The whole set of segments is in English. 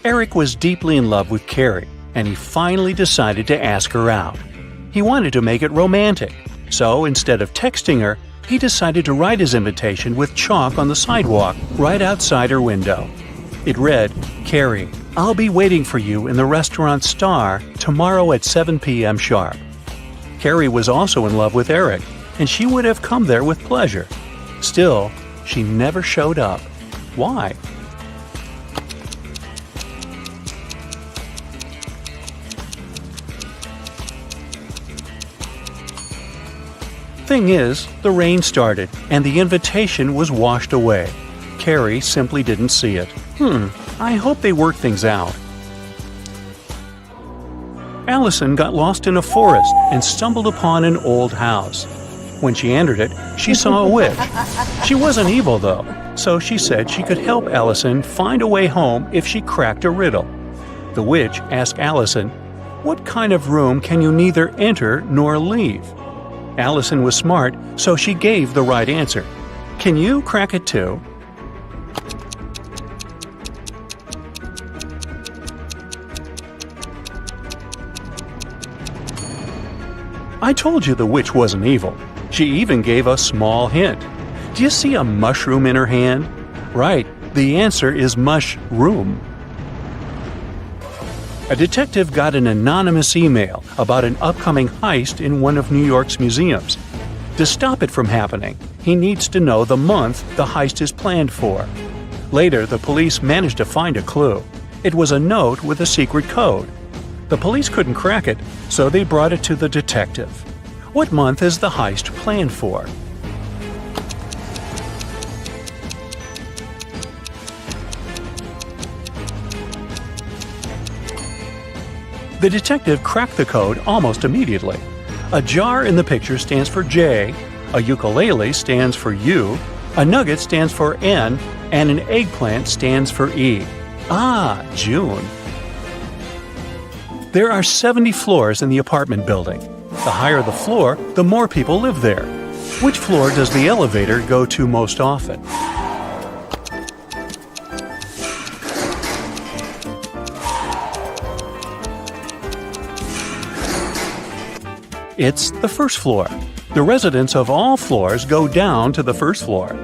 Eric was deeply in love with Carrie, and he finally decided to ask her out. He wanted to make it romantic, so instead of texting her, he decided to write his invitation with chalk on the sidewalk right outside her window. It read, "Carrie, I'll be waiting for you in the restaurant Star tomorrow at 7 p.m. sharp." Carrie was also in love with Eric, and she would have come there with pleasure. Still, she never showed up. Why? Thing is, the rain started, and the invitation was washed away. Carrie simply didn't see it. I hope they work things out. Allison got lost in a forest and stumbled upon an old house. When she entered it, she saw a witch. She wasn't evil, though, so she said she could help Allison find a way home if she cracked a riddle. The witch asked Allison, "What kind of room can you neither enter nor leave?" Allison was smart, so she gave the right answer. "Can you crack it too?" I told you the witch wasn't evil. She even gave a small hint. Do you see a mushroom in her hand? Right, the answer is mushroom. A detective got an anonymous email about an upcoming heist in one of New York's museums. To stop it from happening, he needs to know the month the heist is planned for. Later, the police managed to find a clue. It was a note with a secret code. The police couldn't crack it, so they brought it to the detective. What month is the heist planned for? The detective cracked the code almost immediately. A jar in the picture stands for J, a ukulele stands for U, a nugget stands for N, and an eggplant stands for E. Ah, June. There are 70 floors in the apartment building. The higher the floor, the more people live there. Which floor does the elevator go to most often? It's the first floor. The residents of all floors go down to the first floor.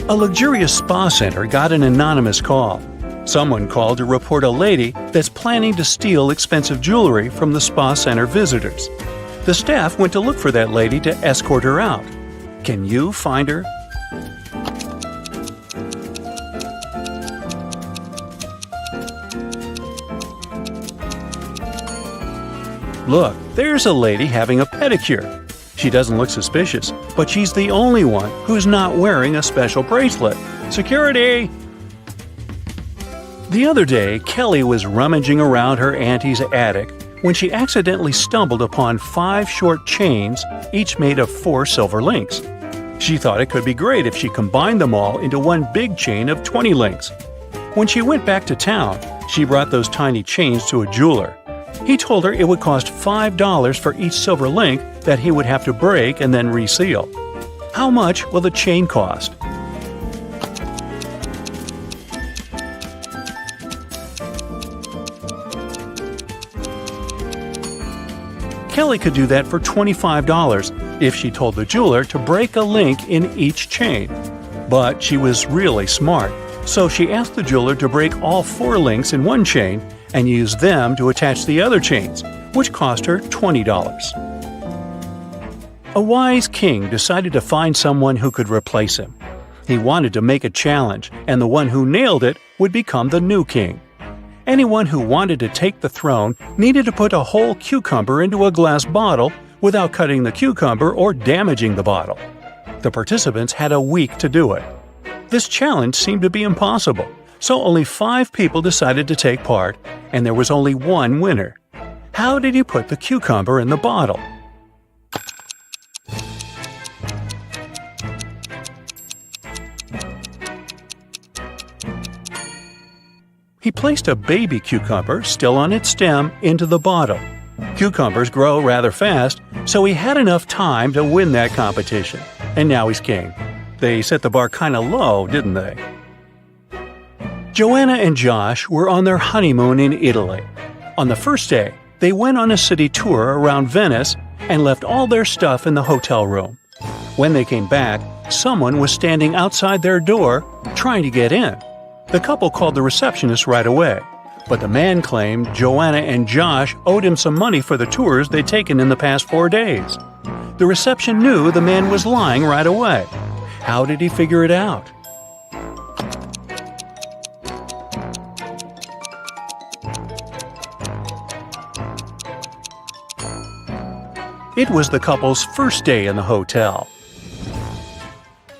A luxurious spa center got an anonymous call. Someone called to report a lady that's planning to steal expensive jewelry from the spa center visitors. The staff went to look for that lady to escort her out. Can you find her? Look, there's a lady having a pedicure. She doesn't look suspicious, but she's the only one who's not wearing a special bracelet. Security! The other day, Kelly was rummaging around her auntie's attic when she accidentally stumbled upon 5 short chains, each made of 4 silver links. She thought it could be great if she combined them all into one big chain of 20 links. When she went back to town, she brought those tiny chains to a jeweler. He told her it would cost $5 for each silver link that he would have to break and then reseal. How much will the chain cost? Kelly could do that for $25 if she told the jeweler to break a link in each chain. But she was really smart, so she asked the jeweler to break all 4 links in one chain and use them to attach the other chains, which cost her $20. A wise king decided to find someone who could replace him. He wanted to make a challenge, and the one who nailed it would become the new king. Anyone who wanted to take the throne needed to put a whole cucumber into a glass bottle without cutting the cucumber or damaging the bottle. The participants had a week to do it. This challenge seemed to be impossible, so only 5 people decided to take part, and there was only one winner. How did he put the cucumber in the bottle? He placed a baby cucumber, still on its stem, into the bottle. Cucumbers grow rather fast, so he had enough time to win that competition. And now he's king. They set the bar kinda low, didn't they? Joanna and Josh were on their honeymoon in Italy. On the first day, they went on a city tour around Venice and left all their stuff in the hotel room. When they came back, someone was standing outside their door trying to get in. The couple called the receptionist right away, but the man claimed Joanna and Josh owed him some money for the tours they'd taken in the past 4 days. The reception knew the man was lying right away. How did he figure it out? It was the couple's first day in the hotel.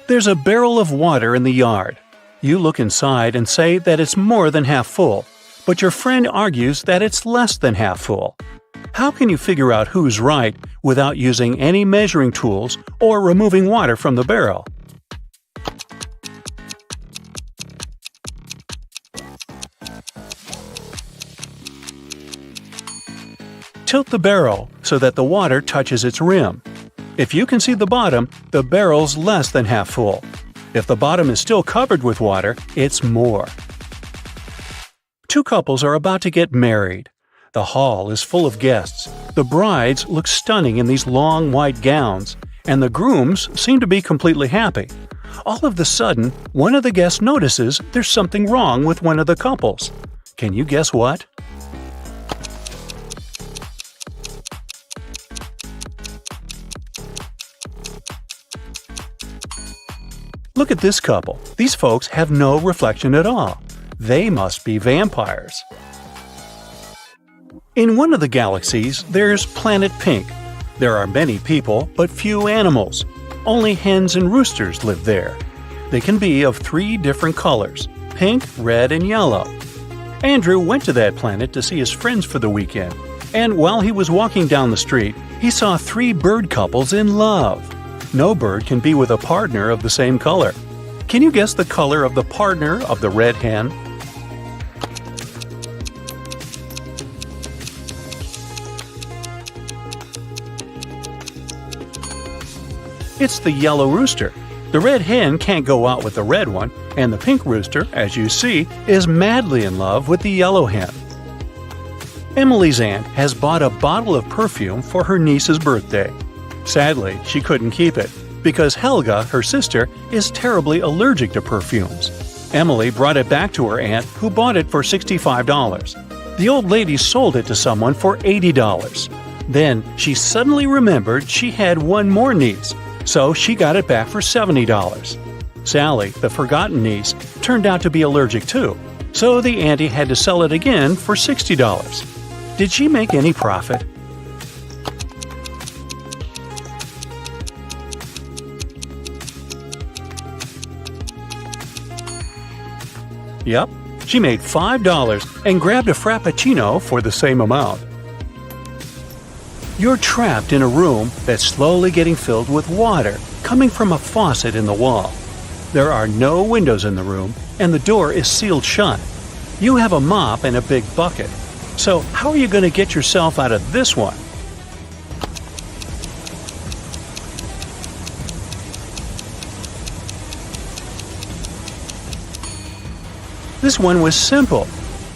There's a barrel of water in the yard. You look inside and say that it's more than half full, but your friend argues that it's less than half full. How can you figure out who's right without using any measuring tools or removing water from the barrel? Tilt the barrel so that the water touches its rim. If you can see the bottom, the barrel's less than half full. If the bottom is still covered with water, it's more. Two couples are about to get married. The hall is full of guests. The brides look stunning in these long white gowns, and the grooms seem to be completely happy. All of a sudden, one of the guests notices there's something wrong with one of the couples. Can you guess what? Look at this couple. These folks have no reflection at all. They must be vampires. In one of the galaxies, there's Planet Pink. There are many people, but few animals. Only hens and roosters live there. They can be of 3 different colors: pink, red, and yellow. Andrew went to that planet to see his friends for the weekend, and while he was walking down the street, he saw 3 bird couples in love. No bird can be with a partner of the same color. Can you guess the color of the partner of the red hen? It's the yellow rooster. The red hen can't go out with the red one, and the pink rooster, as you see, is madly in love with the yellow hen. Emily's aunt has bought a bottle of perfume for her niece's birthday. Sadly, she couldn't keep it, because Helga, her sister, is terribly allergic to perfumes. Emily brought it back to her aunt, who bought it for $65. The old lady sold it to someone for $80. Then she suddenly remembered she had one more niece, so she got it back for $70. Sally, the forgotten niece, turned out to be allergic too, so the auntie had to sell it again for $60. Did she make any profit? Yep, she made $5 and grabbed a frappuccino for the same amount. You're trapped in a room that's slowly getting filled with water coming from a faucet in the wall. There are no windows in the room, and the door is sealed shut. You have a mop and a big bucket. So how are you going to get yourself out of this one? This one was simple.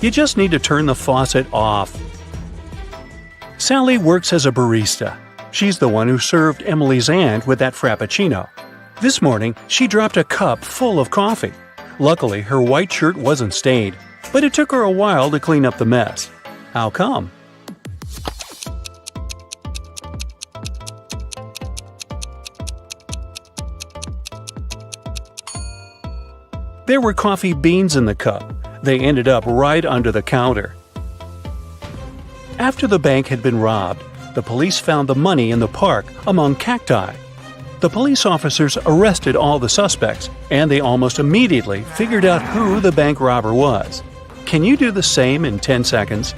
You just need to turn the faucet off. Sally works as a barista. She's the one who served Emily's aunt with that frappuccino. This morning, she dropped a cup full of coffee. Luckily, her white shirt wasn't stained, but it took her a while to clean up the mess. How come? There were coffee beans in the cup. They ended up right under the counter. After the bank had been robbed, the police found the money in the park among cacti. The police officers arrested all the suspects, and they almost immediately figured out who the bank robber was. Can you do the same in 10 seconds?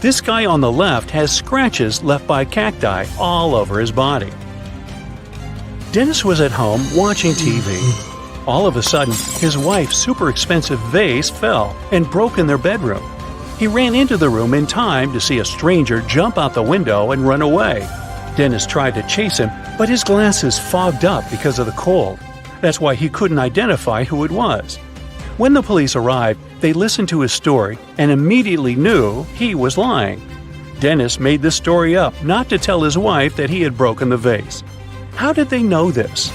This guy on the left has scratches left by cacti all over his body. Dennis was at home watching TV. All of a sudden, his wife's super expensive vase fell and broke in their bedroom. He ran into the room in time to see a stranger jump out the window and run away. Dennis tried to chase him, but his glasses fogged up because of the cold. That's why he couldn't identify who it was. When the police arrived, they listened to his story and immediately knew he was lying. Dennis made this story up not to tell his wife that he had broken the vase. How did they know this?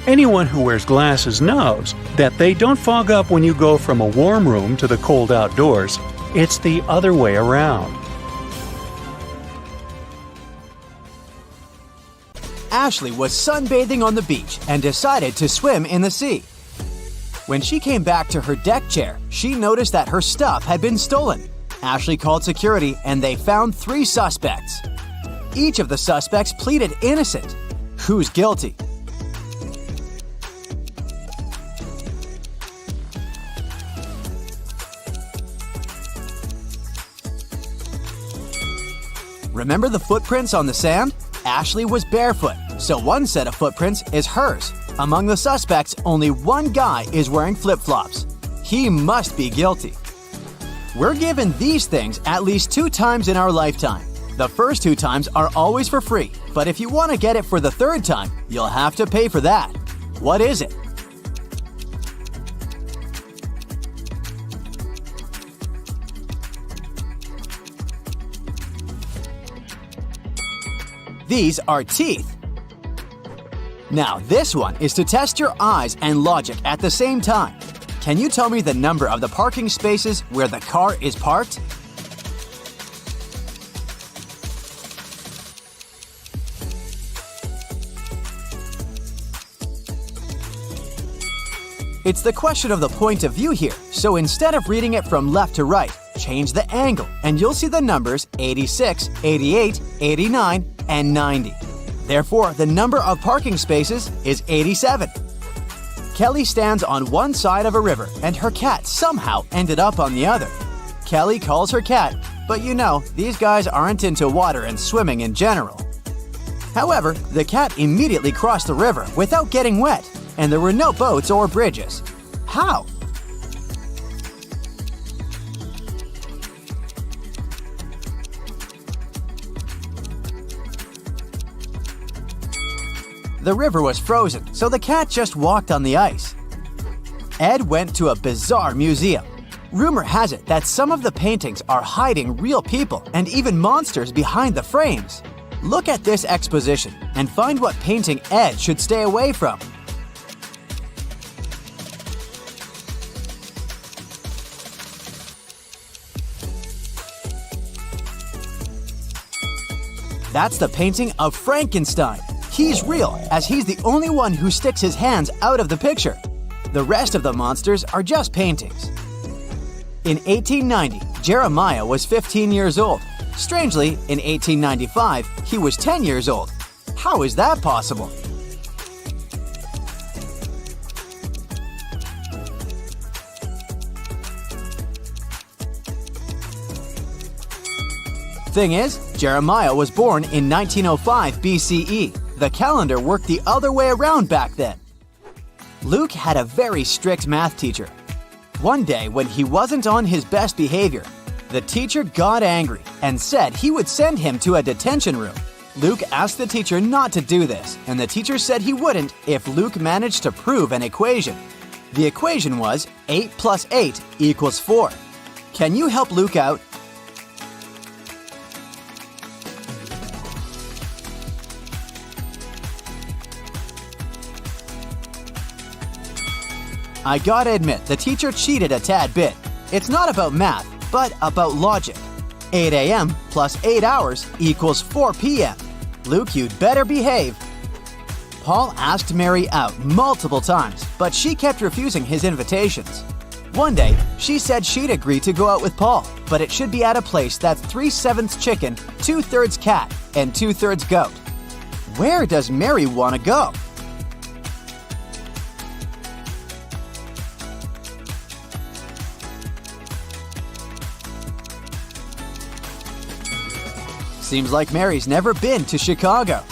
Anyone who wears glasses knows that they don't fog up when you go from a warm room to the cold outdoors. It's the other way around. Ashley was sunbathing on the beach and decided to swim in the sea. When she came back to her deck chair, she noticed that her stuff had been stolen. Ashley called security and they found 3 suspects. Each of the suspects pleaded innocent. Who's guilty? Remember the footprints on the sand? Ashley was barefoot, so one set of footprints is hers. Among the suspects, only one guy is wearing flip-flops. He must be guilty. We're given these things at least 2 times in our lifetime. The first 2 times are always for free, but if you want to get it for the 3rd time, you'll have to pay for that. What is it? These are teeth. Now, this one is to test your eyes and logic at the same time. Can you tell me the number of the parking spaces where the car is parked? It's the question of the point of view here, so instead of reading it from left to right, change the angle and you'll see the numbers 86, 88, 89, and 90. Therefore, the number of parking spaces is 87. Kelly stands on one side of a river and her cat somehow ended up on the other. Kelly calls her cat, but you know, these guys aren't into water and swimming in general. However, the cat immediately crossed the river without getting wet, and there were no boats or bridges. How? The river was frozen, so the cat just walked on the ice. Ed went to a bizarre museum. Rumor has it that some of the paintings are hiding real people and even monsters behind the frames. Look at this exposition and find what painting Ed should stay away from. That's the painting of Frankenstein. He's real, as he's the only one who sticks his hands out of the picture. The rest of the monsters are just paintings. In 1890, Jeremiah was 15 years old. Strangely, in 1895, he was 10 years old. How is that possible? Thing is, Jeremiah was born in 1905 BCE. The calendar worked the other way around back then. Luke had a very strict math teacher. One day, when he wasn't on his best behavior, the teacher got angry and said he would send him to a detention room. Luke asked the teacher not to do this, and the teacher said he wouldn't if Luke managed to prove an equation. The equation was 8 plus 8 equals 4. Can you help Luke out? I gotta admit, the teacher cheated a tad bit. It's not about math, but about logic. 8 a.m. plus 8 hours equals 4 p.m. Luke, you'd better behave. Paul asked Mary out multiple times, but she kept refusing his invitations. One day, she said she'd agree to go out with Paul, but it should be at a place that's 3/7 chicken, 2/3 cat, and 2/3 goat. Where does Mary want to go? Seems like Mary's never been to Chicago.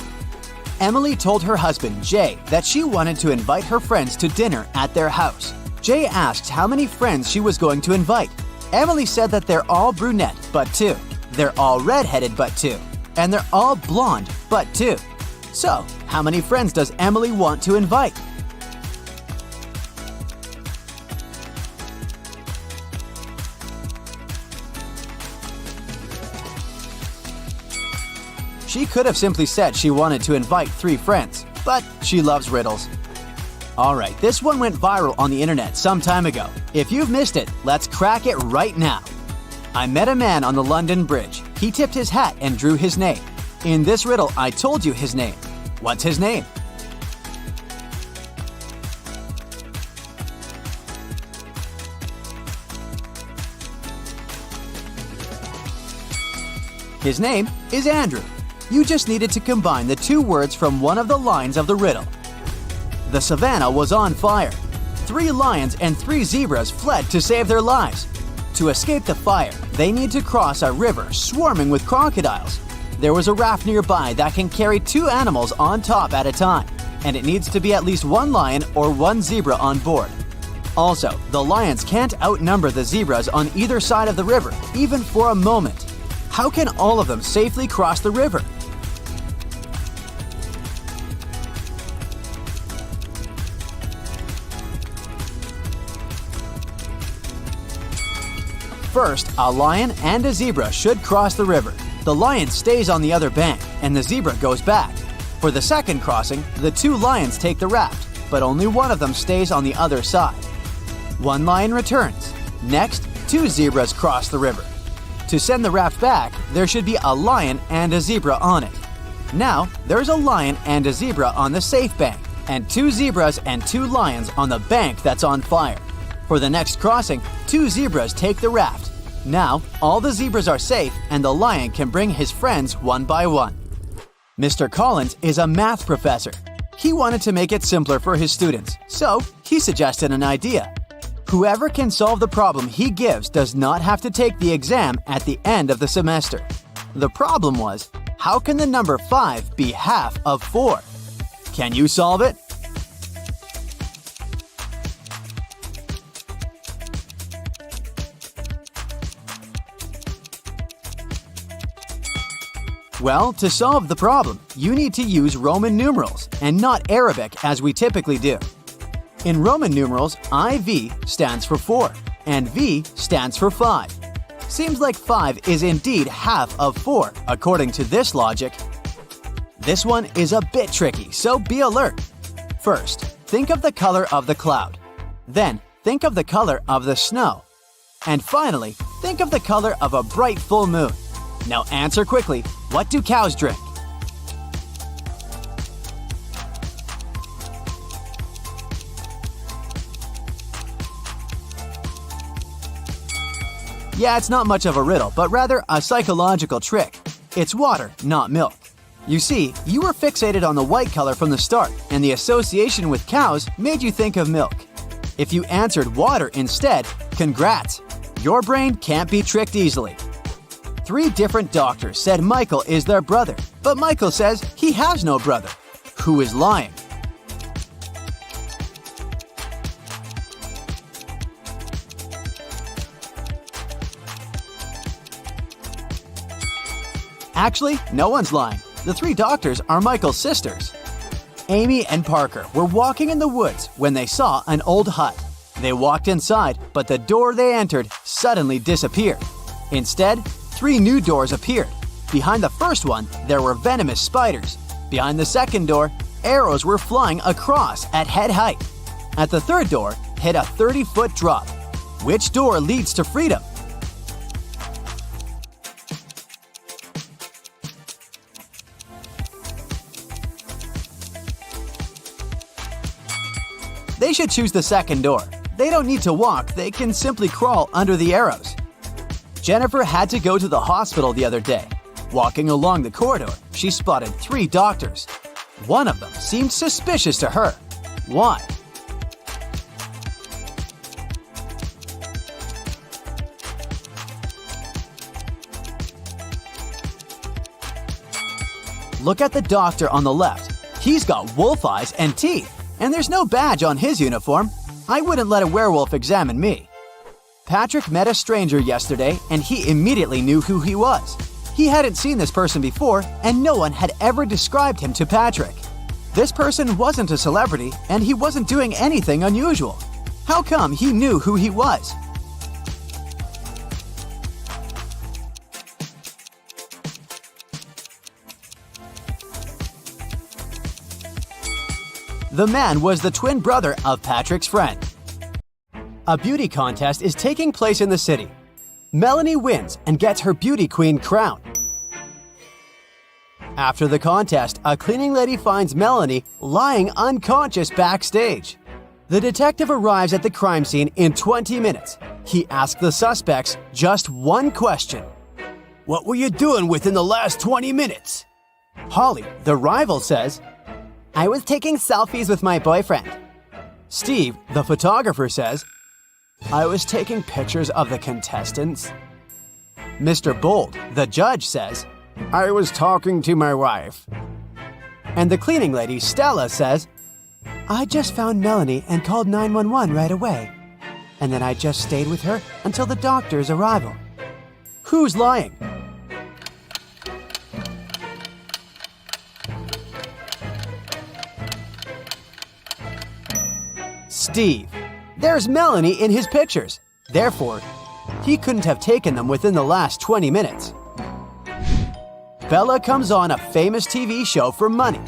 Emily told her husband, Jay, that she wanted to invite her friends to dinner at their house. Jay asked how many friends she was going to invite. Emily said that they're all brunette, but 2. They're all red-headed, but 2. And they're all blonde, but 2. So, how many friends does Emily want to invite? She could have simply said she wanted to invite 3 friends, but she loves riddles. Alright, this one went viral on the internet some time ago. If you've missed it, let's crack it right now. I met a man on the London Bridge. He tipped his hat and drew his name. In this riddle, I told you his name. What's his name? His name is Andrew. You just needed to combine the 2 words from one of the lines of the riddle. The savannah was on fire. 3 lions and 3 zebras fled to save their lives. To escape the fire, they need to cross a river swarming with crocodiles. There was a raft nearby that can carry 2 animals on top at a time, and it needs to be at least 1 lion or 1 zebra on board. Also, the lions can't outnumber the zebras on either side of the river, even for a moment. How can all of them safely cross the river? First, a lion and a zebra should cross the river. The lion stays on the other bank, and the zebra goes back. For the second crossing, the 2 lions take the raft, but only one of them stays on the other side. 1 lion returns. Next, 2 zebras cross the river. To send the raft back, there should be a lion and a zebra on it. Now, there's a lion and a zebra on the safe bank, and 2 zebras and 2 lions on the bank that's on fire. For the next crossing, 2 zebras take the raft. Now, all the zebras are safe and the lion can bring his friends one by one. Mr. Collins is a math professor. He wanted to make it simpler for his students, so he suggested an idea. Whoever can solve the problem he gives does not have to take the exam at the end of the semester. The problem was, how can the number 5 be half of 4? Can you solve it? Well, to solve the problem, you need to use Roman numerals and not Arabic as we typically do. In Roman numerals, IV stands for 4 and V stands for 5. Seems like 5 is indeed half of 4, according to this logic. This one is a bit tricky, so be alert. First, think of the color of the cloud. Then, think of the color of the snow. And finally, think of the color of a bright full moon. Now answer quickly, what do cows drink? Yeah, it's not much of a riddle, but rather a psychological trick. It's water, not milk. You see, you were fixated on the white color from the start, and the association with cows made you think of milk. If you answered water instead, congrats! Your brain can't be tricked easily. 3 different doctors said Michael is their brother, but Michael says he has no brother. Who is lying? Actually, no one's lying. The 3 doctors are Michael's sisters. Amy and Parker were walking in the woods when they saw an old hut. They walked inside, but the door they entered suddenly disappeared. Instead, 3 new doors appeared. Behind the first one, there were venomous spiders. Behind the second door, arrows were flying across at head height. At the third door, hit a 30-foot drop. Which door leads to freedom? They should choose the second door. They don't need to walk, they can simply crawl under the arrows. Jennifer had to go to the hospital the other day. Walking along the corridor, she spotted 3 doctors. One of them seemed suspicious to her. Why? Look at the doctor on the left. He's got wolf eyes and teeth, and there's no badge on his uniform. I wouldn't let a werewolf examine me. Patrick met a stranger yesterday, and he immediately knew who he was. He hadn't seen this person before, and no one had ever described him to Patrick. This person wasn't a celebrity, and he wasn't doing anything unusual. How come he knew who he was? The man was the twin brother of Patrick's friend. A beauty contest is taking place in the city. Melanie wins and gets her beauty queen crown. After the contest, a cleaning lady finds Melanie lying unconscious backstage. The detective arrives at the crime scene in 20 minutes. He asks the suspects just one question. "What were you doing within the last 20 minutes?" Holly, the rival, says, "I was taking selfies with my boyfriend." Steve, the photographer, says, "I was taking pictures of the contestants." Mr. Bold, the judge, says, "I was talking to my wife." And the cleaning lady, Stella, says, "I just found Melanie and called 911 right away. And then I just stayed with her until the doctor's arrival." Who's lying? Steve. There's Melanie in his pictures. Therefore, he couldn't have taken them within the last 20 minutes. Bella comes on a famous TV show for money.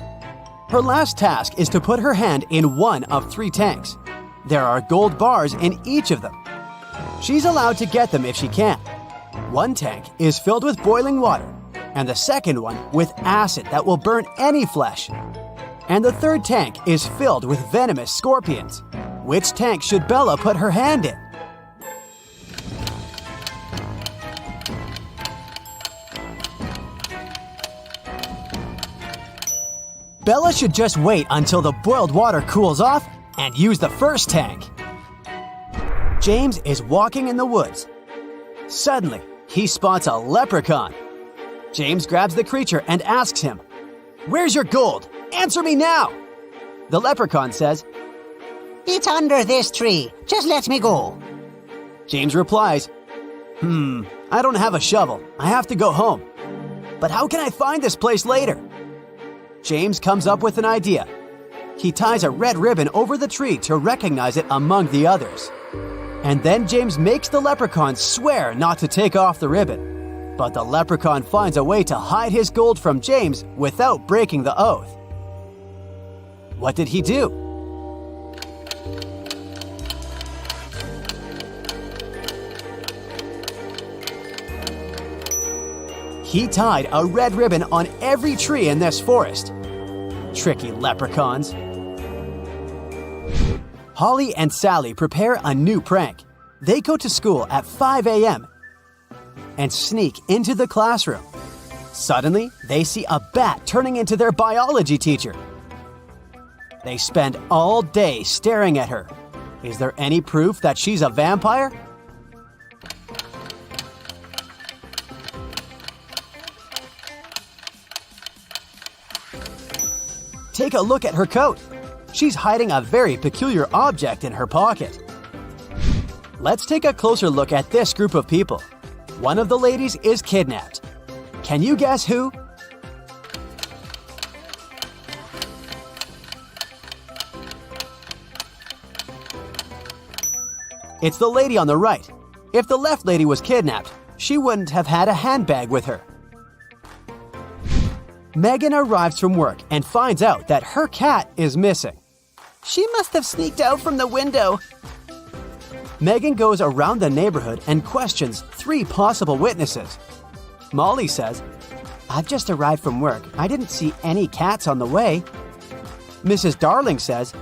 Her last task is to put her hand in one of 3 tanks. There are gold bars in each of them. She's allowed to get them if she can. One tank is filled with boiling water, and the second one with acid that will burn any flesh. And the third tank is filled with venomous scorpions. Which tank should Bella put her hand in? Bella should just wait until the boiled water cools off and use the first tank. James is walking in the woods. Suddenly, he spots a leprechaun. James grabs the creature and asks him, "Where's your gold? Answer me now!" The leprechaun says, "It's under this tree. Just let me go." James replies, I don't have a shovel. I have to go home. But how can I find this place later?" James comes up with an idea. He ties a red ribbon over the tree to recognize it among the others. And then James makes the leprechaun swear not to take off the ribbon. But the leprechaun finds a way to hide his gold from James without breaking the oath. What did he do? He tied a red ribbon on every tree in this forest. Tricky leprechauns. Holly and Sally prepare a new prank. They go to school at 5 a.m. and sneak into the classroom. Suddenly, they see a bat turning into their biology teacher. They spend all day staring at her. Is there any proof that she's a vampire? Take a look at her coat. She's hiding a very peculiar object in her pocket. Let's take a closer look at this group of people. One of the ladies is kidnapped. Can you guess who? It's the lady on the right. If the left lady was kidnapped, she wouldn't have had a handbag with her. Megan arrives from work and finds out that her cat is missing. She must have sneaked out from the window. Megan goes around the neighborhood and questions 3 possible witnesses. Molly says, "I've just arrived from work. I didn't see any cats on the way." Mrs. Darling says,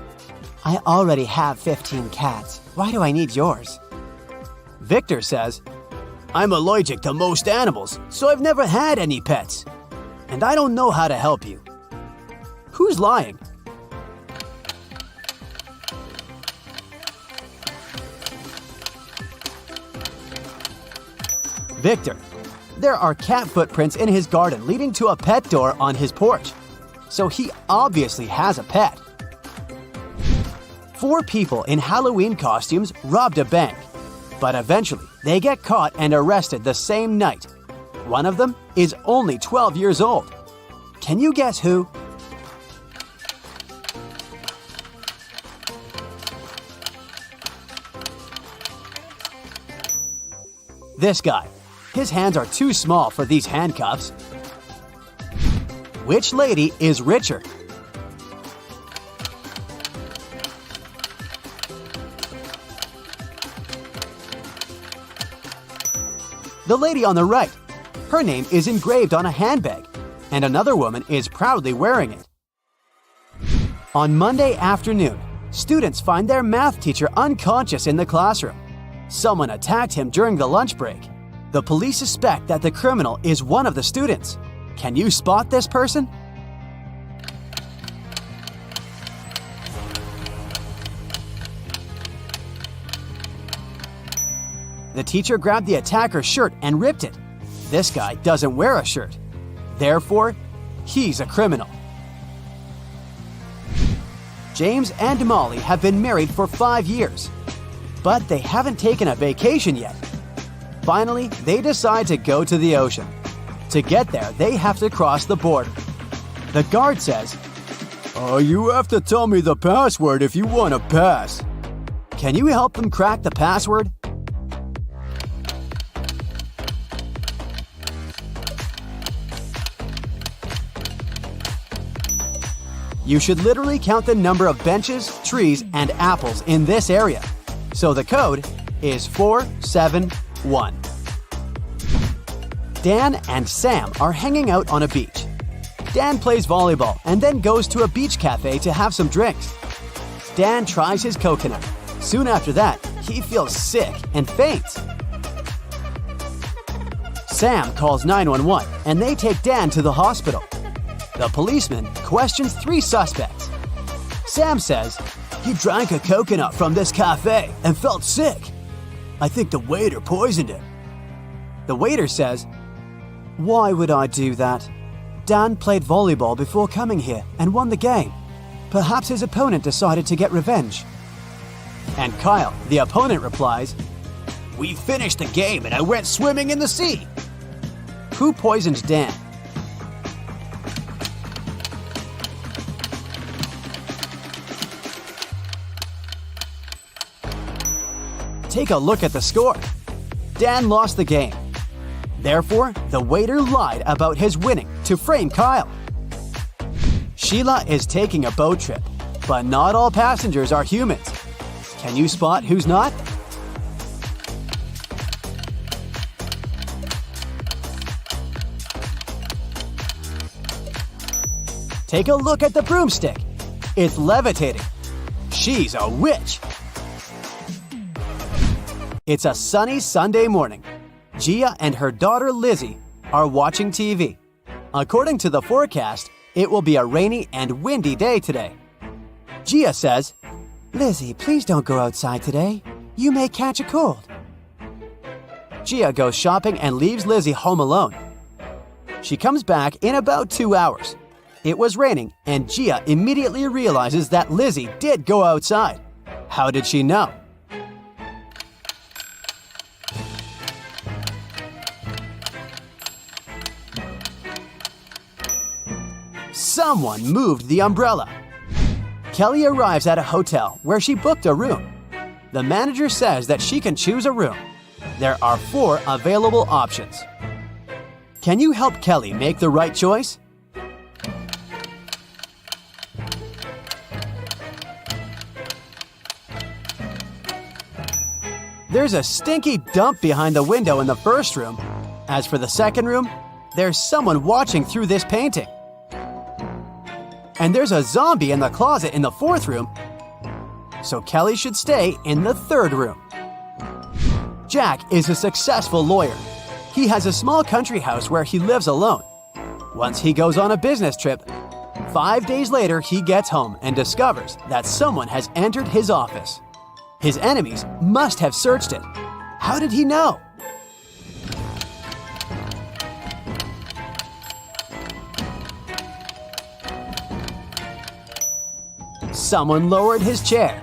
"I already have 15 cats. Why do I need yours?" Victor says, "I'm allergic to most animals, so I've never had any pets. And I don't know how to help you." Who's lying? Victor. There are cat footprints in his garden leading to a pet door on his porch. so he obviously has a pet. 4 people in Halloween costumes robbed a bank, but eventually they get caught and arrested the same night. One of them is only 12 years old. Can you guess who? This guy. His hands are too small for these handcuffs. Which lady is richer? The lady on the right. Her name is engraved on a handbag, and another woman is proudly wearing it. On Monday afternoon, students find their math teacher unconscious in the classroom. Someone attacked him during the lunch break. The police suspect that the criminal is one of the students. Can you spot this person? The teacher grabbed the attacker's shirt and ripped it. This guy doesn't wear a shirt. Therefore, he's a criminal. James and Molly have been married for 5 years, but they haven't taken a vacation yet. Finally, they decide to go to the ocean. To get there, they have to cross the border. The guard says, "You have to tell me the password if you want to pass." Can you help them crack the password? You should literally count the number of benches, trees, and apples in this area. So the code is 471. Dan and Sam are hanging out on a beach. Dan plays volleyball and then goes to a beach cafe to have some drinks. Dan tries his coconut. Soon after that, he feels sick and faints. Sam calls 911 and they take Dan to the hospital. The policeman questions 3 suspects. Sam says, "He drank a coconut from this cafe and felt sick. I think the waiter poisoned him." The waiter says, "Why would I do that? Dan played volleyball before coming here and won the game. Perhaps his opponent decided to get revenge." And Kyle, the opponent, replies, "We finished the game and I went swimming in the sea." Who poisoned Dan? Take a look at the score. Dan lost the game. Therefore, the waiter lied about his winning to frame Kyle. Sheila is taking a boat trip, but not all passengers are humans. Can you spot who's not? Take a look at the broomstick. It's levitating. She's a witch. It's a sunny Sunday morning. Gia and her daughter Lizzie are watching TV. According to the forecast, it will be a rainy and windy day today. Gia says, "Lizzie, please don't go outside today. You may catch a cold." Gia goes shopping and leaves Lizzie home alone. She comes back in about 2 hours. It was raining, and Gia immediately realizes that Lizzie did go outside. How did she know? Someone moved the umbrella. Kelly arrives at a hotel where she booked a room. The manager says that she can choose a room. There are 4 available options. Can you help Kelly make the right choice? There's a stinky dump behind the window in the first room. As for the second room, there's someone watching through this painting. And there's a zombie in the closet in the 4th room. So Kelly should stay in the 3rd room. Jack is a successful lawyer. He has a small country house where he lives alone. Once he goes on a business trip, 5 days later he gets home and discovers that someone has entered his office. His enemies must have searched it. How did he know? Someone lowered his chair.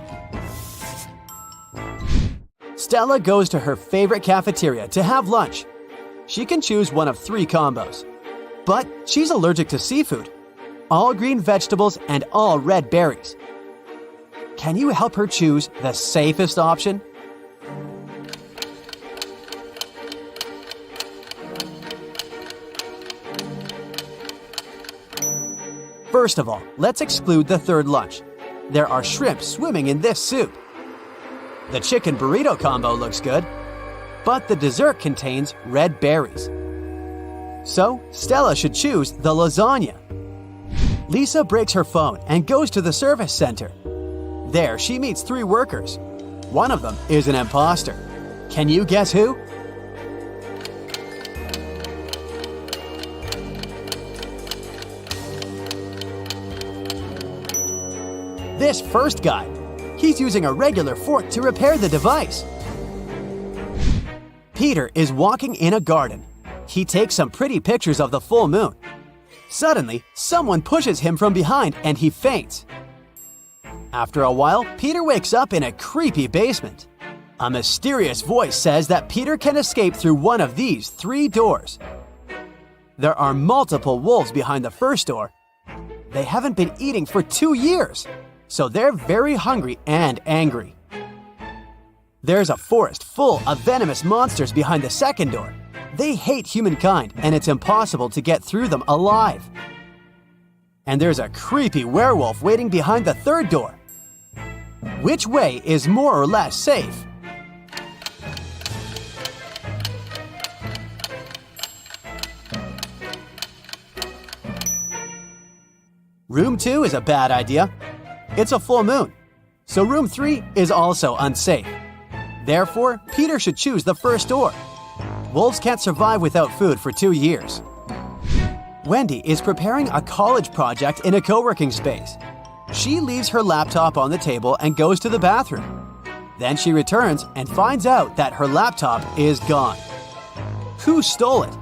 Stella goes to her favorite cafeteria to have lunch. She can choose one of 3 combos. But she's allergic to seafood, all green vegetables, and all red berries. Can you help her choose the safest option? First of all, let's exclude the third lunch. There are shrimp swimming in this soup. The chicken burrito combo looks good, but the dessert contains red berries. So, Stella should choose the lasagna. Lisa breaks her phone and goes to the service center. There, she meets 3 workers. One of them is an imposter. Can you guess who? This first guy. He's using a regular fork to repair the device. Peter is walking in a garden. He takes some pretty pictures of the full moon. Suddenly, someone pushes him from behind and he faints. After a while, Peter wakes up in a creepy basement. A mysterious voice says that Peter can escape through one of these 3 doors. There are multiple wolves behind the first door. They haven't been eating for 2 years, so they're very hungry and angry. There's a forest full of venomous monsters behind the second door. They hate humankind, and it's impossible to get through them alive. And there's a creepy werewolf waiting behind the third door. Which way is more or less safe? Room 2 is a bad idea. It's a full moon, so room 3 is also unsafe. Therefore, Peter should choose the first door. Wolves can't survive without food for 2 years. Wendy is preparing a college project in a co-working space. She leaves her laptop on the table and goes to the bathroom. Then she returns and finds out that her laptop is gone. Who stole it?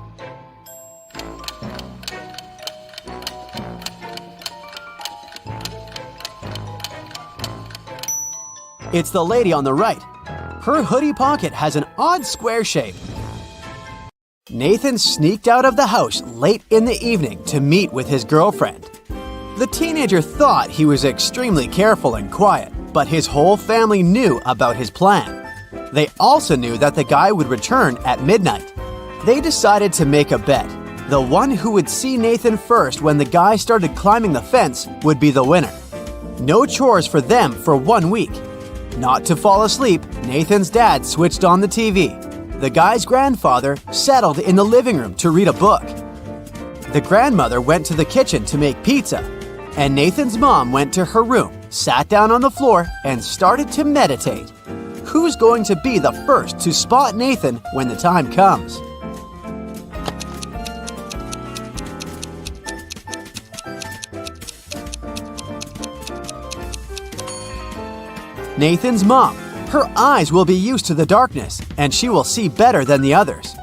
It's the lady on the right. Her hoodie pocket has an odd square shape. Nathan sneaked out of the house late in the evening to meet with his girlfriend. The teenager thought he was extremely careful and quiet, but his whole family knew about his plan. They also knew that the guy would return at midnight. They decided to make a bet. The one who would see Nathan first when the guy started climbing the fence would be the winner. No chores for them for 1 week. Not to fall asleep, Nathan's dad switched on the TV. The guy's grandfather settled in the living room to read a book. The grandmother went to the kitchen to make pizza, and Nathan's mom went to her room, sat down on the floor, and started to meditate. Who's going to be the first to spot Nathan when the time comes? Nathan's mom. Her eyes will be used to the darkness, and she will see better than the others.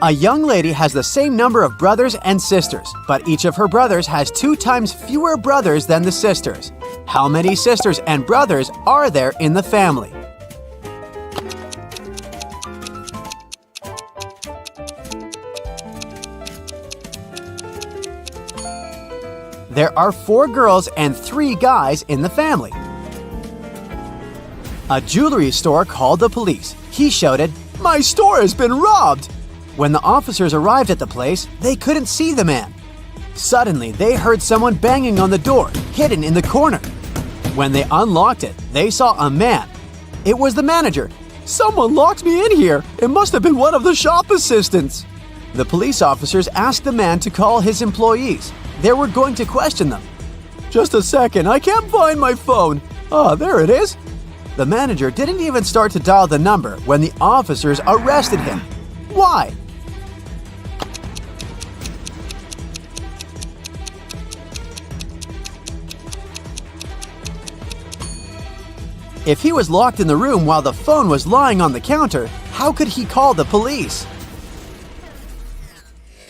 A young lady has the same number of brothers and sisters, but each of her brothers has 2 times fewer brothers than the sisters. How many sisters and brothers are there in the family? There are 4 girls and 3 guys in the family. A jewelry store called the police. He shouted, "My store has been robbed!" When the officers arrived at the place, they couldn't see the man. Suddenly, they heard someone banging on the door, hidden in the corner. When they unlocked it, they saw a man. It was the manager. "Someone locked me in here. It must have been one of the shop assistants." The police officers asked the man to call his employees. They were going to question them. "Just a second, I can't find my phone. Ah, there it is." The manager didn't even start to dial the number when the officers arrested him. Why? If he was locked in the room while the phone was lying on the counter, how could he call the police?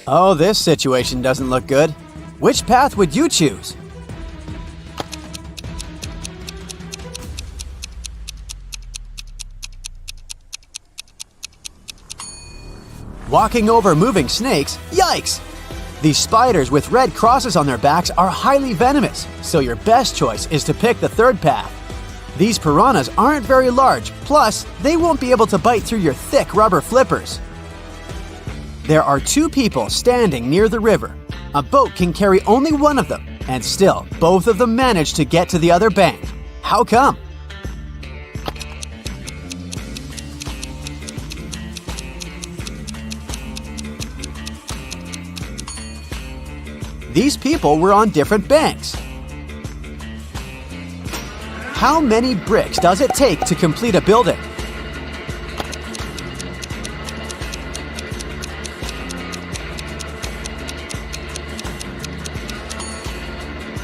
Oh, this situation doesn't look good. Which path would you choose? walking over moving snakes, yikes! These spiders with red crosses on their backs are highly venomous, so your best choice is to pick the third path. These piranhas aren't very large, plus they won't be able to bite through your thick rubber flippers. There are 2 people standing near the river. A boat can carry only one of them, and still, both of them manage to get to the other bank. How come? These people were on different banks. How many bricks does it take to complete a building?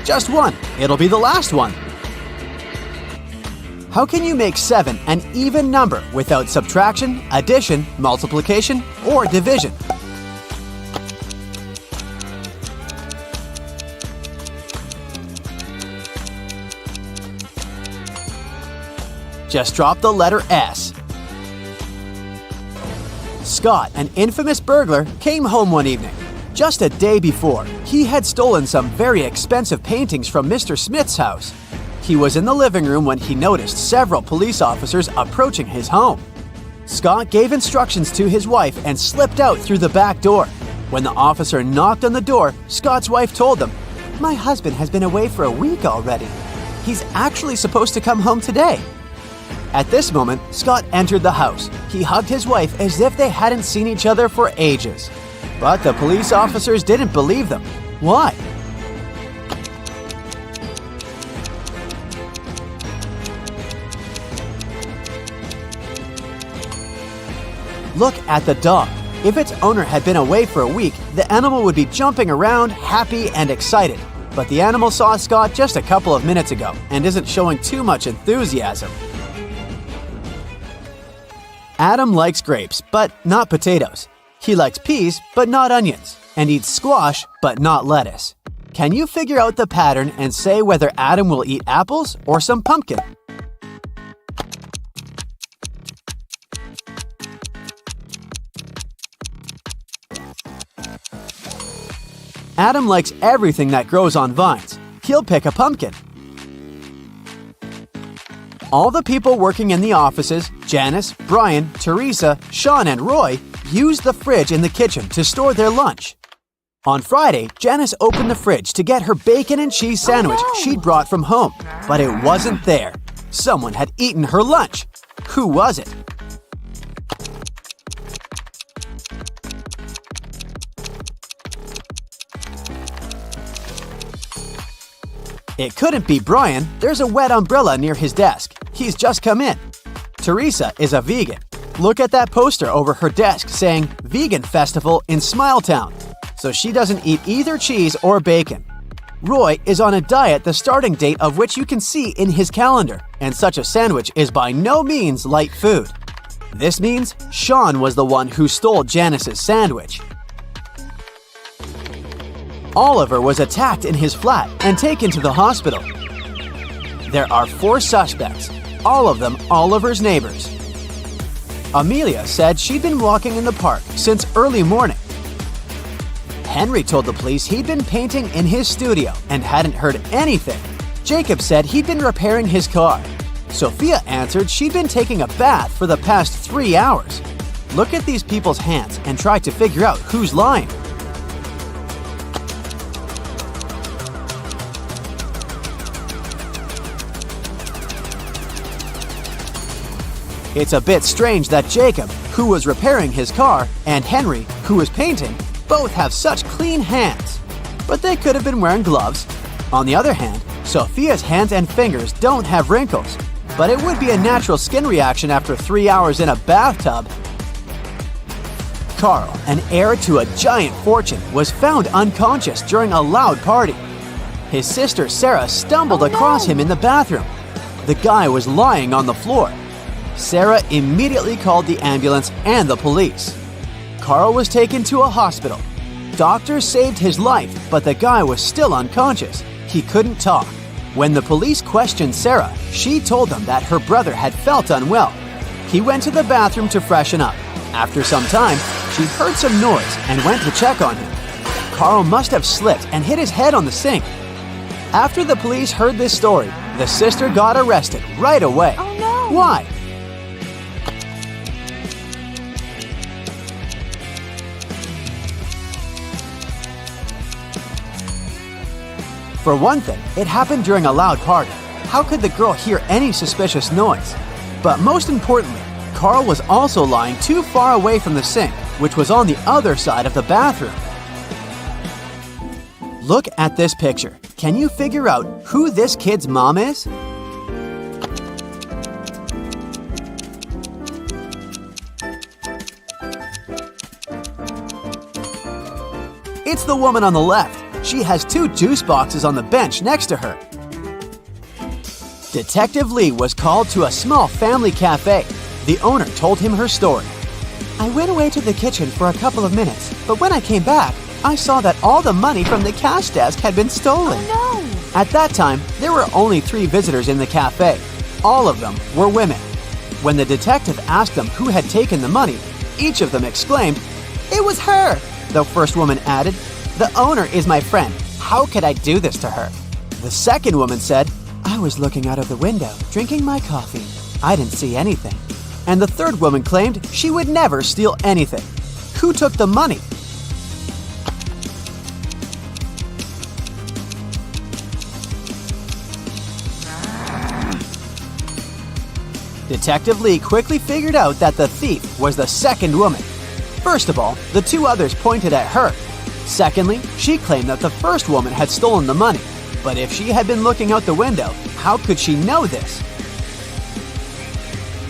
Just 1. It'll be the last one. How can you make 7 an even number without subtraction, addition, multiplication, or division? Just drop the letter S. Scott, an infamous burglar, came home one evening. Just a day before, he had stolen some very expensive paintings from Mr. Smith's house. He was in the living room when he noticed several police officers approaching his home. Scott gave instructions to his wife and slipped out through the back door. When the officer knocked on the door, Scott's wife told them, "My husband has been away for a week already. He's actually supposed to come home today." At this moment, Scott entered the house. He hugged his wife as if they hadn't seen each other for ages. But the police officers didn't believe them. Why? Look at the dog. If its owner had been away for a week, the animal would be jumping around, happy and excited. But the animal saw Scott just a couple of minutes ago and isn't showing too much enthusiasm. Adam likes grapes, but not potatoes. He likes peas, but not onions, and eats squash, but not lettuce. Can you figure out the pattern and say whether Adam will eat apples or some pumpkin? Adam likes everything that grows on vines. He'll pick a pumpkin. All the people working in the offices, Janice, Brian, Teresa, Sean, and Roy, used the fridge in the kitchen to store their lunch. On Friday, Janice opened the fridge to get her bacon and cheese sandwich she'd brought from home, but it wasn't there. Someone had eaten her lunch. Who was it? It couldn't be Brian. There's a wet umbrella near his desk. He's just come in. Teresa is a vegan. Look at that poster over her desk saying Vegan Festival in Smiletown. So she doesn't eat either cheese or bacon. Roy is on a diet the starting date of which you can see in his calendar, and such a sandwich is by no means light food. This means Sean was the one who stole Janice's sandwich. Oliver was attacked in his flat and taken to the hospital. There are 4 suspects, all of them Oliver's neighbors. Amelia said she'd been walking in the park since early morning. Henry told the police he'd been painting in his studio and hadn't heard anything. Jacob said he'd been repairing his car. Sophia answered she'd been taking a bath for the past 3 hours. Look at these people's hands and try to figure out who's lying. It's a bit strange that Jacob, who was repairing his car, and Henry, who was painting, both have such clean hands. But they could have been wearing gloves. On the other hand, Sophia's hands and fingers don't have wrinkles. But it would be a natural skin reaction after 3 hours in a bathtub. Carl, an heir to a giant fortune, was found unconscious during a loud party. His sister Sarah stumbled across him in the bathroom. The guy was lying on the floor. Sarah immediately called the ambulance and the police. Carl was taken to a hospital. Doctors saved his life, but the guy was still unconscious. He couldn't talk. When the police questioned Sarah, she told them that her brother had felt unwell. He went to the bathroom to freshen up. After some time, She heard some noise and went to check on him. Carl must have slipped and hit his head on the sink. After the police heard this story, the sister got arrested right away. Oh no! Why? For one thing, it happened during a loud party. How could the girl hear any suspicious noise? But most importantly, Carl was also lying too far away from the sink, which was on the other side of the bathroom. Look at this picture. Can you figure out who this kid's mom is? It's the woman on the left. She has 2 juice boxes on the bench next to her. Detective Lee was called to a small family cafe. The owner told him her story. I went away to the kitchen for a couple of minutes, but when I came back, I saw that all the money from the cash desk had been stolen. Oh no! At that time, there were only 3 visitors in the cafe. All of them were women. When the detective asked them who had taken the money, each of them exclaimed, "It was her!" The first woman added, "The owner is my friend. How could I do this to her?" The second woman said, "I was looking out of the window, drinking my coffee. I didn't see anything." And the third woman claimed she would never steal anything. Who took the money? Detective Lee quickly figured out that the thief was the second woman. First of all, the 2 others pointed at her. Secondly, she claimed that the first woman had stolen the money. But if she had been looking out the window, how could she know this?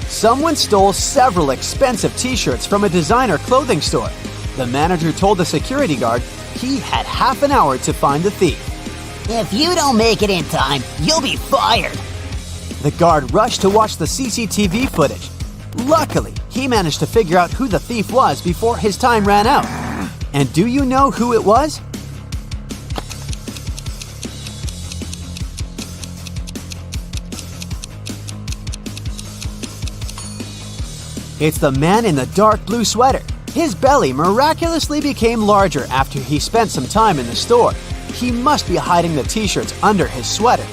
Someone stole several expensive t-shirts from a designer clothing store. The manager told the security guard he had half an hour to find the thief. If you don't make it in time, you'll be fired. The guard rushed to watch the CCTV footage. Luckily, he managed to figure out who the thief was before his time ran out. And do you know who it was? It's the man in the dark blue sweater. His belly miraculously became larger after he spent some time in the store. He must be hiding the t-shirts under his sweater.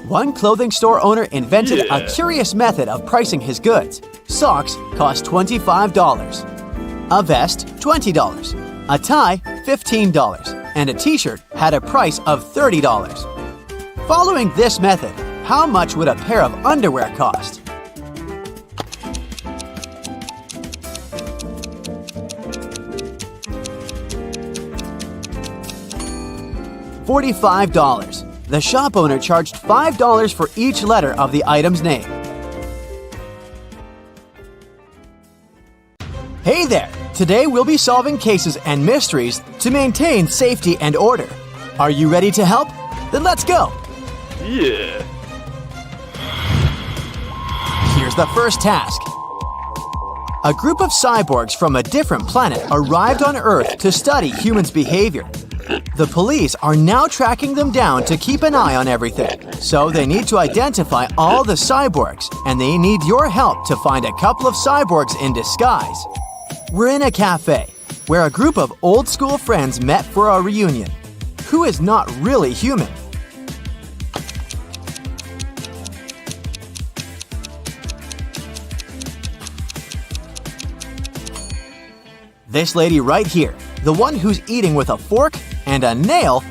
One clothing store owner invented a curious method of pricing his goods. Socks cost $25, a vest $20, a tie $15, and a t-shirt had a price of $30. Following this method, how much would a pair of underwear cost? $45. The shop owner charged $5 for each letter of the item's name. Hey there! Today we'll be solving cases and mysteries to maintain safety and order. Are you ready to help? Then let's go! Yeah. Here's the first task. A group of cyborgs from a different planet arrived on Earth to study humans' behavior. The police are now tracking them down to keep an eye on everything. So they need to identify all the cyborgs, and they need your help to find a couple of cyborgs in disguise. We're in a cafe, where a group of old-school friends met for a reunion. Who is not really human? This lady right here, the one who's eating with a fork and a nail,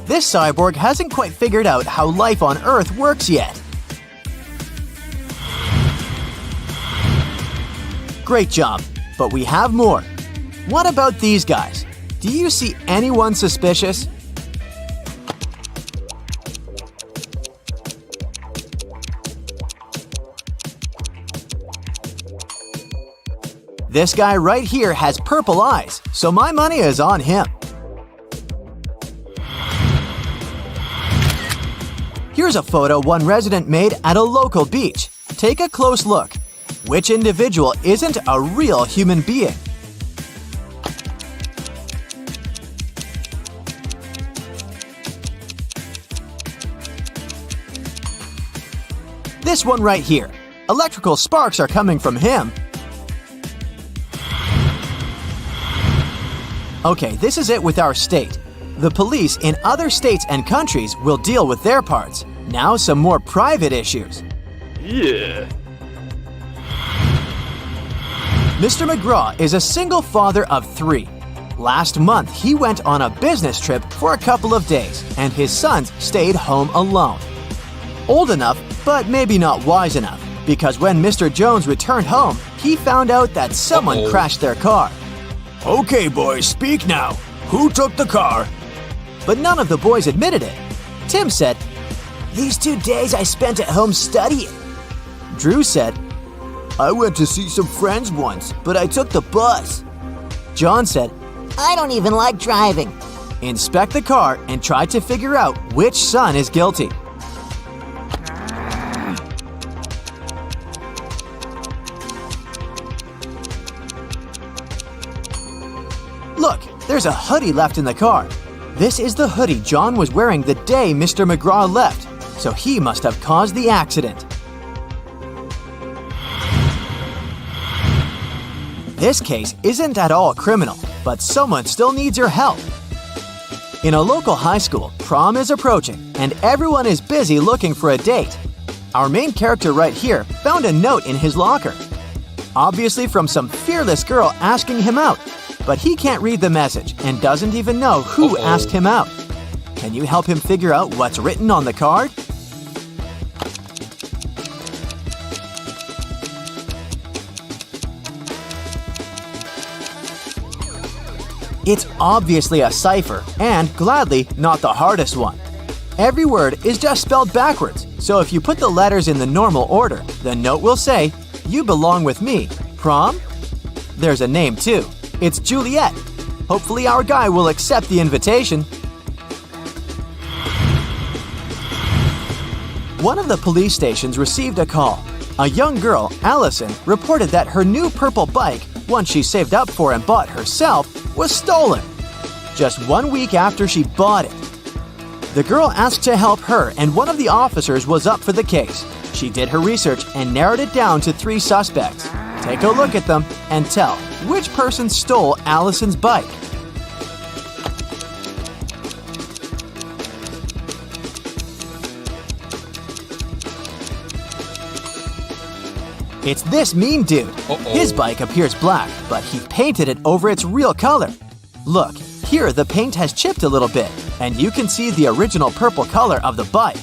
this cyborg hasn't quite figured out how life on Earth works yet. Great job, but we have more. What about these guys? Do you see anyone suspicious? This guy right here has purple eyes, so my money is on him. Here's a photo one resident made at a local beach. Take a close look. Which individual isn't a real human being? This one right here. Electrical sparks are coming from him. Okay, this is it with our state. The police in other states and countries will deal with their parts. Now some more private issues. Yeah. Mr. McGraw is a single father of 3. Last month, he went on a business trip for a couple of days, and his sons stayed home alone. Old enough, but maybe not wise enough, because when Mr. Jones returned home, he found out that someone crashed their car. Okay, boys, speak now. Who took the car? But none of the boys admitted it. Tim said, These 2 days I spent at home studying. Drew said, I went to see some friends once, but I took the bus. John said, I don't even like driving. inspect the car and try to figure out which son is guilty. Look, there's a hoodie left in the car. This is the hoodie John was wearing the day Mr. McGraw left, so he must have caused the accident. This case isn't at all criminal, but someone still needs your help. In a local high school, prom is approaching, and everyone is busy looking for a date. Our main character right here found a note in his locker. Obviously from some fearless girl asking him out, but he can't read the message and doesn't even know who asked him out. Can you help him figure out what's written on the card? It's obviously a cipher, and gladly not the hardest one. Every word is just spelled backwards, so if you put the letters in the normal order, the note will say, "You belong with me. Prom?" There's a name too. It's Juliet. Hopefully our guy will accept the invitation. One of the police stations received a call. A young girl, Allison, reported that her new purple bike, one she saved up for and bought herself, was stolen. Just 1 week after she bought it. The girl asked to help her, and one of the officers was up for the case. She did her research and narrowed it down to 3 suspects. Take a look at them and tell which person stole Allison's bike. It's this mean dude. His bike appears black, but he painted it over its real color. Look, here the paint has chipped a little bit, and you can see the original purple color of the bike.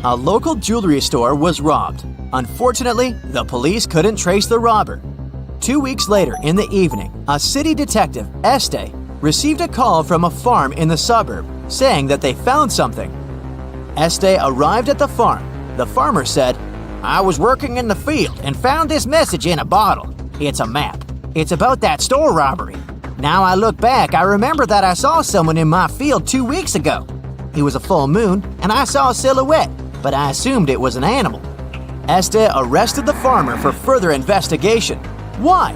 A local jewelry store was robbed. Unfortunately, the police couldn't trace the robber. 2 weeks later in the evening, a city detective, Este, received a call from a farm in the suburb saying that they found something. Este arrived at the farm. The farmer said, I was working in the field and found this message in a bottle. It's a map. It's about that store robbery. Now I look back, I remember that I saw someone in my field 2 weeks ago. It was a full moon, and I saw a silhouette, but I assumed it was an animal. Este arrested the farmer for further investigation. Why?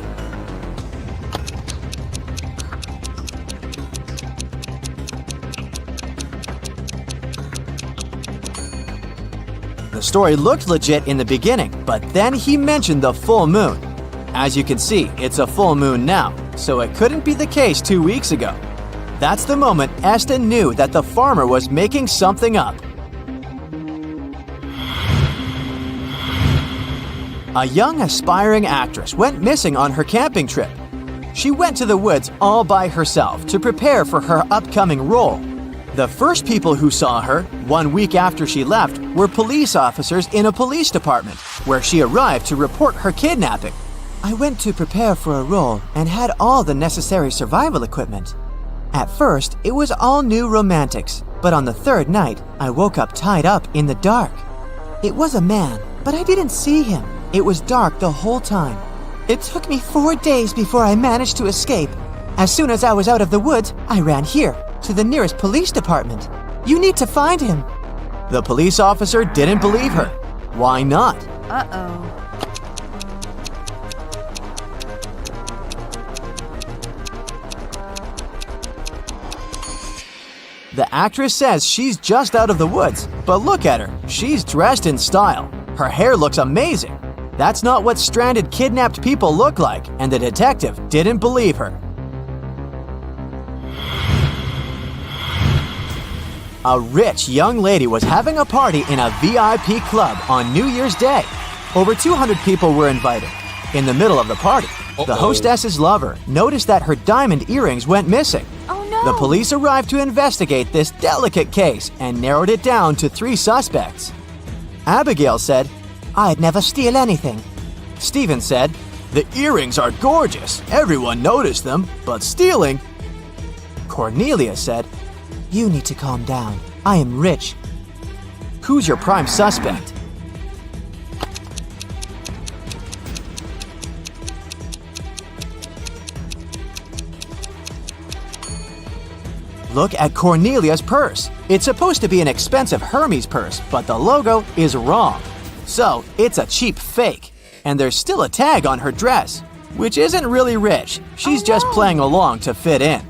The story looked legit in the beginning, but then he mentioned the full moon. As you can see, it's a full moon now, so it couldn't be the case 2 weeks ago. That's the moment Este knew that the farmer was making something up. A young aspiring actress went missing on her camping trip. She went to the woods all by herself to prepare for her upcoming role. The first people who saw her, 1 week after she left, were police officers in a police department, where she arrived to report her kidnapping. I went to prepare for a role and had all the necessary survival equipment. At first, it was all new romantics, but on the 3rd night, I woke up tied up in the dark. It was a man, but I didn't see him. It was dark the whole time. It took me 4 days before I managed to escape. As soon as I was out of the woods, I ran here, to the nearest police department. You need to find him. The police officer didn't believe her. Why not? Uh-oh. The actress says she's just out of the woods, but look at her. She's dressed in style. Her hair looks amazing. That's not what stranded kidnapped people look like, and the detective didn't believe her. A rich young lady was having a party in a VIP club on New Year's Day. Over 200 people were invited. In the middle of the party, the hostess's lover noticed that her diamond earrings went missing. Oh no! The police arrived to investigate this delicate case and narrowed it down to 3 suspects. Abigail said, "I'd never steal anything." Stephen said, "The earrings are gorgeous. Everyone noticed them, but stealing." Cornelia said, "You need to calm down. I am rich." "Who's your prime suspect?" Look at Cornelia's purse. It's supposed to be an expensive Hermes purse, but the logo is wrong. So, it's a cheap fake. And there's still a tag on her dress, which isn't really rich. She's just playing along to fit in.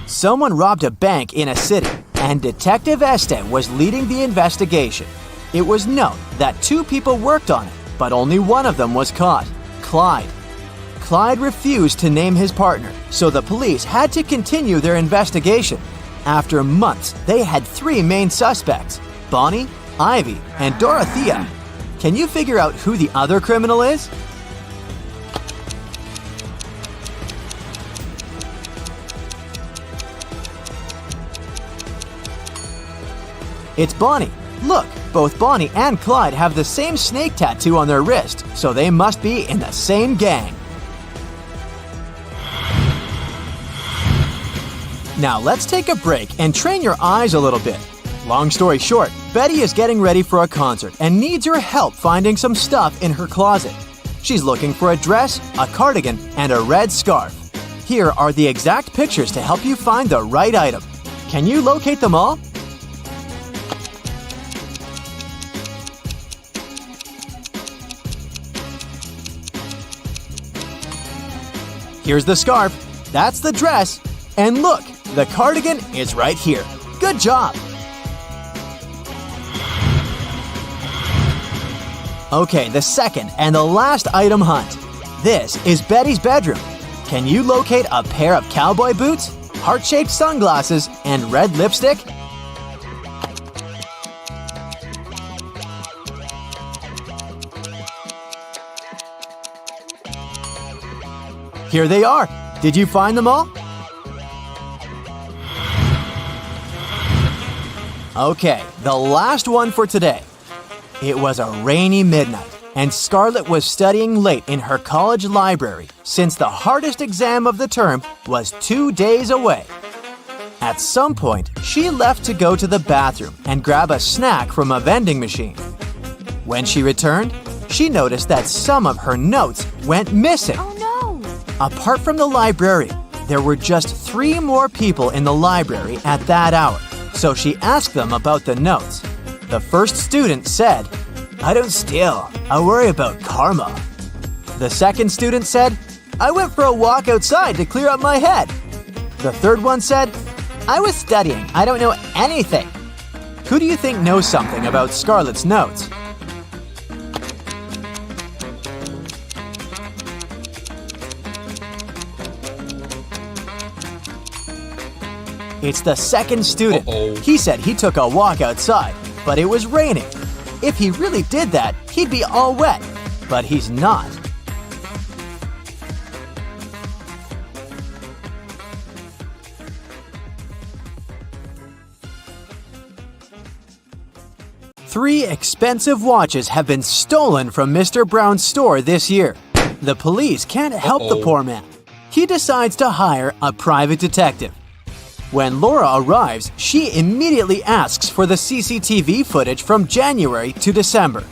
Someone robbed a bank in a city, and Detective Este was leading the investigation. It was known that 2 people worked on it, but only one of them was caught, Clyde. Clyde refused to name his partner, so the police had to continue their investigation. After months, they had 3 main suspects, Bonnie, Ivy, and Dorothea. Can you figure out who the other criminal is? It's Bonnie. Look, both Bonnie and Clyde have the same snake tattoo on their wrist, so they must be in the same gang. Now let's take a break and train your eyes a little bit. Long story short, Betty is getting ready for a concert and needs your help finding some stuff in her closet. She's looking for a dress, a cardigan, and a red scarf. Here are the exact pictures to help you find the right item. Can you locate them all? Here's the scarf. That's the dress. And look, the cardigan is right here. Good job! Okay, the second and the last item hunt. This is Betty's bedroom. Can you locate a pair of cowboy boots, heart-shaped sunglasses, and red lipstick? Here they are. Did you find them all? Okay, the last one for today. It was a rainy midnight, and Scarlett was studying late in her college library since the hardest exam of the term was 2 days away. At some point, she left to go to the bathroom and grab a snack from a vending machine. When she returned, she noticed that some of her notes went missing. Oh no! Apart from the librarian, there were just 3 more people in the library at that hour, so she asked them about the notes. The first student said, "I don't steal. I worry about karma." The second student said, "I went for a walk outside to clear up my head." The third one said, "I was studying. I don't know anything." Who do you think knows something about Scarlett's notes? It's the second student. He said he took a walk outside, but it was raining. If he really did that, he'd be all wet, but he's not. Three expensive watches have been stolen from Mr. Brown's store this year. The police can't help the poor man. He decides to hire a private detective. When Laura arrives, she immediately asks for the CCTV footage from January to December.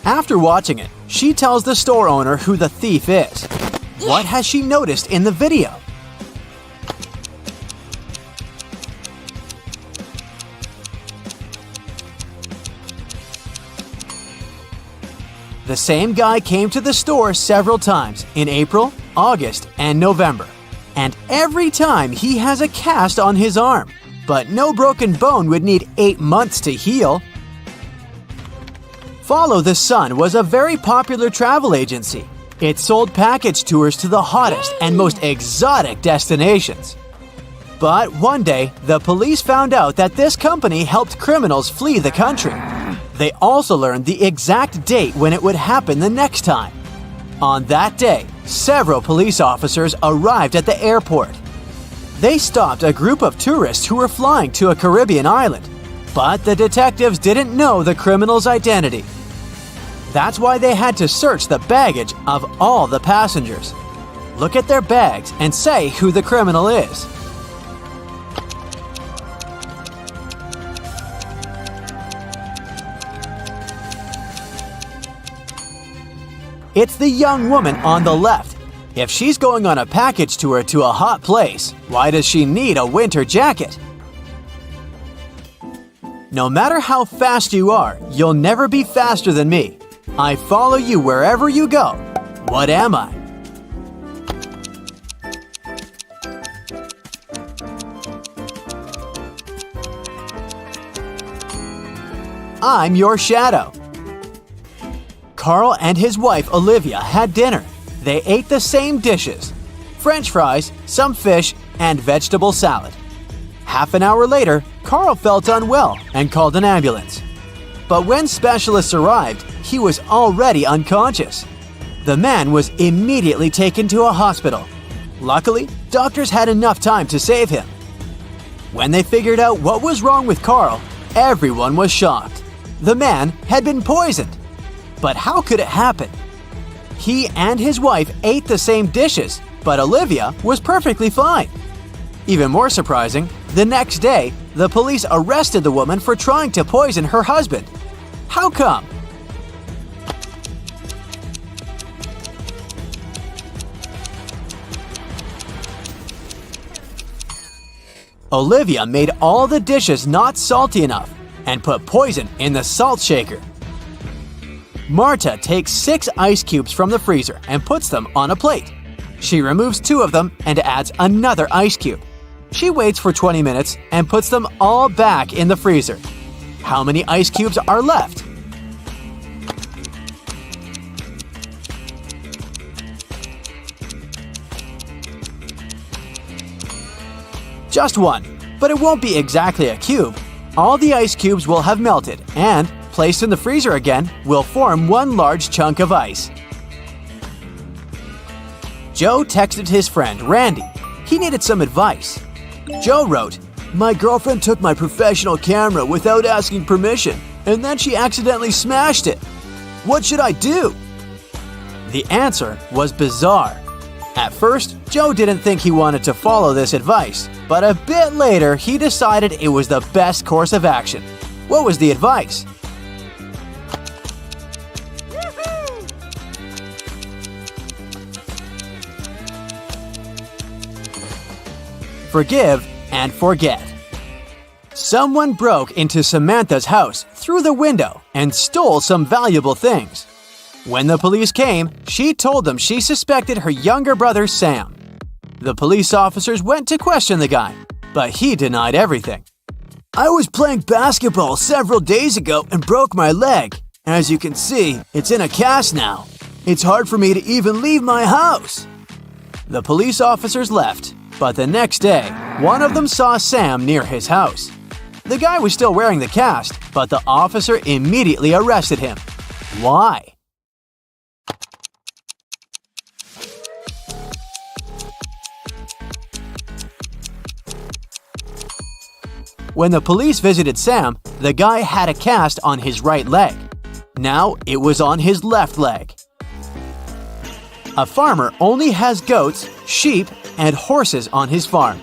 After watching it, she tells the store owner who the thief is. What has she noticed in the video? The same guy came to the store several times in April, August, and November. And every time he has a cast on his arm. But no broken bone would need 8 months to heal. Follow the Sun was a very popular travel agency. It sold package tours to the hottest and most exotic destinations. But one day, the police found out that this company helped criminals flee the country. They also learned the exact date when it would happen the next time. On that day, several police officers arrived at the airport. They stopped a group of tourists who were flying to a Caribbean island, but the detectives didn't know the criminal's identity. That's why they had to search the baggage of all the passengers. Look at their bags and say who the criminal is. It's the young woman on the left. If she's going on a package tour to a hot place, why does she need a winter jacket? No matter how fast you are, you'll never be faster than me. I follow you wherever you go. What am I? I'm your shadow. Carl and his wife Olivia had dinner. They ate the same dishes: French fries, some fish, and vegetable salad. Half an hour later, Carl felt unwell and called an ambulance. But when specialists arrived, he was already unconscious. The man was immediately taken to a hospital. Luckily, doctors had enough time to save him. When they figured out what was wrong with Carl, everyone was shocked. The man had been poisoned. But how could it happen? He and his wife ate the same dishes, but Olivia was perfectly fine. Even more surprising, the next day, the police arrested the woman for trying to poison her husband. How come? Olivia made all the dishes not salty enough and put poison in the salt shaker. Marta takes 6 ice cubes from the freezer and puts them on a plate. She removes 2 of them and adds another ice cube. She waits for 20 minutes and puts them all back in the freezer. How many ice cubes are left? Just 1, but it won't be exactly a cube. All the ice cubes will have melted and, placed in the freezer again, will form one large chunk of ice. Joe texted his friend Randy. He needed some advice. Joe wrote, "My girlfriend took my professional camera without asking permission, and then she accidentally smashed it. What should I do?" The answer was bizarre. At first, Joe didn't think he wanted to follow this advice, but a bit later he decided it was the best course of action. What was the advice? Forgive and forget. Someone broke into Samantha's house through the window and stole some valuable things. When the police came, she told them she suspected her younger brother Sam. The police officers went to question the guy, but he denied everything. "I was playing basketball several days ago and broke my leg. As you can see, it's in a cast now. It's hard for me to even leave my house." The police officers left, but the next day, one of them saw Sam near his house. The guy was still wearing the cast, but the officer immediately arrested him. Why? When the police visited Sam, the guy had a cast on his right leg. Now it was on his left leg. A farmer only has goats, sheep, and horses on his farm.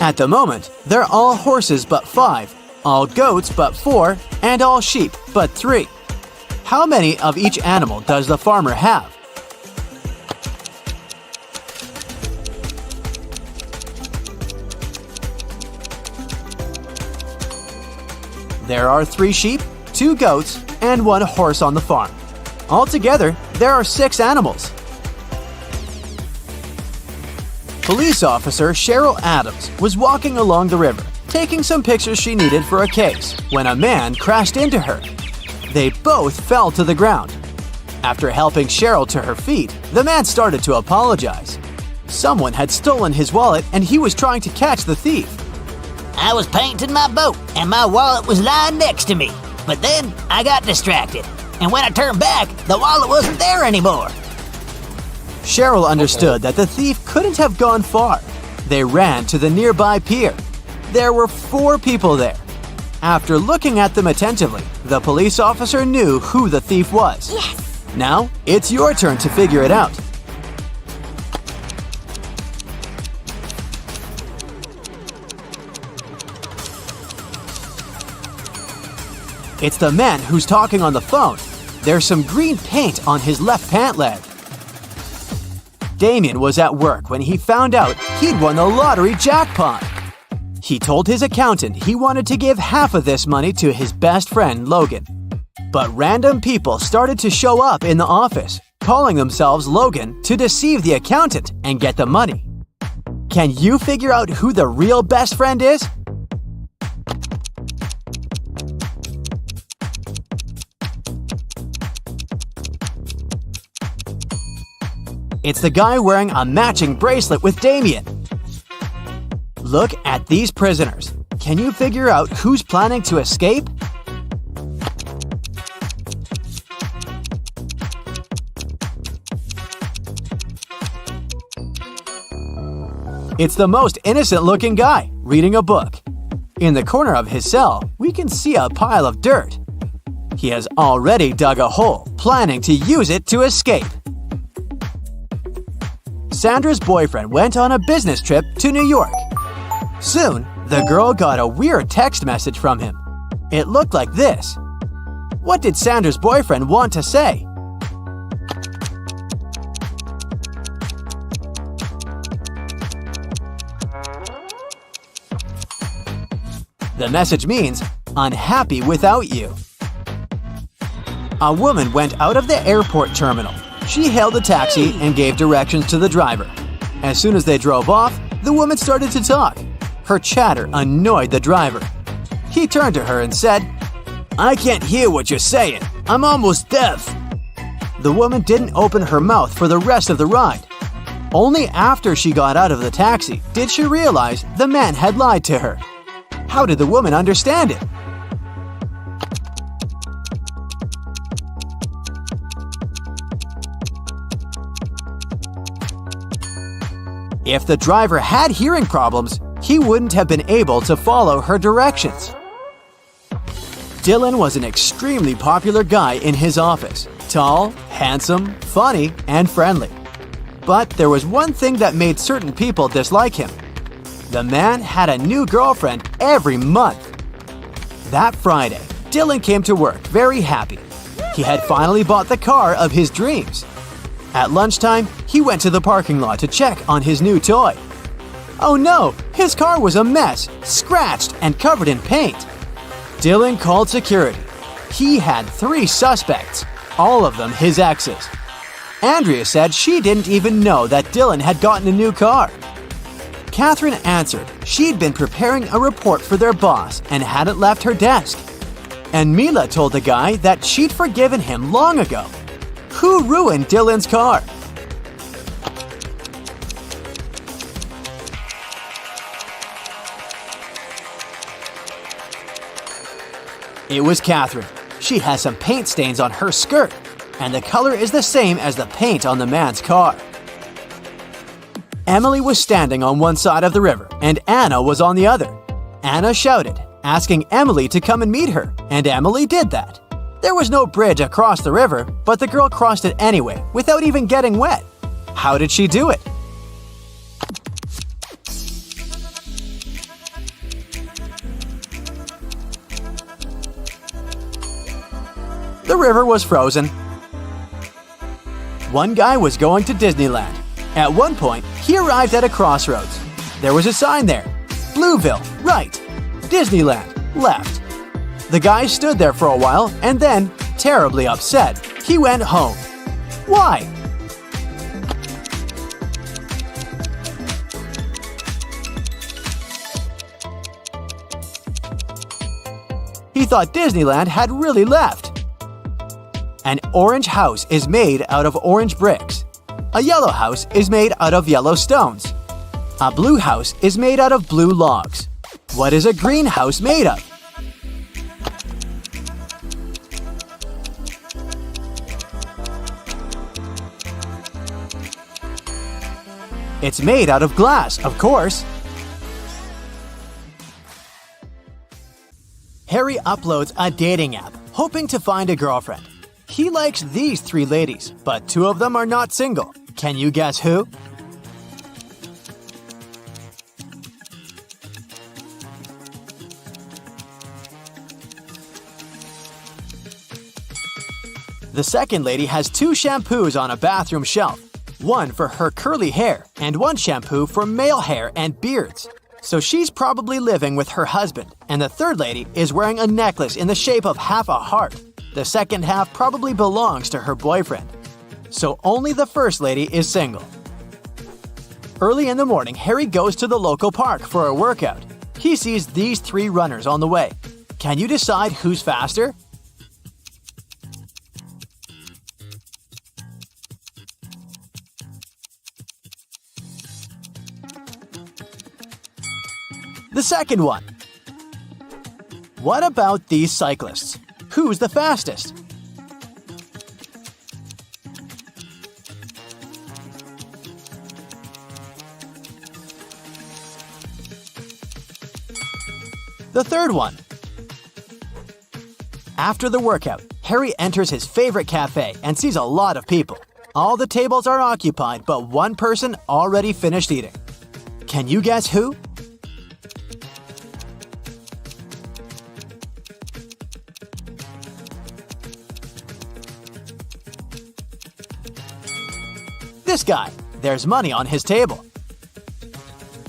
At the moment, they're all horses but 5, all goats but 4, and all sheep but 3. How many of each animal does the farmer have? There are 3 sheep, 2 goats, and 1 horse on the farm. Altogether, there are 6 animals. Police officer Cheryl Adams was walking along the river, taking some pictures she needed for a case, when a man crashed into her. They both fell to the ground. After helping Cheryl to her feet, the man started to apologize. Someone had stolen his wallet and he was trying to catch the thief. I was painting my boat and my wallet was lying next to me. But then I got distracted. And when I turned back, the wallet wasn't there anymore. Cheryl understood that the thief couldn't have gone far. They ran to the nearby pier. There were 4 people there. After looking at them attentively, the police officer knew who the thief was. Yes! Now, it's your turn to figure it out. It's the man who's talking on the phone. There's some green paint on his left pant leg. Damien was at work when he found out he'd won the lottery jackpot. He told his accountant he wanted to give half of this money to his best friend, Logan. But random people started to show up in the office, calling themselves Logan to deceive the accountant and get the money. Can you figure out who the real best friend is? It's the guy wearing a matching bracelet with Damien. Look at these prisoners. Can you figure out who's planning to escape? It's the most innocent-looking guy, reading a book. In the corner of his cell, we can see a pile of dirt. He has already dug a hole, planning to use it to escape. Sandra's boyfriend went on a business trip to New York. Soon, the girl got a weird text message from him. It looked like this. What did Sandra's boyfriend want to say? The message means, "Unhappy without you." A woman went out of the airport terminal. She hailed a taxi and gave directions to the driver. As soon as they drove off, the woman started to talk. Her chatter annoyed the driver. He turned to her and said, "I can't hear what you're saying. I'm almost deaf." The woman didn't open her mouth for the rest of the ride. Only after she got out of the taxi did she realize the man had lied to her. How did the woman understand it? If the driver had hearing problems, he wouldn't have been able to follow her directions. Dylan was an extremely popular guy in his office. Tall, handsome, funny, and friendly. But there was one thing that made certain people dislike him. The man had a new girlfriend every month. That Friday, Dylan came to work very happy. He had finally bought the car of his dreams. At lunchtime, he went to the parking lot to check on his new toy. Oh no, his car was a mess, scratched and covered in paint. Dylan called security. He had 3 suspects, all of them his exes. Andrea said she didn't even know that Dylan had gotten a new car. Catherine answered she'd been preparing a report for their boss and hadn't left her desk. And Mila told the guy that she'd forgiven him long ago. Who ruined Dylan's car? It was Catherine. She has some paint stains on her skirt, and the color is the same as the paint on the man's car. Emily was standing on one side of the river, and Anna was on the other. Anna shouted, asking Emily to come and meet her, and Emily did that. There was no bridge across the river, but the girl crossed it anyway, without even getting wet. How did she do it? The river was frozen. One guy was going to Disneyland. At one point, he arrived at a crossroads. There was a sign there. Blueville, right. Disneyland, left. The guy stood there for a while and then, terribly upset, he went home. Why? He thought Disneyland had really left. An orange house is made out of orange bricks. A yellow house is made out of yellow stones. A blue house is made out of blue logs. What is a green house made of? It's made out of glass, of course. Harry uploads a dating app, hoping to find a girlfriend. He likes these 3 ladies, but 2 of them are not single. Can you guess who? The second lady has 2 shampoos on a bathroom shelf. One for her curly hair and one shampoo for male hair and beards. So she's probably living with her husband, and the third lady is wearing a necklace in the shape of half a heart. The second half probably belongs to her boyfriend. So only the first lady is single. Early in the morning, Harry goes to the local park for a workout. He sees these 3 runners on the way. Can you decide who's faster? The second one. What about these cyclists? Who's the fastest? The third one. After the workout, Harry enters his favorite cafe and sees a lot of people. All the tables are occupied, but one person already finished eating. Can you guess who? This guy. There's money on his table.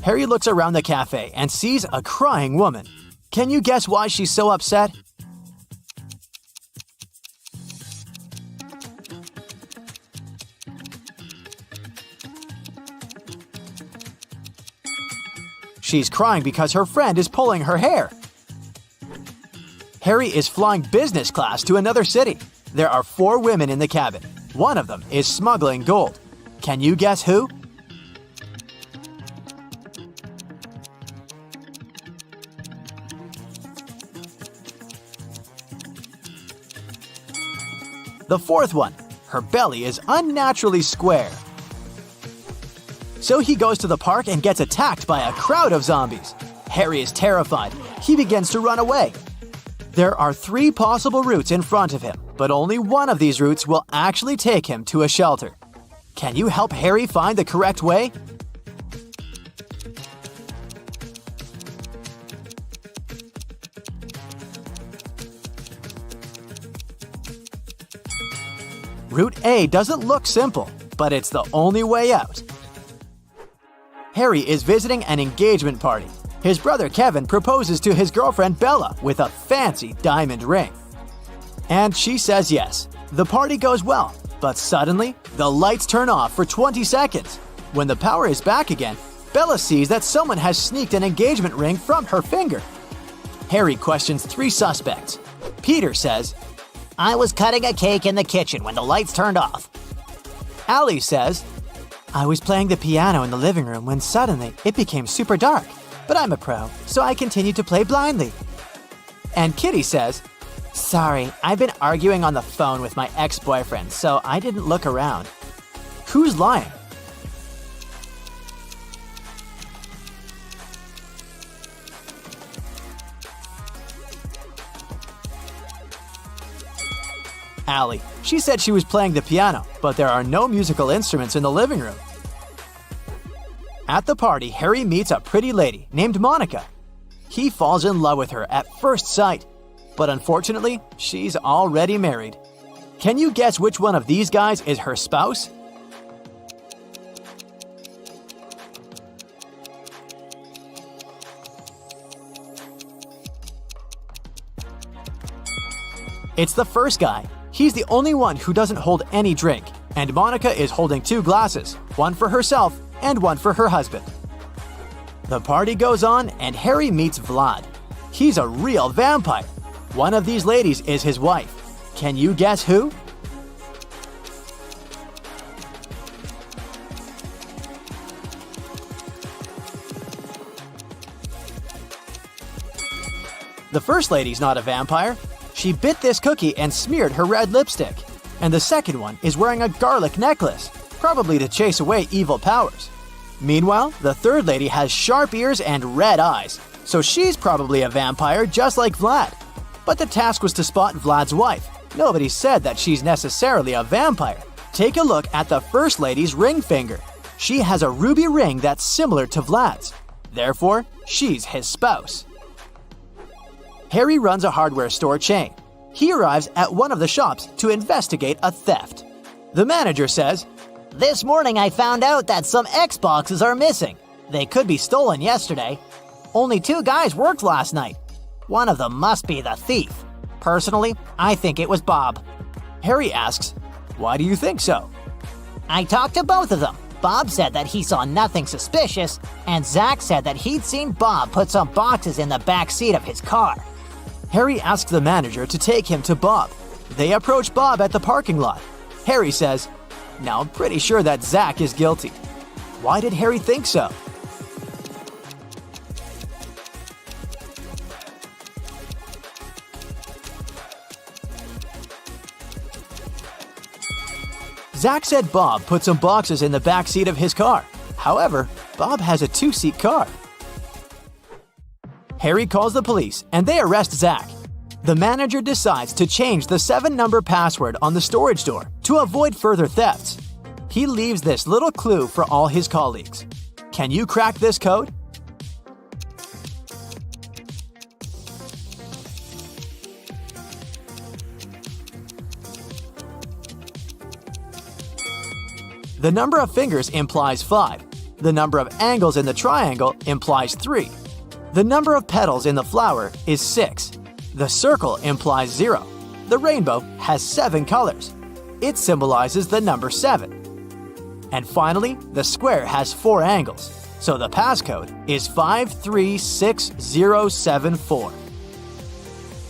Harry looks around the cafe and sees a crying woman. Can you guess why she's so upset? She's crying because her friend is pulling her hair. Harry is flying business class to another city. There are 4 women in the cabin. One of them is smuggling gold. Can you guess who? The fourth one. Her belly is unnaturally square. So he goes to the park and gets attacked by a crowd of zombies. Harry is terrified. He begins to run away. There are 3 possible routes in front of him, but only one of these routes will actually take him to a shelter. Can you help Harry find the correct way? Route A doesn't look simple, but it's the only way out. Harry is visiting an engagement party. His brother Kevin proposes to his girlfriend Bella with a fancy diamond ring. And she says yes. The party goes well, but suddenly, the lights turn off for 20 seconds. When the power is back again, Bella sees that someone has sneaked an engagement ring from her finger. Harry questions 3 suspects. Peter says, I was cutting a cake in the kitchen when the lights turned off. Allie says, I was playing the piano in the living room when suddenly it became super dark. But I'm a pro, so I continued to play blindly. And Kitty says, Sorry, I've been arguing on the phone with my ex-boyfriend, so I didn't look around. Who's lying? Allie. She said she was playing the piano, but there are no musical instruments in the living room. At the party, Harry meets a pretty lady named Monica. He falls in love with her at first sight, but unfortunately, she's already married. Can you guess which one of these guys is her spouse? It's the first guy. He's the only one who doesn't hold any drink, and Monica is holding 2 glasses, one for herself and one for her husband. The party goes on, and Harry meets Vlad. He's a real vampire. One of these ladies is his wife. Can you guess who? The first lady's not a vampire. She bit this cookie and smeared her red lipstick. And the second one is wearing a garlic necklace, probably to chase away evil powers. Meanwhile, the third lady has sharp ears and red eyes, so she's probably a vampire just like Vlad. But the task was to spot Vlad's wife. Nobody said that she's necessarily a vampire. Take a look at the first lady's ring finger. She has a ruby ring that's similar to Vlad's. Therefore, she's his spouse. Harry runs a hardware store chain. He arrives at one of the shops to investigate a theft. The manager says, This morning I found out that some Xboxes are missing. They could be stolen yesterday. Only 2 guys worked last night. One of them must be the thief. Personally, I think it was Bob. Harry asks, "Why do you think so?" I talked to both of them. Bob said that he saw nothing suspicious, and Zach said that he'd seen Bob put some boxes in the back seat of his car. Harry asks the manager to take him to Bob. They approach Bob at the parking lot. Harry says, "Now I'm pretty sure that Zach is guilty." Why did Harry think so? Zach said Bob put some boxes in the back seat of his car. However, Bob has a 2-seat car. Harry calls the police and they arrest Zach. The manager decides to change the 7-number password on the storage door to avoid further thefts. He leaves this little clue for all his colleagues. Can you crack this code? The number of fingers implies 5. The number of angles in the triangle implies 3. The number of petals in the flower is 6. The circle implies 0. The rainbow has 7 colors. It symbolizes the number 7. And finally, the square has 4 angles, so the passcode is 536074.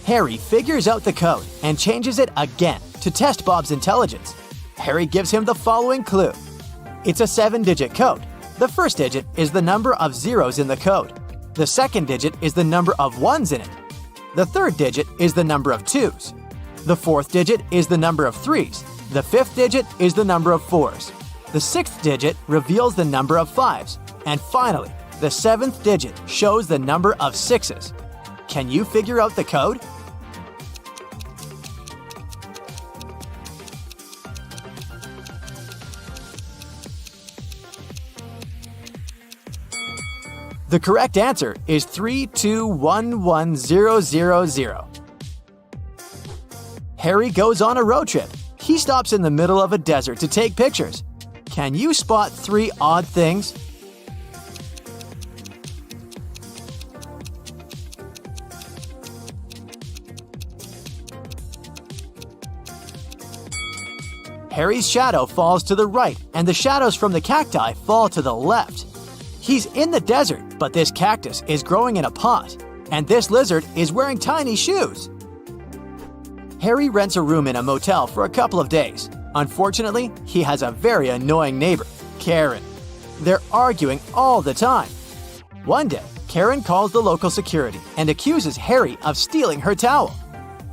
Harry figures out the code and changes it again to test Bob's intelligence. Harry gives him the following clue. It's a 7-digit code. The first digit is the number of zeros in the code. The second digit is the number of ones in it. The third digit is the number of 2s. The fourth digit is the number of 3s. The fifth digit is the number of 4s. The sixth digit reveals the number of 5s. And finally, the 7th digit shows the number of 6s. Can you figure out the code? The correct answer is 3211000. Harry goes on a road trip. He stops in the middle of a desert to take pictures. Can you spot 3 odd things? Harry's shadow falls to the right, and the shadows from the cacti fall to the left. He's in the desert, but this cactus is growing in a pot, and this lizard is wearing tiny shoes. Harry rents a room in a motel for a couple of days. Unfortunately, he has a very annoying neighbor, Karen. They're arguing all the time. One day, Karen calls the local security and accuses Harry of stealing her towel.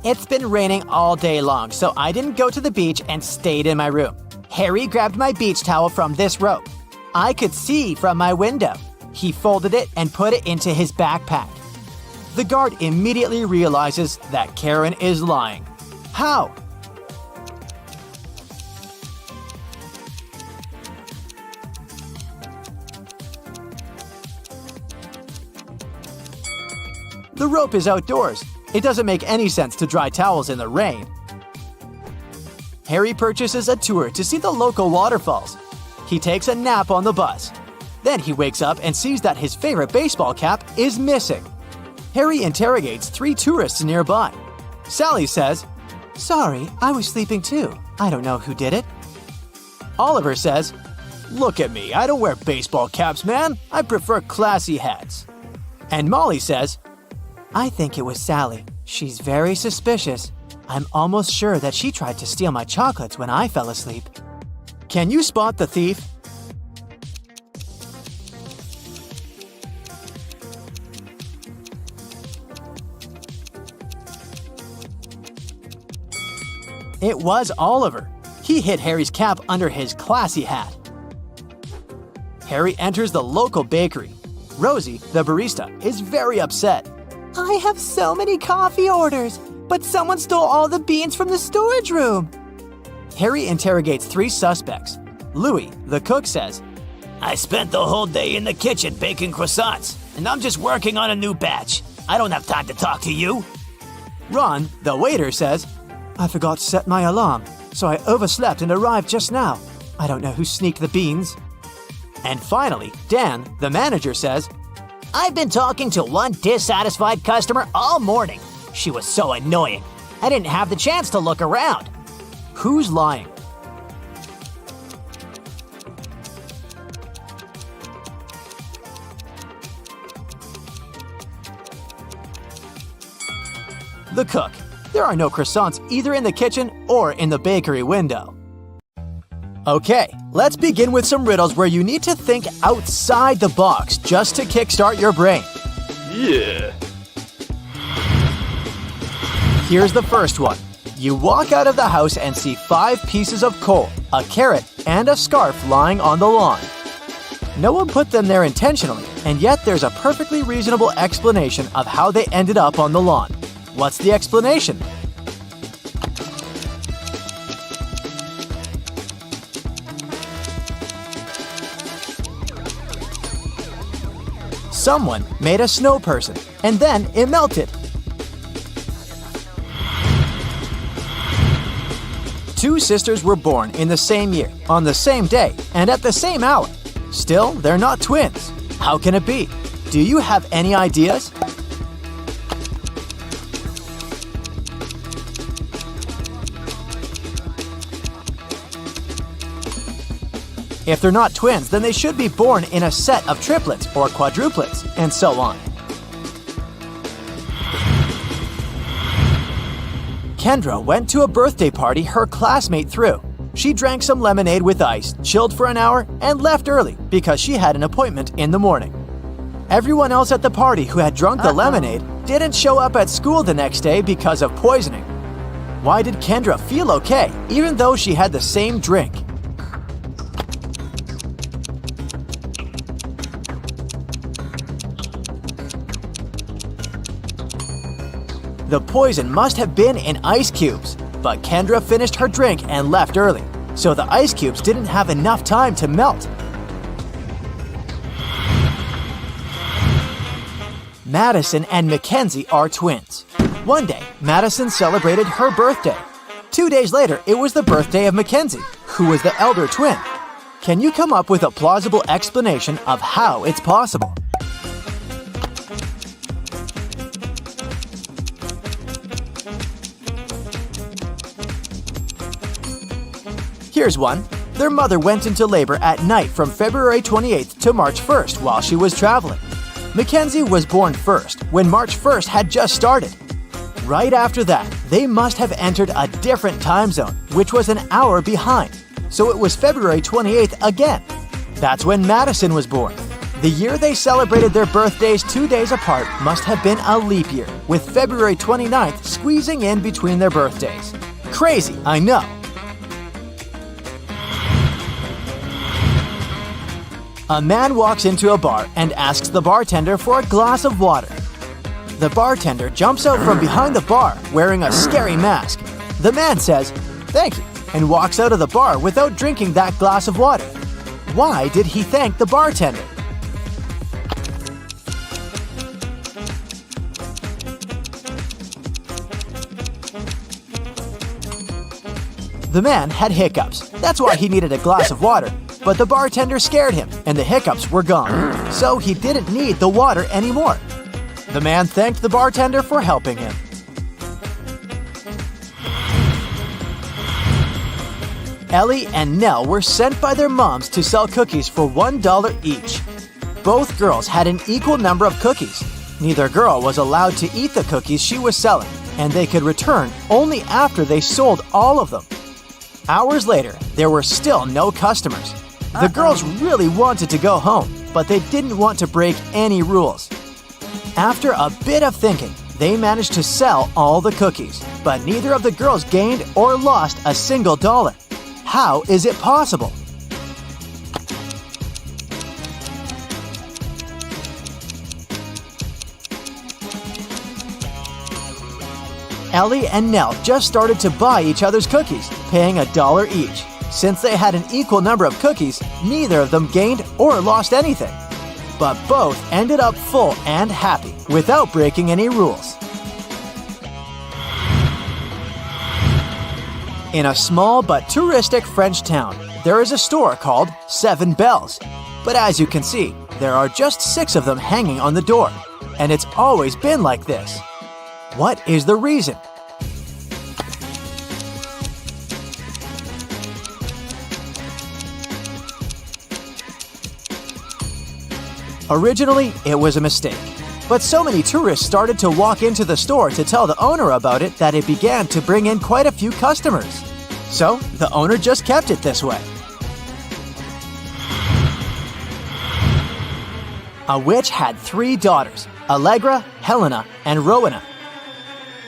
It's been raining all day long, so I didn't go to the beach and stayed in my room. Harry grabbed my beach towel from this rope. I could see from my window. He folded it and put it into his backpack. The guard immediately realizes that Karen is lying. How? The rope is outdoors. It doesn't make any sense to dry towels in the rain. Harry purchases a tour to see the local waterfalls. He takes a nap on the bus. Then he wakes up and sees that his favorite baseball cap is missing. Harry interrogates 3 tourists nearby. Sally says, "Sorry, I was sleeping too. I don't know who did it." Oliver says, "Look at me, I don't wear baseball caps, man. I prefer classy hats." And Molly says, "I think it was Sally. She's very suspicious. I'm almost sure that she tried to steal my chocolates when I fell asleep." Can you spot the thief? It was Oliver. He hid Harry's cap under his classy hat. Harry enters the local bakery. Rosie, the barista, is very upset. I have so many coffee orders, but someone stole all the beans from the storage room. Harry interrogates 3 suspects. Louis, the cook, says, I spent the whole day in the kitchen baking croissants, and I'm just working on a new batch. I don't have time to talk to you. Ron, the waiter, says, I forgot to set my alarm, so I overslept and arrived just now. I don't know who sneaked the beans. And finally, Dan, the manager, says, I've been talking to one dissatisfied customer all morning. She was so annoying. I didn't have the chance to look around. Who's lying? The cook. There are no croissants either in the kitchen or in the bakery window. Okay, let's begin with some riddles where you need to think outside the box just to kickstart your brain. Yeah. Here's the first one. You walk out of the house and see 5 pieces of coal, a carrot, and a scarf lying on the lawn. No one put them there intentionally, and yet there's a perfectly reasonable explanation of how they ended up on the lawn. What's the explanation? Someone made a snow person, and then it melted. 2 sisters were born in the same year, on the same day, and at the same hour. Still, they're not twins. How can it be? Do you have any ideas? If they're not twins, then they should be born in a set of triplets or quadruplets, and so on. Kendra went to a birthday party her classmate threw. She drank some lemonade with ice, chilled for an hour, and left early because she had an appointment in the morning. Everyone else at the party who had drunk the lemonade didn't show up at school the next day because of poisoning. Why did Kendra feel okay, even though she had the same drink? The poison must have been in ice cubes, but Kendra finished her drink and left early, so the ice cubes didn't have enough time to melt. Madison and Mackenzie are twins. One day, Madison celebrated her birthday. 2 days later, it was the birthday of Mackenzie, who was the elder twin. Can you come up with a plausible explanation of how it's possible? Here's one. Their mother went into labor at night from February 28th to March 1st while she was traveling. Mackenzie was born first when March 1st had just started. Right after that, they must have entered a different time zone, which was an hour behind. So it was February 28th again. That's when Madison was born. The year they celebrated their birthdays 2 days apart must have been a leap year, with February 29th squeezing in between their birthdays. Crazy, I know. A man walks into a bar and asks the bartender for a glass of water. The bartender jumps out from behind the bar wearing a scary mask. The man says, "Thank you," and walks out of the bar without drinking that glass of water. Why did he thank the bartender? The man had hiccups. That's why he needed a glass of water. But the bartender scared him, and the hiccups were gone. So he didn't need the water anymore. The man thanked the bartender for helping him. Ellie and Nell were sent by their moms to sell cookies for $1 each. Both girls had an equal number of cookies. Neither girl was allowed to eat the cookies she was selling, and they could return only after they sold all of them. Hours later, there were still no customers. The girls really wanted to go home, but they didn't want to break any rules. After a bit of thinking, They managed to sell all the cookies, but neither of the girls gained or lost a single dollar. How is it possible? Ellie and Nell just started to buy each other's cookies, paying $1 each. Since they had an equal number of cookies, neither of them gained or lost anything. But both ended up full and happy without breaking any rules. In a small but touristic French town, there is a store called 7 Bells. But as you can see, there are just 6 of them hanging on the door. And it's always been like this. What is the reason? Originally, it was a mistake. But so many tourists started to walk into the store to tell the owner about it that it began to bring in quite a few customers. So, the owner just kept it this way. A witch had 3 daughters, Allegra, Helena, and Rowena.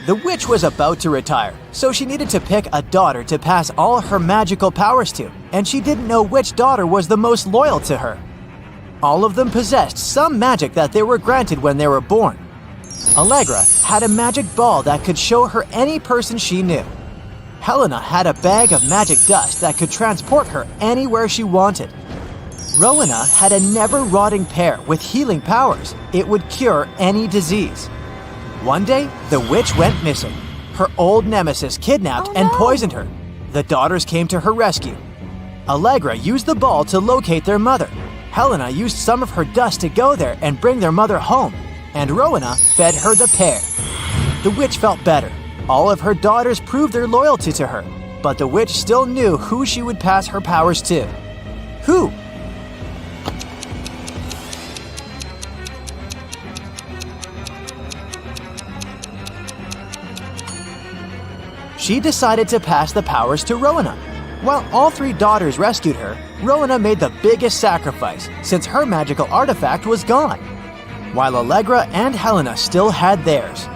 The witch was about to retire, so she needed to pick a daughter to pass all her magical powers to, and she didn't know which daughter was the most loyal to her. All of them possessed some magic that they were granted when they were born. Allegra had a magic ball that could show her any person she knew. Helena had a bag of magic dust that could transport her anywhere she wanted. Rowena had a never-rotting pear with healing powers. It would cure any disease. One day, the witch went missing. Her old nemesis kidnapped and poisoned her. The daughters came to her rescue. Allegra used the ball to locate their mother. Helena used some of her dust to go there and bring their mother home. And Rowena fed her the pear. The witch felt better. All of her daughters proved their loyalty to her. But the witch still knew who she would pass her powers to. Who? She decided to pass the powers to Rowena. While all 3 daughters rescued her, Rowena made the biggest sacrifice since her magical artifact was gone, while Allegra and Helena still had theirs.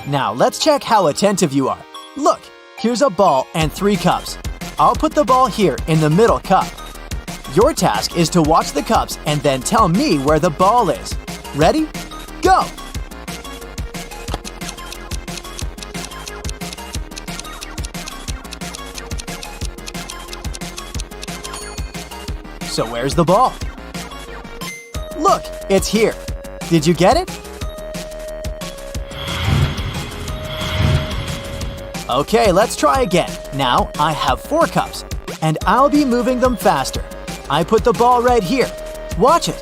Now let's check how attentive you are. Look, here's a ball and 3 cups. I'll put the ball here in the middle cup. Your task is to watch the cups and then tell me where the ball is. Ready? Go! So where's the ball? Look, it's here. Did you get it? Okay, let's try again. Now I have 4 cups, and I'll be moving them faster. I put the ball right here. Watch it.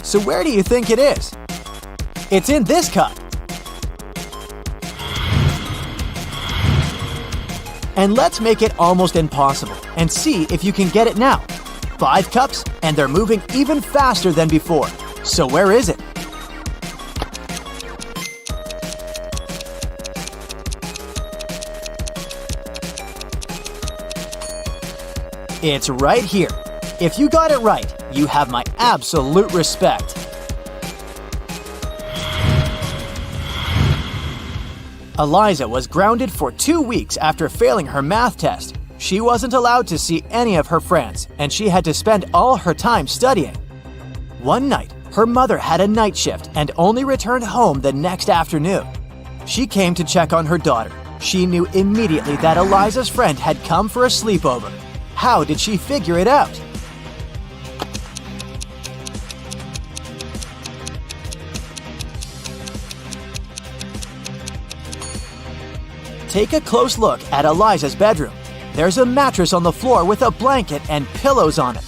So where do you think it is? It's in this cup. And let's make it almost impossible and see if you can get it now. 5 cups, and they're moving even faster than before. So where is it? It's right here. If you got it right, you have my absolute respect. Eliza was grounded for 2 weeks after failing her math test. She wasn't allowed to see any of her friends, and she had to spend all her time studying. One night, her mother had a night shift and only returned home the next afternoon. She came to check on her daughter. She knew immediately that Eliza's friend had come for a sleepover. How did she figure it out? Take a close look at Eliza's bedroom. There's a mattress on the floor with a blanket and pillows on it.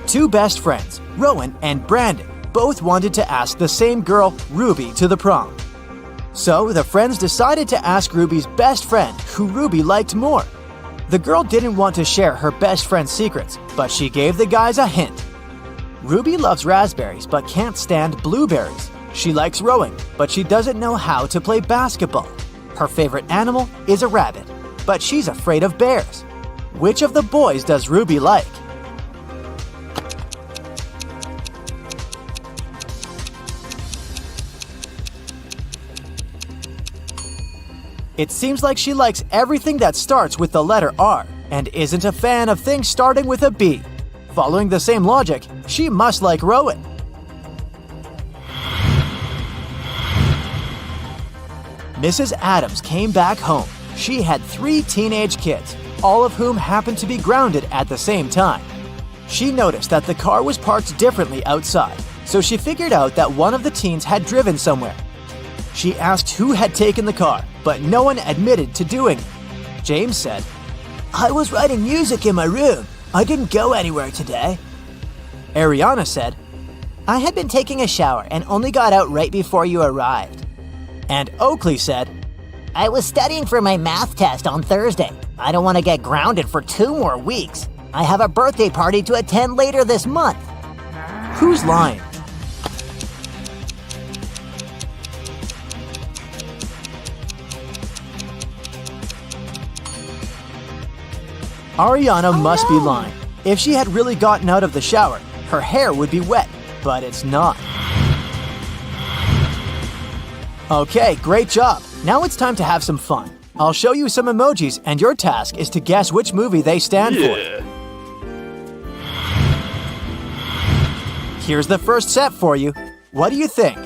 2 best friends, Rowan and Brandon, both wanted to ask the same girl, Ruby, to the prom. So the friends decided to ask Ruby's best friend who Ruby liked more. The girl didn't want to share her best friend's secrets, but she gave the guys a hint. Ruby loves raspberries but can't stand blueberries. She likes rowing, but she doesn't know how to play basketball. Her favorite animal is a rabbit, but she's afraid of bears. Which of the boys does Ruby like? It seems like she likes everything that starts with the letter R and isn't a fan of things starting with a B. Following the same logic, she must like rowing. Mrs. Adams came back home. She had 3 teenage kids, all of whom happened to be grounded at the same time. She noticed that the car was parked differently outside, so she figured out that one of the teens had driven somewhere. She asked who had taken the car, but no one admitted to doing it. James said, I was writing music in my room. I didn't go anywhere today. Ariana said, I had been taking a shower and only got out right before you arrived. and Oakley said, I was studying for my math test on Thursday. I don't want to get grounded for 2 more weeks. I have a birthday party to attend later this month. who's lying? Ariana must be lying. If she had really gotten out of the shower, her hair would be wet, but it's not. Okay, great job. Now it's time to have some fun. I'll show you some emojis, and your task is to guess which movie they stand for. Here's the first set for you. What do you think?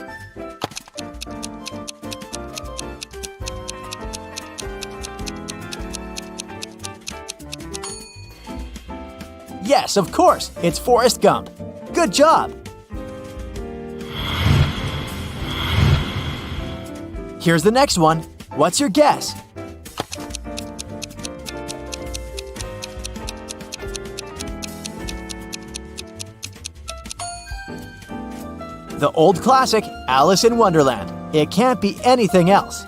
Yes, of course, it's Forrest Gump. Good job! Here's the next one. What's your guess? The old classic, Alice in Wonderland. It can't be anything else.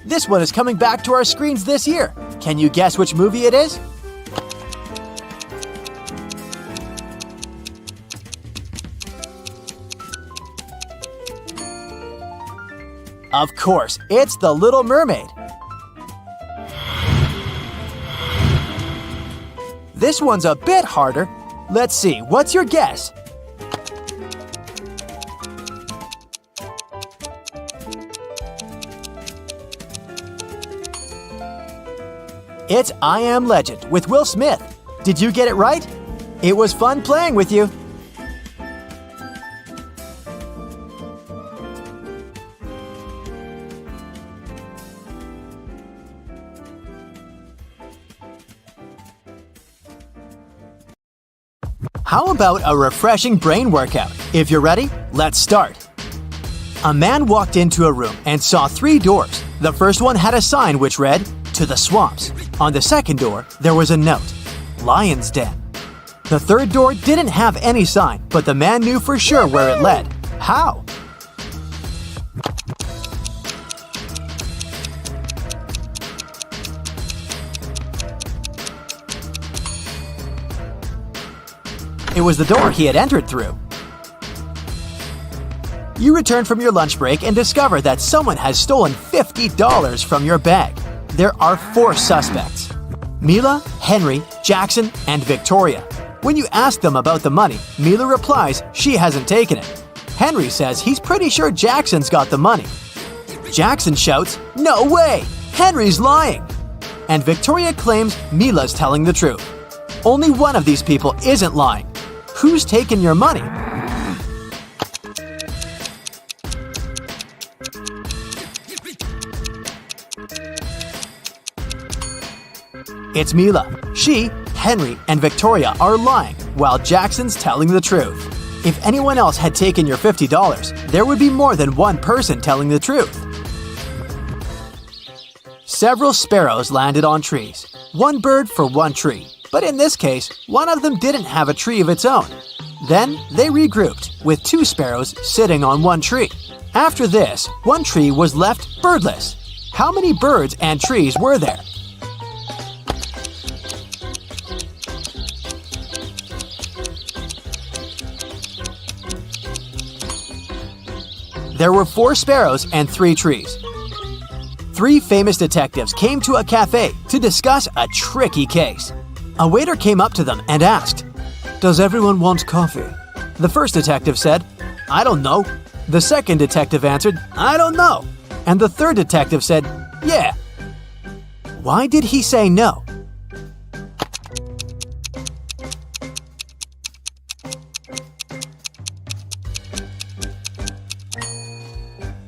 This one is coming back to our screens this year. Can you guess which movie it is? Of course, it's The Little Mermaid. This one's a bit harder. Let's see, what's your guess? It's I Am Legend with Will Smith. Did you get it right? It was fun playing with you. How about a refreshing brain workout? If you're ready, let's start. A man walked into a room and saw 3 doors. The first one had a sign which read, "To the swamps." On the second door, there was a note, "Lion's Den." The third door didn't have any sign, but the man knew for sure where it led. How? It was the door he had entered through. You return from your lunch break and discover that someone has stolen $50 from your bag. There are 4 suspects: Mila, Henry, Jackson, and Victoria. When you ask them about the money, Mila replies she hasn't taken it. Henry says he's pretty sure Jackson's got the money. Jackson shouts, "No way! Henry's lying!" And Victoria claims Mila's telling the truth. Only one of these people isn't lying. Who's taken your money? It's Mila. She, Henry, and Victoria are lying, while Jackson's telling the truth. If anyone else had taken your $50, there would be more than one person telling the truth. Several sparrows landed on trees. 1 bird for 1 tree. But in this case, one of them didn't have a tree of its own. Then they regrouped, with 2 sparrows sitting on 1 tree. After this, 1 tree was left birdless. How many birds and trees were there? There were 4 sparrows and 3 trees. 3 famous detectives came to a cafe to discuss a tricky case. A waiter came up to them and asked, "Does everyone want coffee?" The first detective said, "I don't know." The second detective answered, "I don't know." And the third detective said, "Yeah." Why did he say no?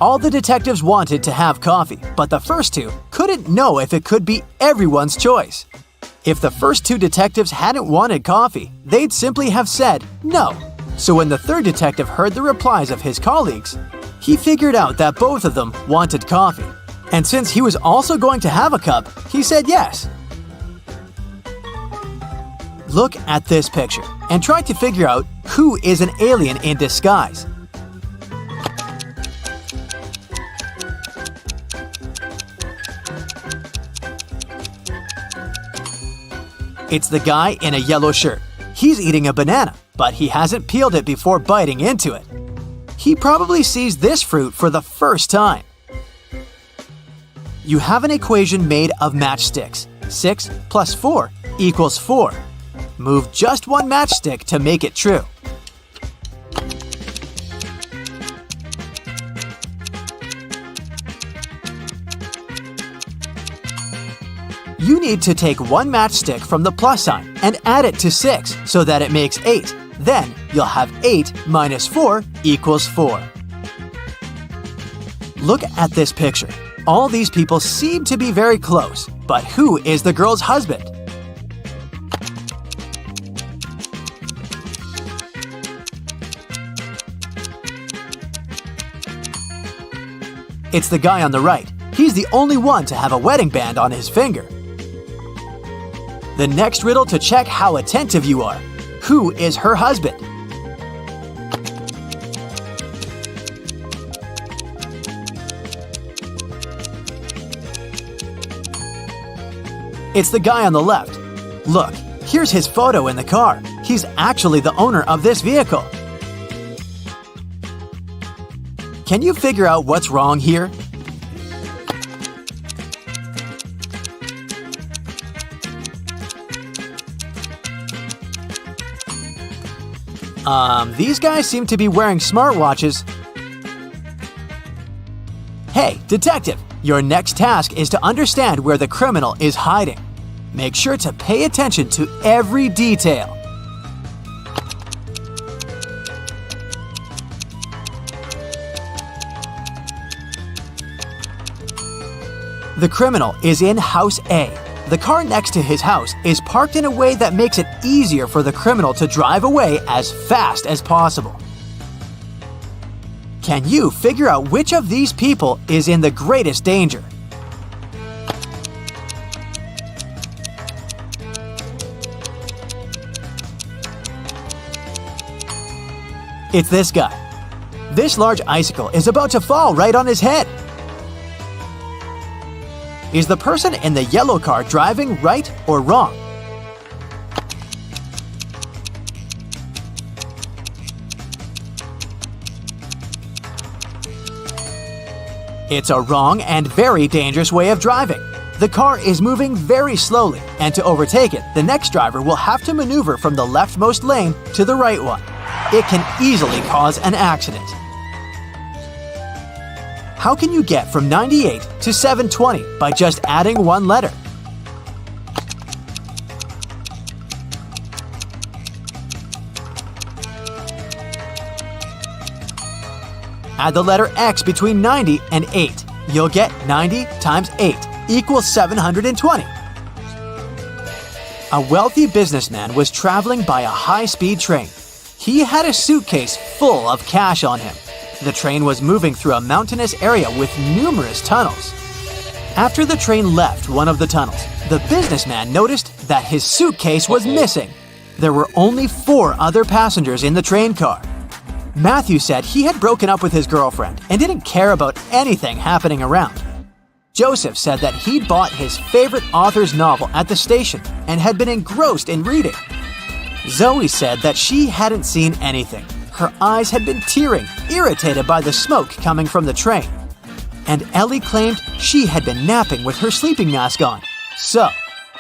All the detectives wanted to have coffee, but the first 2 couldn't know if it could be everyone's choice. If the first 2 detectives hadn't wanted coffee, they'd simply have said no. So when the third detective heard the replies of his colleagues, he figured out that both of them wanted coffee. And since he was also going to have a cup, he said yes. Look at this picture and try to figure out who is an alien in disguise. It's the guy in a yellow shirt. He's eating a banana, but he hasn't peeled it before biting into it. He probably sees this fruit for the first time. You have an equation made of matchsticks. 6 plus 4 equals 4. Move just one matchstick to make it true. You need to take one matchstick from the plus sign and add it to 6 so that it makes 8. Then you'll have 8 minus 4 equals 4. Look at this picture. All these people seem to be very close, but who is the girl's husband? It's the guy on the right. He's the only one to have a wedding band on his finger. The next riddle to check how attentive you are. Who is her husband? It's the guy on the left. Look, here's his photo in the car. He's actually the owner of this vehicle. Can you figure out what's wrong here? These guys seem to be wearing smartwatches. Hey, detective, your next task is to understand where the criminal is hiding. Make sure to pay attention to every detail. The criminal is in House A. The car next to his house is parked in a way that makes it easier for the criminal to drive away as fast as possible. Can you figure out which of these people is in the greatest danger? It's this guy. This large icicle is about to fall right on his head. Is the person in the yellow car driving right or wrong? It's a wrong and very dangerous way of driving. The car is moving very slowly, and to overtake it, the next driver will have to maneuver from the leftmost lane to the right one. It can easily cause an accident. How can you get from 98 to 720 by just adding one letter? Add the letter X between 90 and 8. You'll get 90 times 8 equals 720. A wealthy businessman was traveling by a high-speed train. He had a suitcase full of cash on him. The train was moving through a mountainous area with numerous tunnels. After the train left one of the tunnels, the businessman noticed that his suitcase was missing. There were only 4 other passengers in the train car. Matthew said he had broken up with his girlfriend and didn't care about anything happening around. Joseph said that he'd bought his favorite author's novel at the station and had been engrossed in reading. Zoe said that she hadn't seen anything. her eyes had been tearing, irritated by the smoke coming from the train. And Ellie claimed she had been napping with her sleeping mask on. So,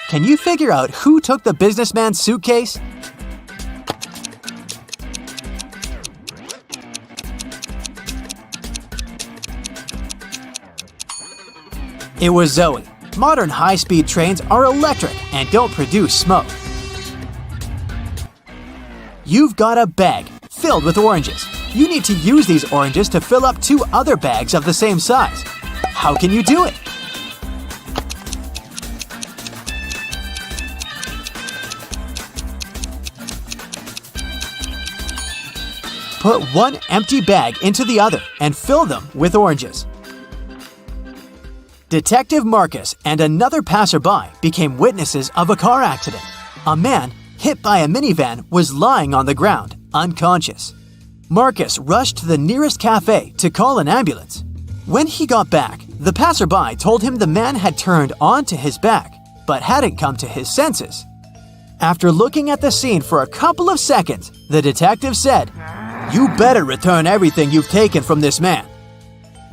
can you figure out who took the businessman's suitcase? It was Zoe. Modern high-speed trains are electric and don't produce smoke. You've got a bag filled with oranges. You need to use these oranges to fill up 2 other bags of the same size. How can you do it? Put one empty bag into the other and fill them with oranges. Detective Marcus and another passerby became witnesses of a car accident. A man, hit by a minivan, was lying on the ground, unconscious. Marcus rushed to the nearest cafe to call an ambulance. When he got back, the passerby told him the man had turned onto his back, but hadn't come to his senses. After looking at the scene for a couple of seconds, the detective said, "You better return everything you've taken from this man."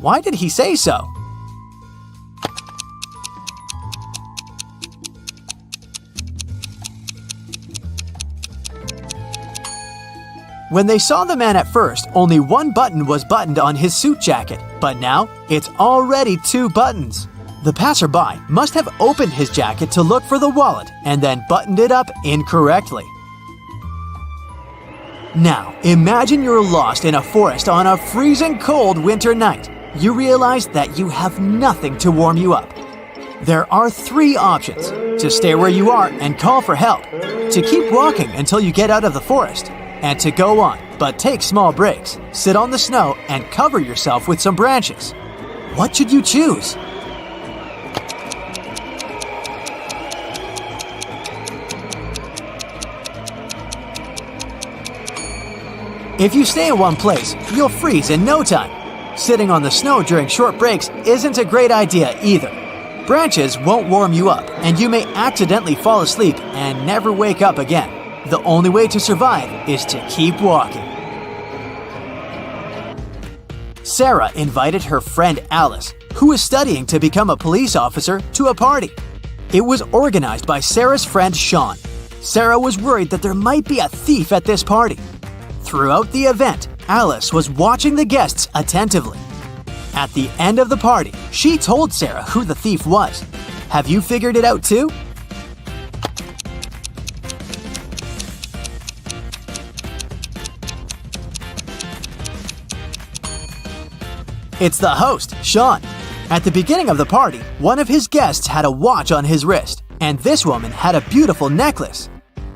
Why did he say so? When they saw the man at first, only one button was buttoned on his suit jacket, but now it's already 2 buttons. The passerby must have opened his jacket to look for the wallet and then buttoned it up incorrectly. Now, imagine you're lost in a forest on a freezing cold winter night. You realize that you have nothing to warm you up. There are 3 options: to stay where you are and call for help, to keep walking until you get out of the forest, and to go on, but take small breaks, sit on the snow, and cover yourself with some branches. What should you choose? If you stay in one place, you'll freeze in no time. Sitting on the snow during short breaks isn't a great idea either. Branches won't warm you up, and you may accidentally fall asleep and never wake up again. The only way to survive is to keep walking. Sarah invited her friend Alice, who was studying to become a police officer, to a party. It was organized by Sarah's friend Sean. Sarah was worried that there might be a thief at this party. Throughout the event, Alice was watching the guests attentively. At the end of the party, she told Sarah who the thief was. Have you figured it out too? It's the host, Sean. At the beginning of the party, one of his guests had a watch on his wrist, and this woman had a beautiful necklace.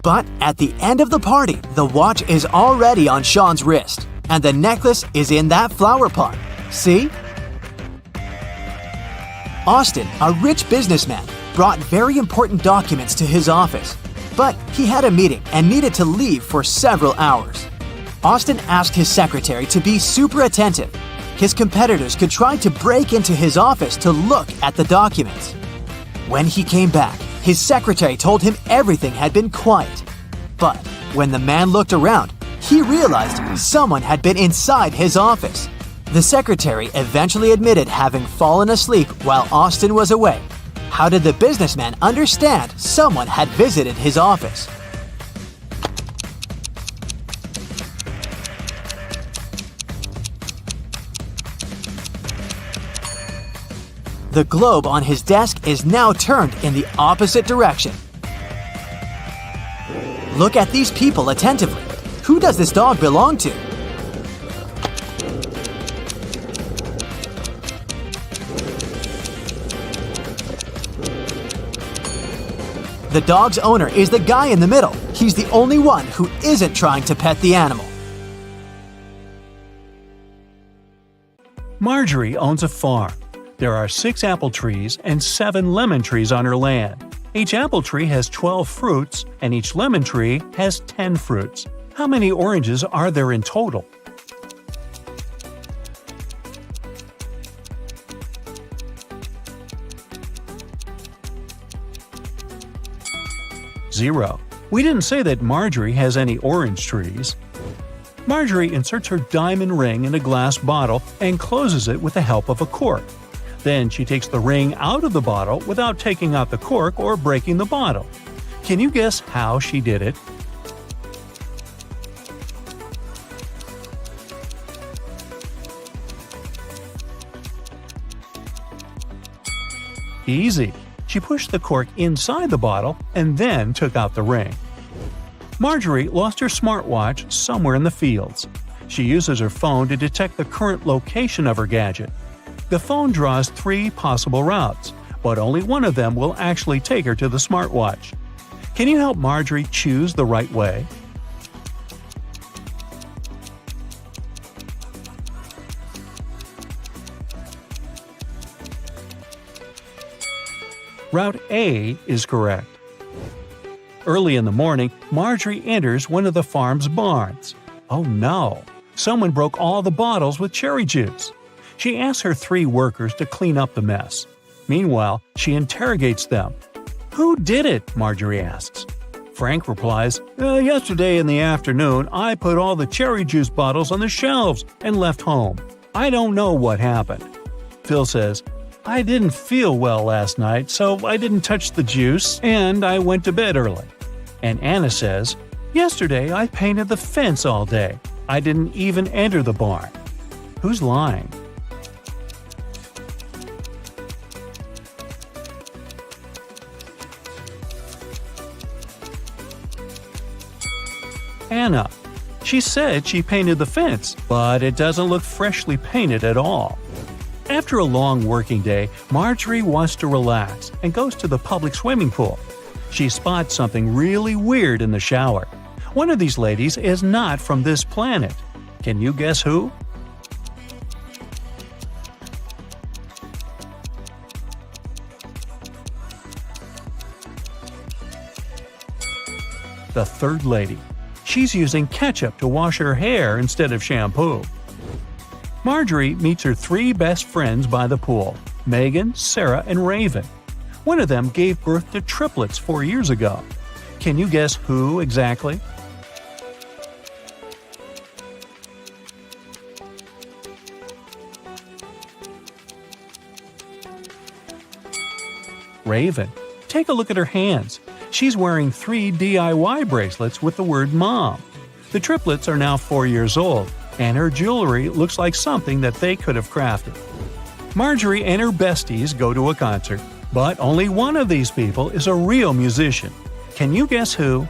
But at the end of the party, the watch is already on Sean's wrist, and the necklace is in that flower pot. See? Austin, a rich businessman, brought very important documents to his office, but he had a meeting and needed to leave for several hours. Austin asked his secretary to be super attentive. His competitors could try to break into his office to look at the documents. When he came back, his secretary told him everything had been quiet. But when the man looked around, he realized someone had been inside his office. The secretary eventually admitted having fallen asleep while Austin was away. How did the businessman understand someone had visited his office? The globe on his desk is now turned in the opposite direction. Look at these people attentively. Who does this dog belong to? The dog's owner is the guy in the middle. He's the only one who isn't trying to pet the animal. Marjorie owns a farm. There are 6 apple trees and 7 lemon trees on her land. Each apple tree has 12 fruits, and each lemon tree has 10 fruits. How many oranges are there in total? Zero. We didn't say that Marjorie has any orange trees. Marjorie inserts her diamond ring in a glass bottle and closes it with the help of a cork. Then she takes the ring out of the bottle without taking out the cork or breaking the bottle. Can you guess how she did it? Easy. She pushed the cork inside the bottle and then took out the ring. Marjorie lost her smartwatch somewhere in the fields. She uses her phone to detect the current location of her gadget. The phone draws 3 possible routes, but only one of them will actually take her to the smartwatch. Can you help Marjorie choose the right way? Route A is correct. Early in the morning, Marjorie enters one of the farm's barns. Oh no! Someone broke all the bottles with cherry juice. She asks her 3 workers to clean up the mess. Meanwhile, she interrogates them. "Who did it?" Marjorie asks. Frank replies, "Yesterday in the afternoon, I put all the cherry juice bottles on the shelves and left home. I don't know what happened." Phil says, "I didn't feel well last night, so I didn't touch the juice, and I went to bed early." And Anna says, "Yesterday I painted the fence all day. I didn't even enter the barn." Who's lying? Anna. She said she painted the fence, but it doesn't look freshly painted at all. After a long working day, Marjorie wants to relax and goes to the public swimming pool. She spots something really weird in the shower. One of these ladies is not from this planet. Can you guess who? The third lady. She's using ketchup to wash her hair instead of shampoo. Marjorie meets her 3 best friends by the pool, Megan, Sarah, and Raven. One of them gave birth to triplets 4 years ago. Can you guess who exactly? Raven. Take a look at her hands. She's wearing 3 DIY bracelets with the word Mom. The triplets are now 4 years old, and her jewelry looks like something that they could have crafted. Marjorie and her besties go to a concert, but only one of these people is a real musician. Can you guess who?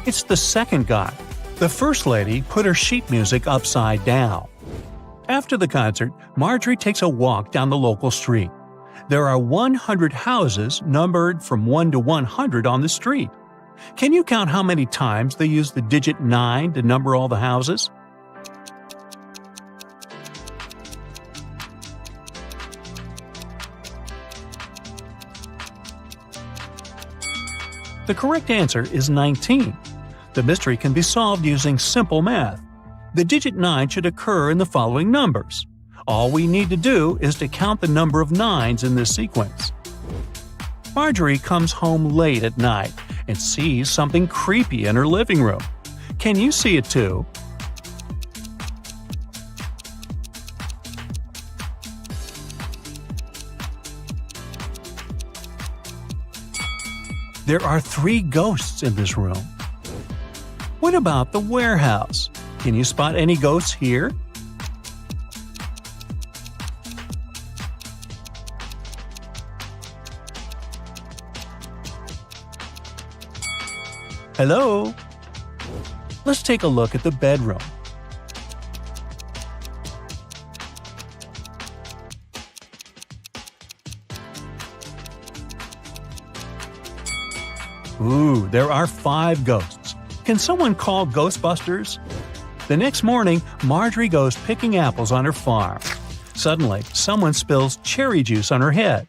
It's the second guy. The first lady put her sheet music upside down. After the concert, Marjorie takes a walk down the local street. There are 100 houses numbered from 1 to 100 on the street. Can you count how many times they use the digit 9 to number all the houses? The correct answer is 19. The mystery can be solved using simple math. The digit 9 should occur in the following numbers. All we need to do is to count the number of 9s in this sequence. Marjorie comes home late at night and sees something creepy in her living room. Can you see it too? There are 3 ghosts in this room. What about the warehouse? Can you spot any ghosts here? Hello? Let's take a look at the bedroom. Ooh, there are 5 ghosts. Can someone call Ghostbusters? The next morning, Marjorie goes picking apples on her farm. Suddenly, someone spills cherry juice on her head.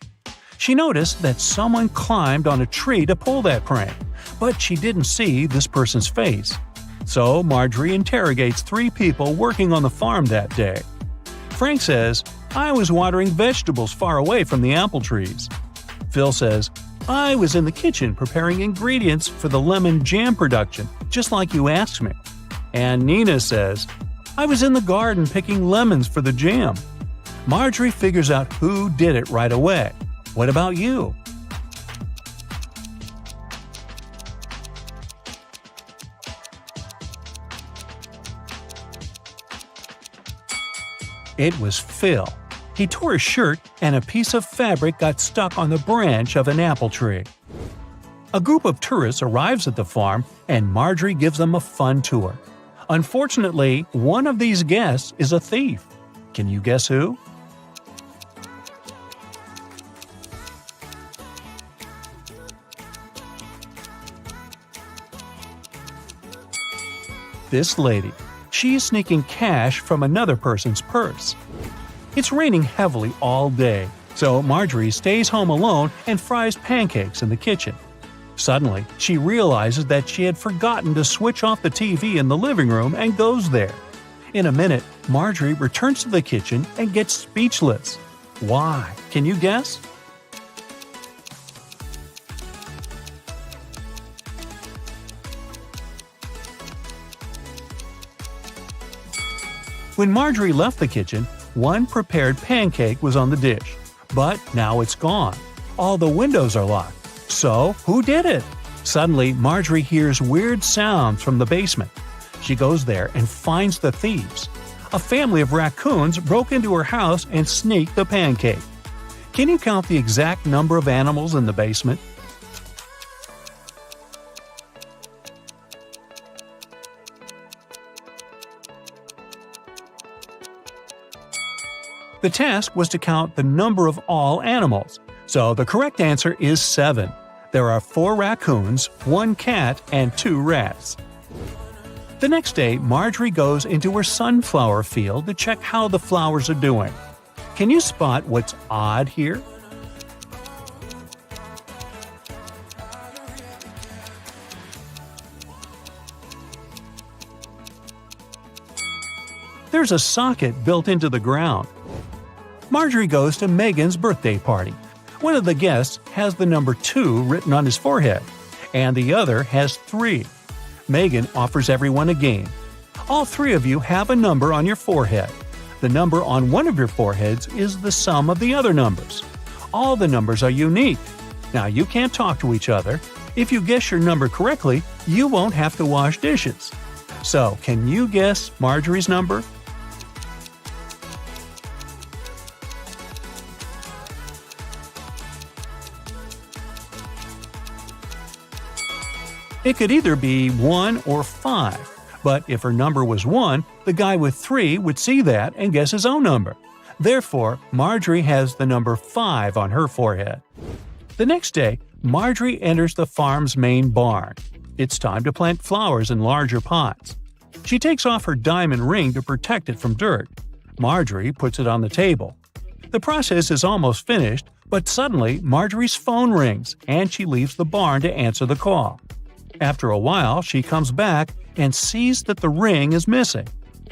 She noticed that someone climbed on a tree to pull that prank, but she didn't see this person's face. So Marjorie interrogates 3 people working on the farm that day. Frank says, I was watering vegetables far away from the apple trees. Phil says, I was in the kitchen preparing ingredients for the lemon jam production, just like you asked me. And Nina says, I was in the garden picking lemons for the jam. Marjorie figures out who did it right away. What about you? It was Phil. He tore his shirt and a piece of fabric got stuck on the branch of an apple tree. A group of tourists arrives at the farm and Marjorie gives them a fun tour. Unfortunately, one of these guests is a thief. Can you guess who? This lady. She's sneaking cash from another person's purse. It's raining heavily all day, so Marjorie stays home alone and fries pancakes in the kitchen. Suddenly, she realizes that she had forgotten to switch off the TV in the living room and goes there. In a minute, Marjorie returns to the kitchen and gets speechless. Why? Can you guess? When Marjorie left the kitchen, one prepared pancake was on the dish. But now it's gone. All the windows are locked. So, who did it? Suddenly, Marjorie hears weird sounds from the basement. She goes there and finds the thieves. A family of raccoons broke into her house and sneaked the pancake. Can you count the exact number of animals in the basement? The task was to count the number of all animals, so the correct answer is 7. There are 4 raccoons, 1 cat, and 2 rats. The next day, Marjorie goes into her sunflower field to check how the flowers are doing. Can you spot what's odd here? There's a socket built into the ground. Marjorie goes to Megan's birthday party. One of the guests has the number 2 written on his forehead, and the other has 3. Megan offers everyone a game. All 3 of you have a number on your forehead. The number on one of your foreheads is the sum of the other numbers. All the numbers are unique. Now, you can't talk to each other. If you guess your number correctly, you won't have to wash dishes. So, can you guess Marjorie's number? It could either be 1 or 5, but if her number was 1, the guy with 3 would see that and guess his own number. Therefore, Marjorie has the number 5 on her forehead. The next day, Marjorie enters the farm's main barn. It's time to plant flowers in larger pots. She takes off her diamond ring to protect it from dirt. Marjorie puts it on the table. The process is almost finished, but suddenly Marjorie's phone rings and she leaves the barn to answer the call. After a while, she comes back and sees that the ring is missing.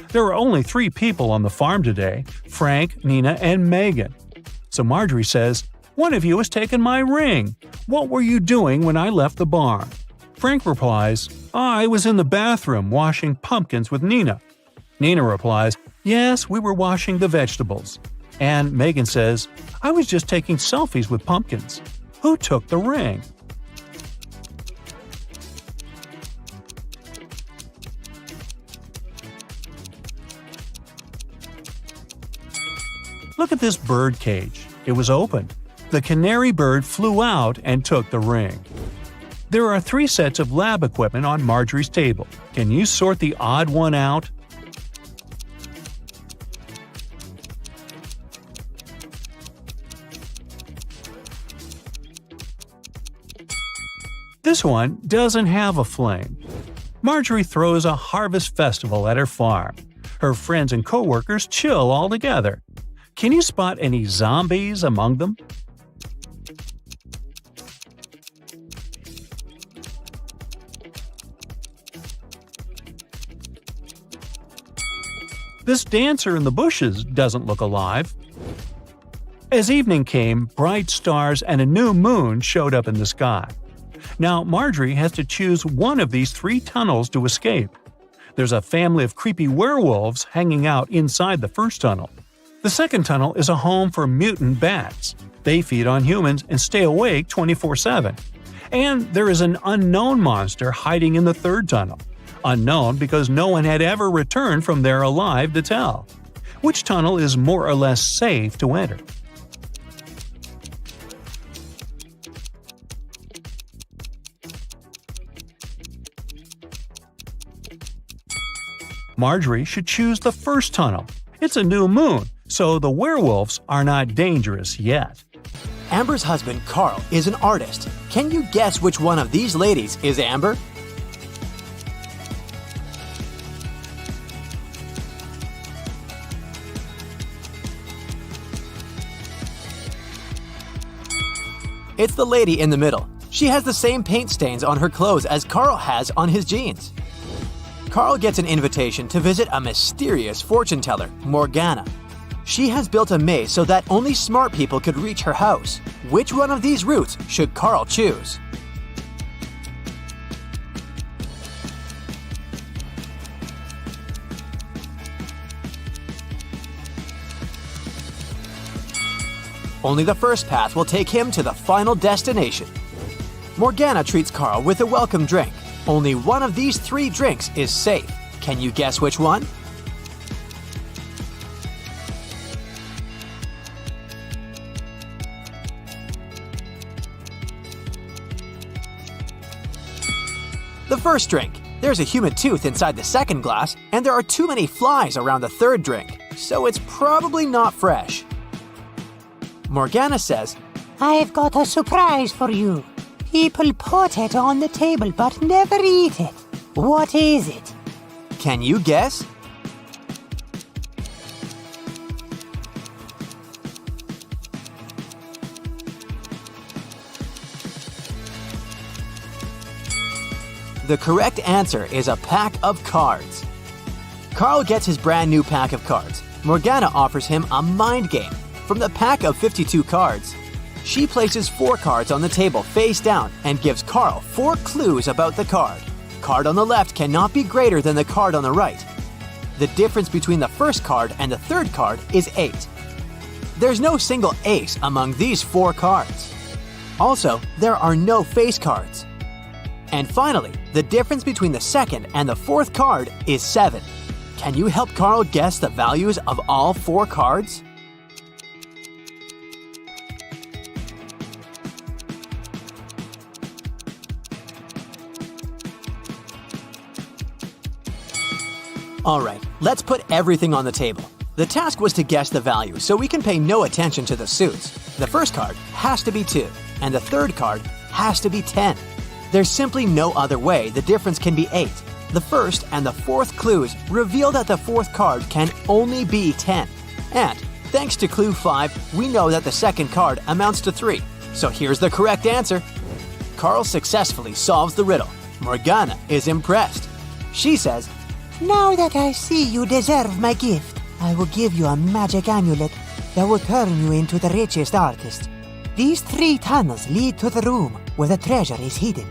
There are only 3 people on the farm today: Frank, Nina, and Megan. So Marjorie says, "One of you has taken my ring. What were you doing when I left the barn?" Frank replies, "I was in the bathroom washing pumpkins with Nina." Nina replies, "Yes, we were washing the vegetables." And Megan says, "I was just taking selfies with pumpkins. Who took the ring?" Look at this bird cage. It was opened. The canary bird flew out and took the ring. There are 3 sets of lab equipment on Marjorie's table. Can you sort the odd one out? This one doesn't have a flame. Marjorie throws a harvest festival at her farm. Her friends and coworkers chill all together. Can you spot any zombies among them? This dancer in the bushes doesn't look alive. As evening came, bright stars and a new moon showed up in the sky. Now Marjorie has to choose one of these 3 tunnels to escape. There's a family of creepy werewolves hanging out inside the first tunnel. The second tunnel is a home for mutant bats. They feed on humans and stay awake 24/7. And there is an unknown monster hiding in the third tunnel. Unknown because no one had ever returned from there alive to tell. Which tunnel is more or less safe to enter? Marjorie should choose the first tunnel. It's a new moon, so the werewolves are not dangerous yet. Amber's husband, Carl, is an artist. Can you guess which one of these ladies is Amber? It's the lady in the middle. She has the same paint stains on her clothes as Carl has on his jeans. Carl gets an invitation to visit a mysterious fortune teller, Morgana. She has built a maze so that only smart people could reach her house. Which one of these routes should Carl choose? Only the first path will take him to the final destination. Morgana treats Carl with a welcome drink. Only one of these 3 drinks is safe. Can you guess which one? The first drink. There's a human tooth inside the second glass, and there are too many flies around the third drink, so it's probably not fresh. Morgana says, I've got a surprise for you. People put it on the table but never eat it. What is it? Can you guess? The correct answer is a pack of cards. Carl gets his brand new pack of cards. Morgana offers him a mind game. From the pack of 52 cards, she places 4 cards on the table face down and gives Carl 4 clues about the card. Card on the left cannot be greater than the card on the right. The difference between the first card and the third card is 8. There's no single ace among these 4 cards. Also, there are no face cards. And finally, the difference between the second and the fourth card is 7. Can you help Carl guess the values of all 4 cards? Alright, let's put everything on the table. The task was to guess the value, so we can pay no attention to the suits. The first card has to be 2, and the third card has to be 10. There's simply no other way the difference can be 8. The first and the fourth clues reveal that the fourth card can only be 10. And, thanks to clue 5, we know that the second card amounts to 3. So here's the correct answer. Carl successfully solves the riddle. Morgana is impressed. She says, Now that I see you deserve my gift, I will give you a magic amulet that will turn you into the richest artist. These 3 tunnels lead to the room where the treasure is hidden.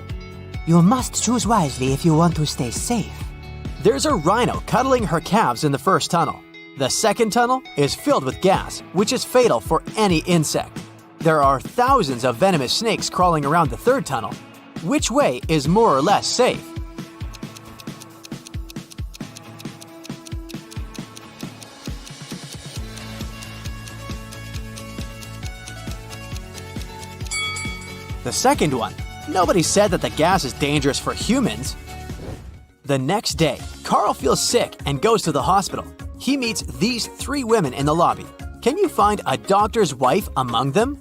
You must choose wisely if you want to stay safe. There's a rhino cuddling her calves in the first tunnel. The second tunnel is filled with gas, which is fatal for any insect. There are thousands of venomous snakes crawling around the third tunnel. Which way is more or less safe? The second one. Nobody said that the gas is dangerous for humans. The next day, Carl feels sick and goes to the hospital. He meets these 3 women in the lobby. Can you find a doctor's wife among them?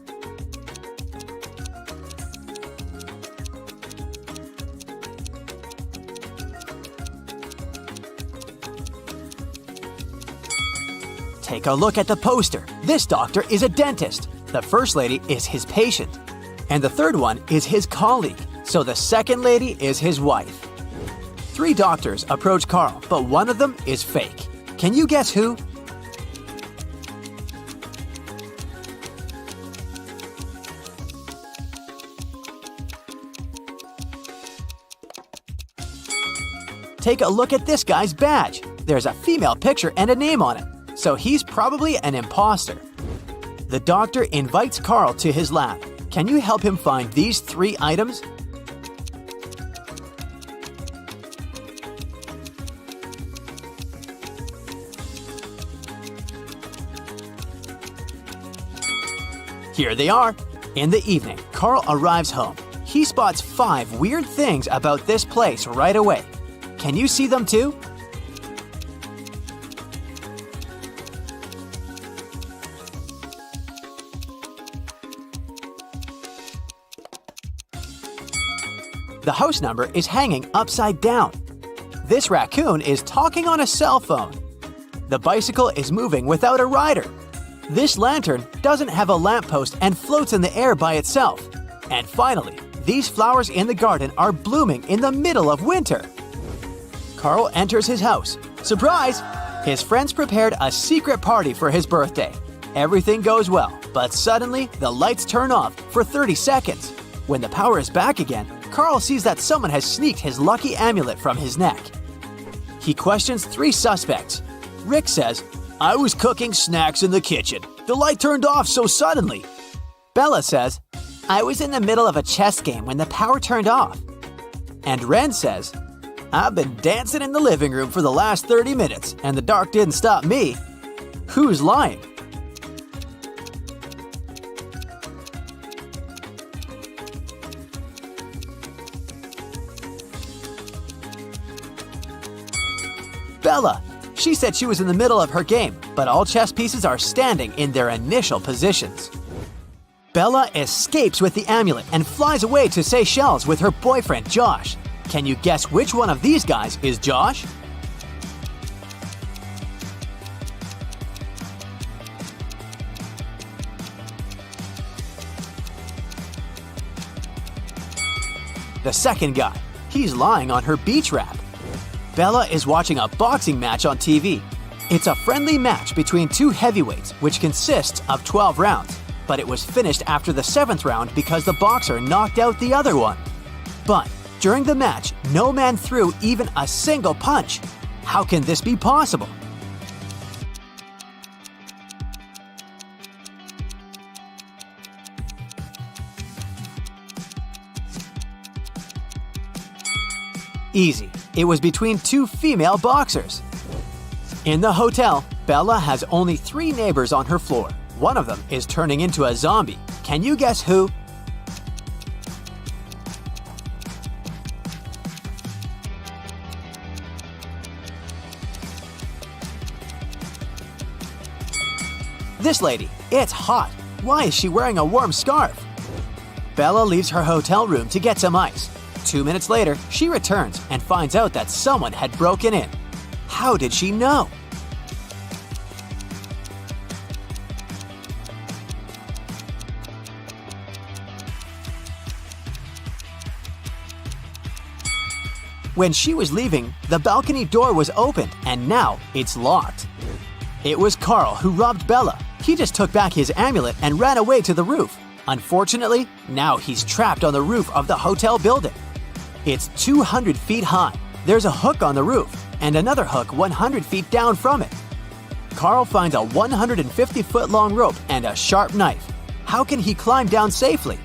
Take a look at the poster. This doctor is a dentist. The first lady is his patient. And the third one is his colleague, so the second lady is his wife. 3 doctors approach Carl, but one of them is fake. Can you guess who? Take a look at this guy's badge. There's a female picture and a name on it, so he's probably an imposter. The doctor invites Carl to his lab. Can you help him find these 3 items? Here they are. In the evening, Carl arrives home. He spots 5 weird things about this place right away. Can you see them too? The house number is hanging upside down. This raccoon is talking on a cell phone. The bicycle is moving without a rider. This lantern doesn't have a lamppost and floats in the air by itself. And finally, these flowers in the garden are blooming in the middle of winter. Carl enters his house. Surprise! His friends prepared a secret party for his birthday. Everything goes well, but suddenly the lights turn off for 30 seconds. When the power is back again, Carl sees that someone has sneaked his lucky amulet from his neck. He questions 3 suspects. Rick says, "I was cooking snacks in the kitchen. The light turned off so suddenly." Bella says, "I was in the middle of a chess game when the power turned off." And Ren says, "I've been dancing in the living room for the last 30 minutes, and the dark didn't stop me." Who's lying? Bella. She said she was in the middle of her game, but all chess pieces are standing in their initial positions. Bella escapes with the amulet and flies away to Seychelles with her boyfriend Josh. Can you guess which one of these guys is Josh? The second guy. He's lying on her beach wrap. Bella is watching a boxing match on TV. It's a friendly match between 2 heavyweights, which consists of 12 rounds. But it was finished after the 7th round because the boxer knocked out the other one. But during the match, no man threw even a single punch. How can this be possible? Easy. It was between 2 female boxers. In the hotel, Bella has only 3 neighbors on her floor. One of them is turning into a zombie. Can you guess who? This lady. It's hot. Why is she wearing a warm scarf? Bella leaves her hotel room to get some ice. 2 minutes later, she returns and finds out that someone had broken in. How did she know? When she was leaving, the balcony door was opened and now it's locked. It was Carl who robbed Bella. He just took back his amulet and ran away to the roof. Unfortunately, now he's trapped on the roof of the hotel building. It's 200 feet high. There's a hook on the roof and another hook 100 feet down from it. Carl finds a 150-foot long rope and a sharp knife. How can he climb down safely?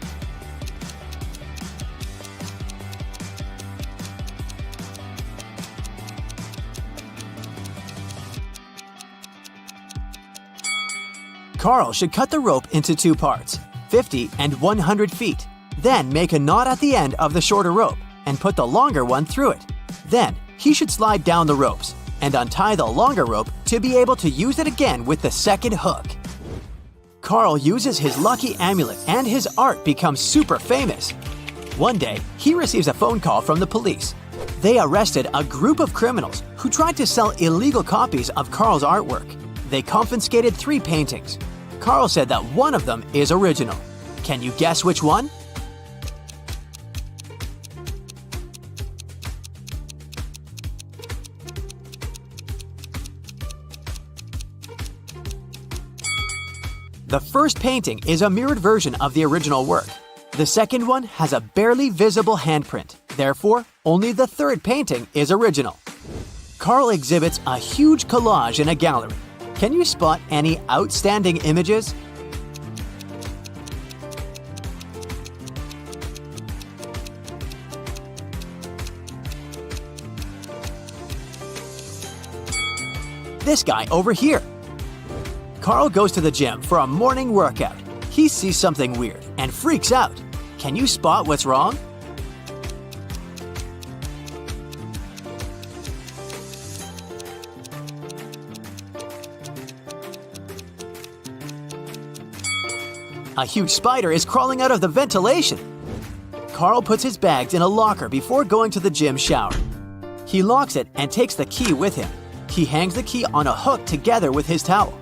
Carl should cut the rope into 2 parts, 50 and 100 feet. Then make a knot at the end of the shorter rope and put the longer one through it. Then he should slide down the ropes and untie the longer rope to be able to use it again with the second hook. Carl uses his lucky amulet and his art becomes super famous. One day, he receives a phone call from the police. They arrested a group of criminals who tried to sell illegal copies of Carl's artwork. They confiscated 3 paintings. Carl said that one of them is original. Can you guess which one? The first painting is a mirrored version of the original work. The second one has a barely visible handprint. Therefore, only the third painting is original. Carl exhibits a huge collage in a gallery. Can you spot any outstanding images? This guy over here. Carl goes to the gym for a morning workout. He sees something weird and freaks out. Can you spot what's wrong? A huge spider is crawling out of the ventilation. Carl puts his bags in a locker before going to the gym shower. He locks it and takes the key with him. He hangs the key on a hook together with his towel.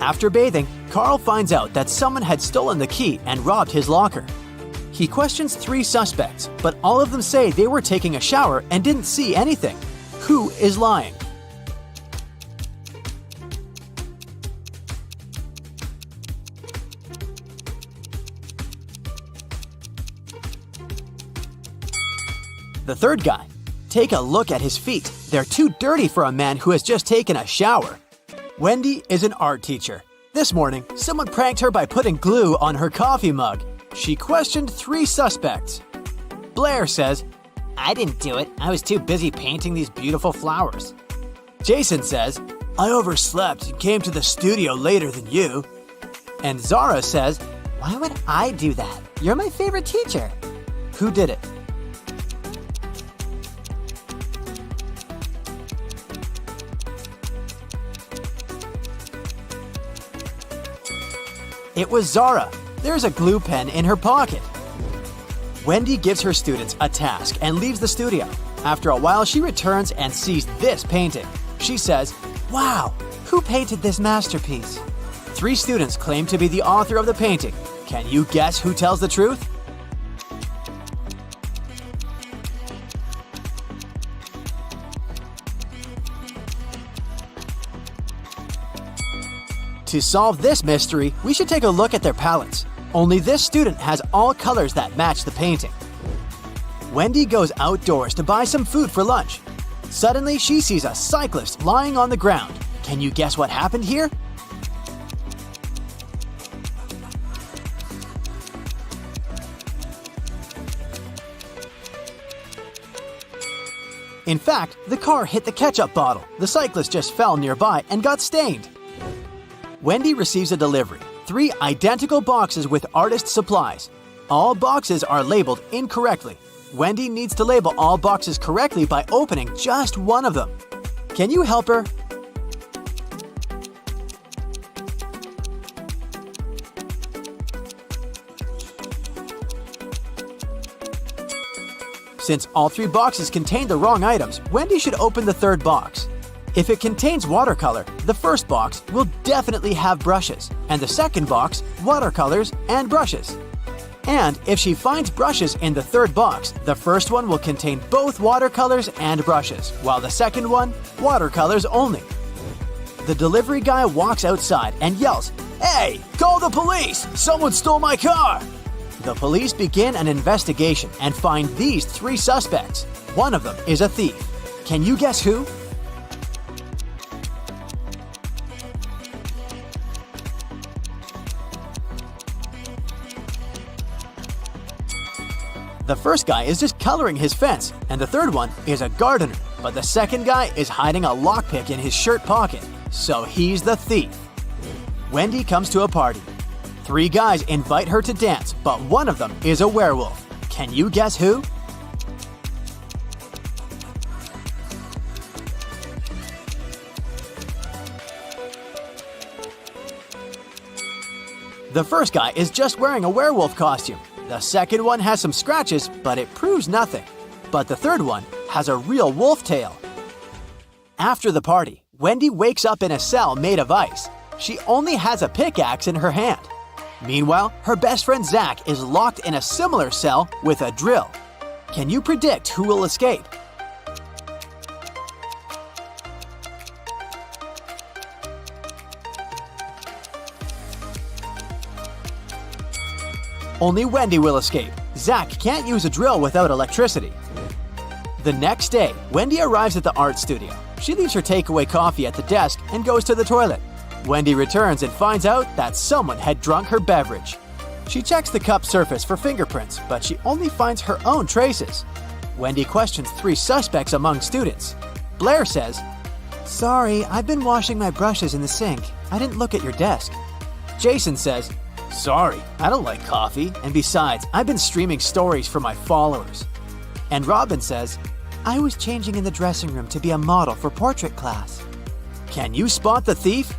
After bathing, Carl finds out that someone had stolen the key and robbed his locker. He questions 3 suspects, but all of them say they were taking a shower and didn't see anything. Who is lying? The third guy. Take a look at his feet. They're too dirty for a man who has just taken a shower. Wendy is an art teacher. This morning, someone pranked her by putting glue on her coffee mug. She questioned 3 suspects. Blair says, I didn't do it. I was too busy painting these beautiful flowers. Jason says, I overslept and came to the studio later than you. and Zara says, Why would I do that? You're my favorite teacher. who did it? It was Zara. There's a glue pen in her pocket. Wendy gives her students a task and leaves the studio. After a while, she returns and sees this painting. She says, Wow, who painted this masterpiece? 3 students claim to be the author of the painting. Can you guess who tells the truth? To solve this mystery, we should take a look at their palettes. Only this student has all colors that match the painting. Wendy goes outdoors to buy some food for lunch. Suddenly, she sees a cyclist lying on the ground. Can you guess what happened here? In fact, the car hit the ketchup bottle. The cyclist just fell nearby and got stained. Wendy receives a delivery. 3 identical boxes with artist supplies. All boxes are labeled incorrectly. Wendy needs to label all boxes correctly by opening just one of them. Can you help her? Since all 3 boxes contain the wrong items, Wendy should open the 3rd box. If it contains watercolor, the first box will definitely have brushes, and the second box, watercolors and brushes. And if she finds brushes in the 3rd box, the first one will contain both watercolors and brushes, while the second one, watercolors only. The delivery guy walks outside and yells, Hey, call the police! Someone stole my car! The police begin an investigation and find these 3 suspects. One of them is a thief. Can you guess who? The first guy is just coloring his fence, and the 3rd one is a gardener. But the second guy is hiding a lockpick in his shirt pocket, so he's the thief. Wendy comes to a party. 3 guys invite her to dance, but one of them is a werewolf. Can you guess who? The first guy is just wearing a werewolf costume. The second one has some scratches, but it proves nothing. But the 3rd one has a real wolf tail. After the party, Wendy wakes up in a cell made of ice. She only has a pickaxe in her hand. Meanwhile, her best friend Zach is locked in a similar cell with a drill. Can you predict who will escape? Only Wendy will escape. Zach can't use a drill without electricity. The next day, Wendy arrives at the art studio. She leaves her takeaway coffee at the desk and goes to the toilet. Wendy returns and finds out that someone had drunk her beverage. She checks the cup's surface for fingerprints, but she only finds her own traces. Wendy questions 3 suspects among students. Blair says, Sorry, I've been washing my brushes in the sink. I didn't look at your desk. Jason says, Sorry, I don't like coffee, and besides, I've been streaming stories for my followers. And Robin says, I was changing in the dressing room to be a model for portrait class. Can you spot the thief?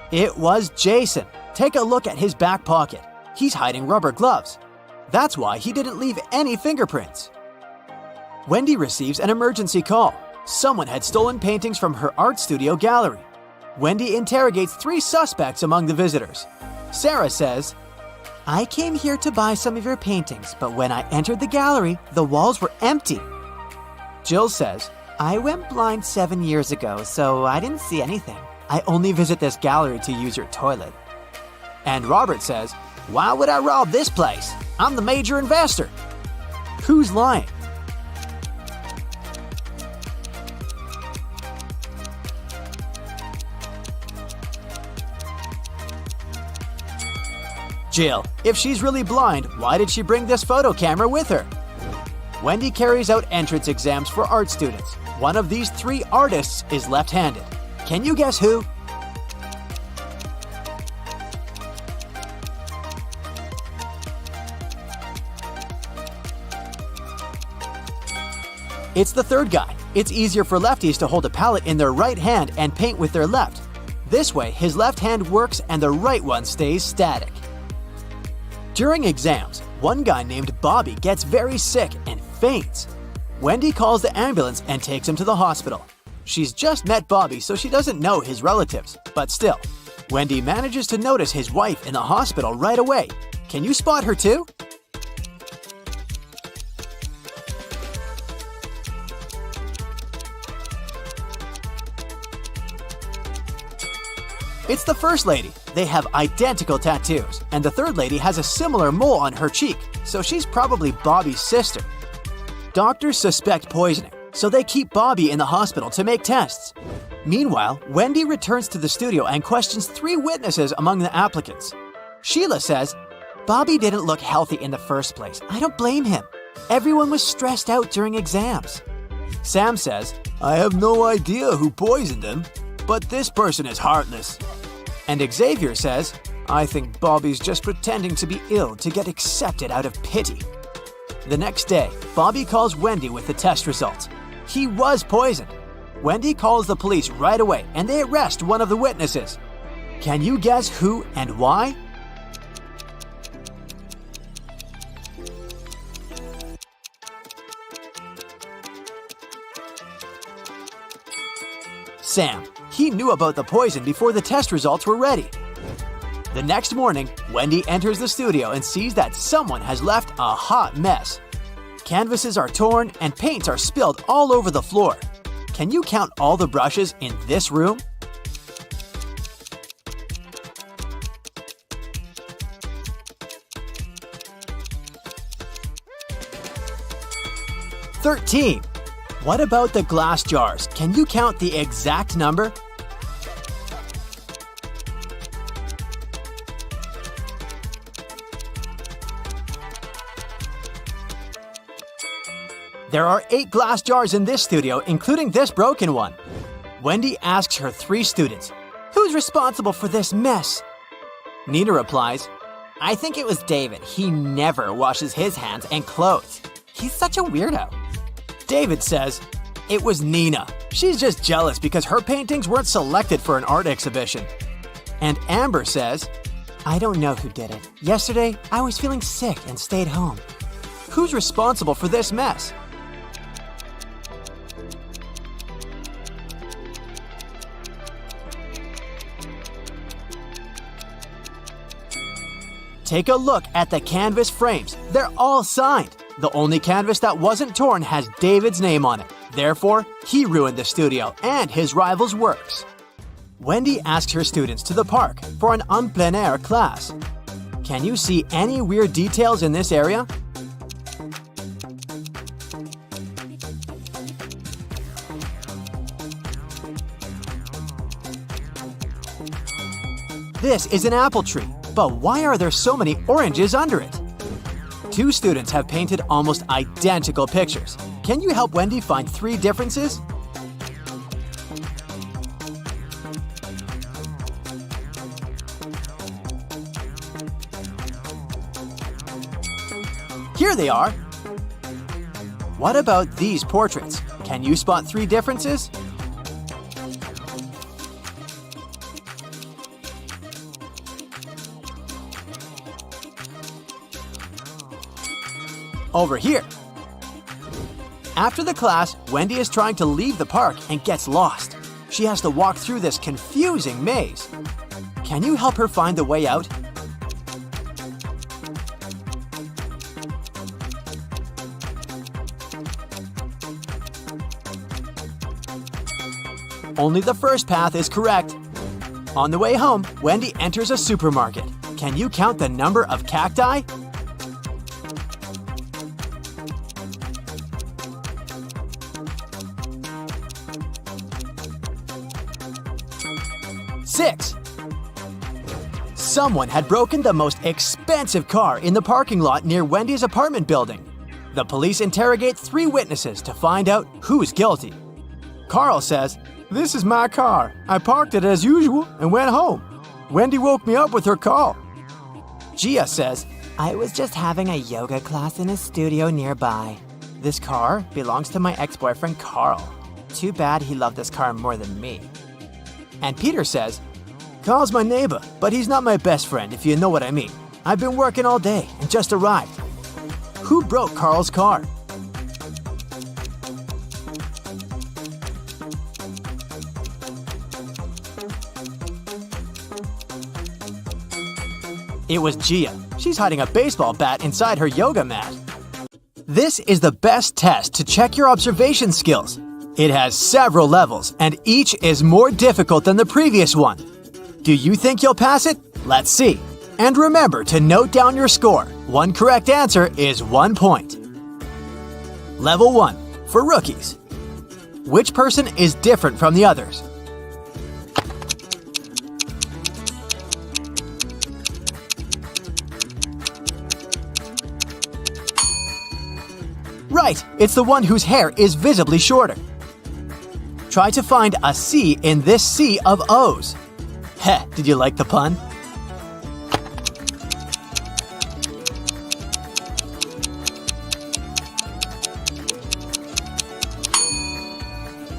It was Jason. Take a look at his back pocket. He's hiding rubber gloves. That's why he didn't leave any fingerprints. Wendy receives an emergency call. Someone had stolen paintings from her art studio gallery. Wendy interrogates 3 suspects among the visitors. Sarah says, I came here to buy some of your paintings, but when I entered the gallery, the walls were empty. Jill says, I went blind 7 years ago, so I didn't see anything. I only visit this gallery to use your toilet. And Robert says, Why would I rob this place? I'm the major investor. Who's lying? Jill. If she's really blind, why did she bring this photo camera with her? Wendy carries out entrance exams for art students. One of these 3 artists is left-handed. Can you guess who? It's the 3rd guy. It's easier for lefties to hold a palette in their right hand and paint with their left. This way, his left hand works and the right one stays static. During exams, one guy named Bobby gets very sick and faints. Wendy calls the ambulance and takes him to the hospital. She's just met Bobby, so she doesn't know his relatives, but still, Wendy manages to notice his wife in the hospital right away. Can you spot her too? It's the first lady. They have identical tattoos, and the 3rd lady has a similar mole on her cheek, so she's probably Bobby's sister. Doctors suspect poisoning, so they keep Bobby in the hospital to make tests. Meanwhile, Wendy returns to the studio and questions 3 witnesses among the applicants. Sheila says, Bobby didn't look healthy in the first place. I don't blame him. Everyone was stressed out during exams. Sam says, I have no idea who poisoned him, but this person is heartless. And Xavier says, I think Bobby's just pretending to be ill to get accepted out of pity. The next day, Bobby calls Wendy with the test results. He was poisoned. Wendy calls the police right away and they arrest one of the witnesses. Can you guess who and why? Sam. He knew about the poison before the test results were ready. The next morning, Wendy enters the studio and sees that someone has left a hot mess. Canvases are torn and paints are spilled all over the floor. Can you count all the brushes in this room? "13. What about the glass jars? Can you count the exact number? There are 8 glass jars in this studio, including this broken one. Wendy asks her 3 students, "Who's responsible for this mess?" Nina replies, "I think it was David. He never washes his hands and clothes. He's such a weirdo." David says, "It was Nina. She's just jealous because her paintings weren't selected for an art exhibition." And Amber says, I don't know who did it. Yesterday, I was feeling sick and stayed home. "Who's responsible for this mess?" Take a look at the canvas frames. They're all signed. The only canvas that wasn't torn has David's name on it. Therefore, he ruined the studio and his rival's works. Wendy asks her students to the park for an en plein air class. Can you see any weird details in this area? This is an apple tree, but why are there so many oranges under it? Two students have painted almost identical pictures. Can you help Wendy find 3 differences? Here they are! What about these portraits? Can you spot 3 differences? Over here. After the class, Wendy is trying to leave the park and gets lost. She has to walk through this confusing maze. Can you help her find the way out? Only the first path is correct. On the way home, Wendy enters a supermarket. Can you count the number of cacti? Six. Someone had broken the most expensive car in the parking lot near Wendy's apartment building. The police interrogate 3 witnesses to find out who's guilty. Carl says, "This is my car. I parked it as usual and went home. Wendy woke me up with her call." Gia says, I was just having a yoga class in a studio nearby. This car belongs to my ex-boyfriend Carl. Too bad he loved this car more than me. and Peter says, "Carl's my neighbor, but he's not my best friend, if you know what I mean. I've been working all day and just arrived." Who broke Carl's car? It was Gia. She's hiding a baseball bat inside her yoga mat. This is the best test to check your observation skills. It has several levels, and each is more difficult than the previous one. Do you think you'll pass it? Let's see. And remember to note down your score. One correct answer is 1 point. Level 1, for rookies. Which person is different from the others? Right, it's the one whose hair is visibly shorter. Try to find a C in this sea of O's. Heh, did you like the pun?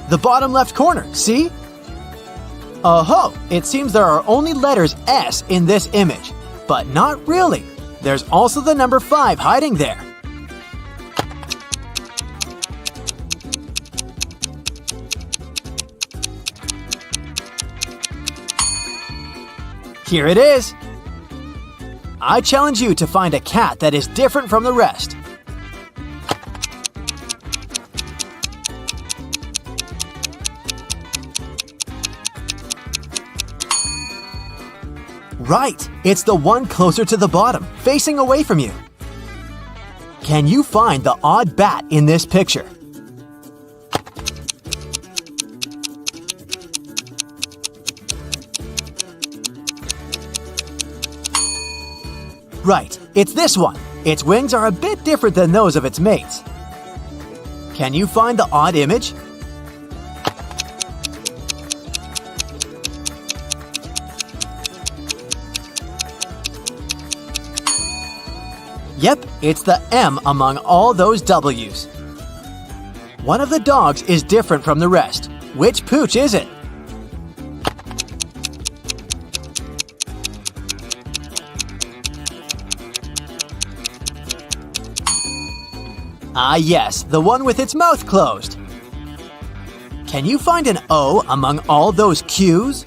The bottom left corner, see? Oh-ho, it seems there are only letters S in this image. But not really. There's also the number 5 hiding there. Here it is! I challenge you to find a cat that is different from the rest. Right! It's the one closer to the bottom, facing away from you. Can you find the odd bat in this picture? Right, it's this one. Its wings are a bit different than those of its mates. Can you find the odd image? Yep, it's the M among all those W's. One of the dogs is different from the rest. Which pooch is it? Ah yes, the one with its mouth closed. Can you find an O among all those Q's?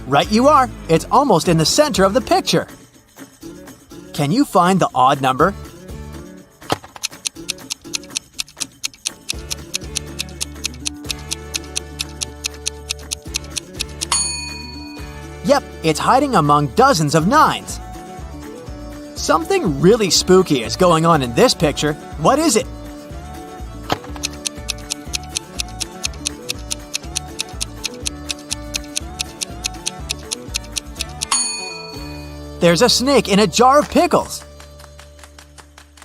Right you are. It's almost in the center of the picture. Can you find the odd number? Yep, it's hiding among dozens of nines. Something really spooky is going on in this picture. What is it? There's a snake in a jar of pickles.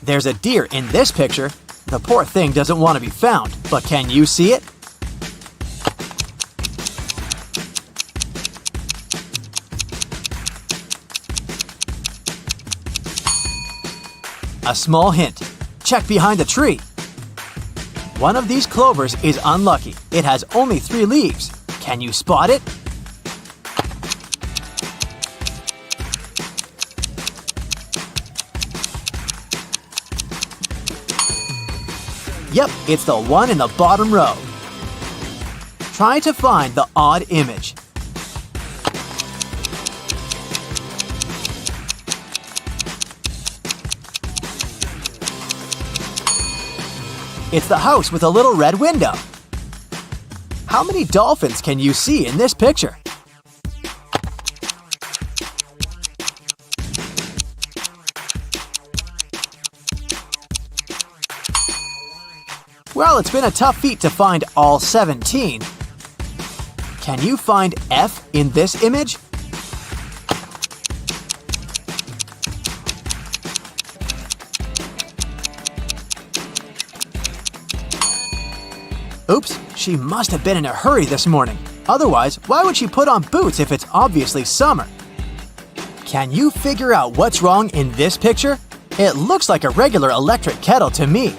There's a deer in this picture. The poor thing doesn't want to be found, but can you see it? A small hint. Check behind the tree. One of these clovers is unlucky. It has only 3 leaves. Can you spot it? Yep, it's the one in the bottom row. Try to find the odd image. It's the house with a little red window. How many dolphins can you see in this picture? Well, it's been a tough feat to find all 17. Can you find F in this image? Oops, she must have been in a hurry this morning. Otherwise, why would she put on boots if it's obviously summer? Can you figure out what's wrong in this picture? It looks like a regular electric kettle to me.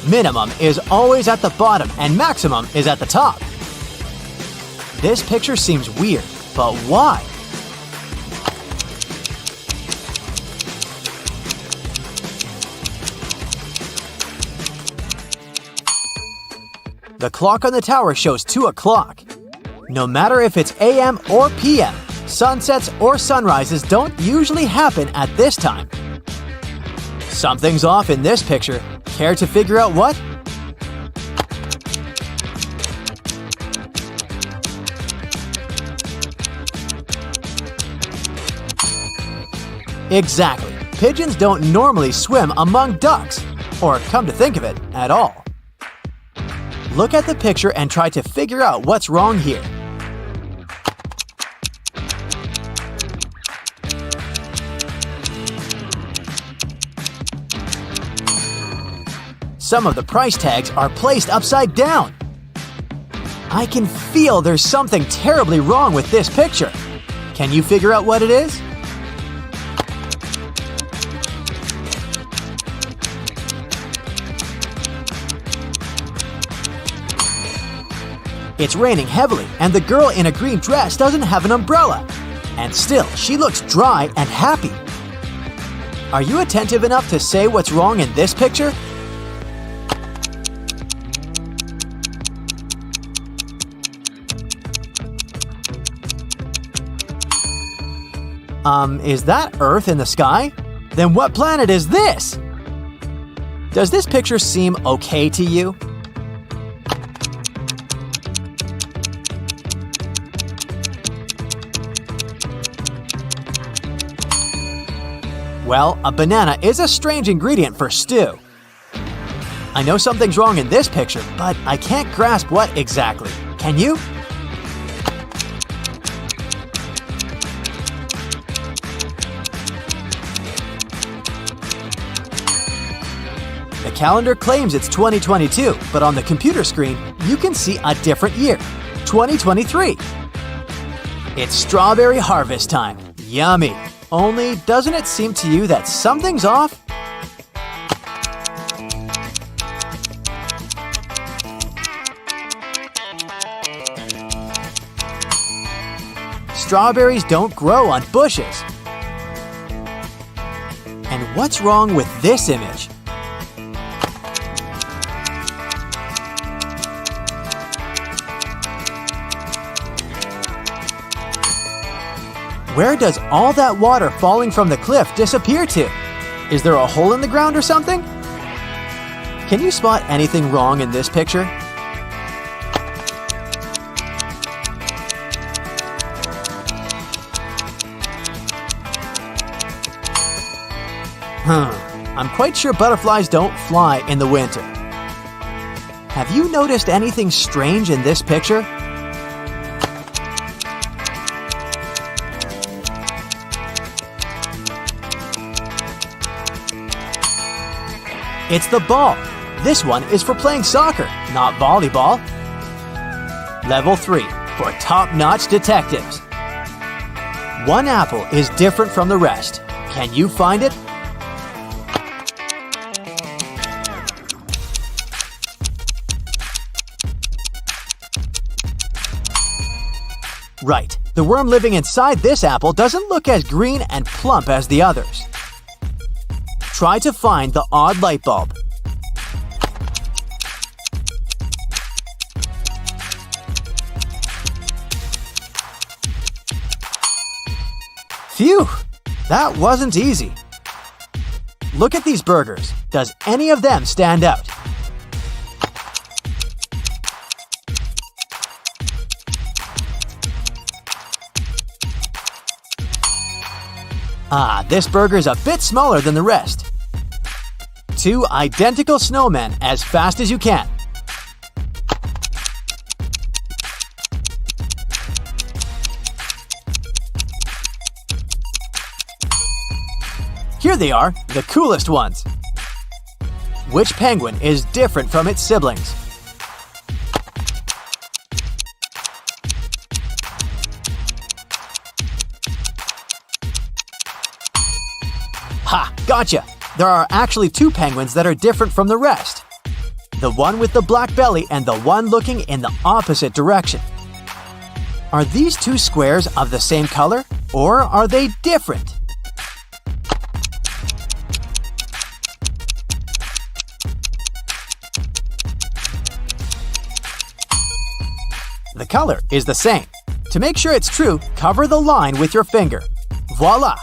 Minimum is always at the bottom and maximum is at the top. This picture seems weird, but why? The clock on the tower shows 2 o'clock. No matter if it's AM or PM, sunsets or sunrises don't usually happen at this time. Something's off in this picture. Care to figure out what? Exactly. Pigeons don't normally swim among ducks, or come to think of it, at all. Look at the picture and try to figure out what's wrong here. Some of the price tags are placed upside down. I can feel there's something terribly wrong with this picture. Can you figure out what it is? It's raining heavily, and the girl in a green dress doesn't have an umbrella. And still, she looks dry and happy. Are you attentive enough to say what's wrong in this picture? Is that Earth in the sky? Then what planet is this? Does this picture seem okay to you? Well, a banana is a strange ingredient for stew. I know something's wrong in this picture, but I can't grasp what exactly. Can you? The calendar claims it's 2022, but on the computer screen, you can see a different year, 2023. It's strawberry harvest time. Yummy. Only, doesn't it seem to you that something's off? Strawberries don't grow on bushes. And what's wrong with this image? Where does all that water falling from the cliff disappear to? Is there a hole in the ground or something? Can you spot anything wrong in this picture? I'm quite sure butterflies don't fly in the winter. Have you noticed anything strange in this picture? It's the ball. This one is for playing soccer, not volleyball. Level 3, for top-notch detectives. One apple is different from the rest. Can you find it? Right, the worm living inside this apple doesn't look as green and plump as the others. Try to find the odd light bulb. Phew, that wasn't easy. Look at these burgers. Does any of them stand out? This burger's a bit smaller than the rest. 2 identical snowmen as fast as you can. Here they are, the coolest ones. Which penguin is different from its siblings? Ha! Gotcha! There are actually 2 penguins that are different from the rest. The one with the black belly and the one looking in the opposite direction. Are these 2 squares of the same color, or are they different? The color is the same. To make sure it's true, cover the line with your finger. Voila!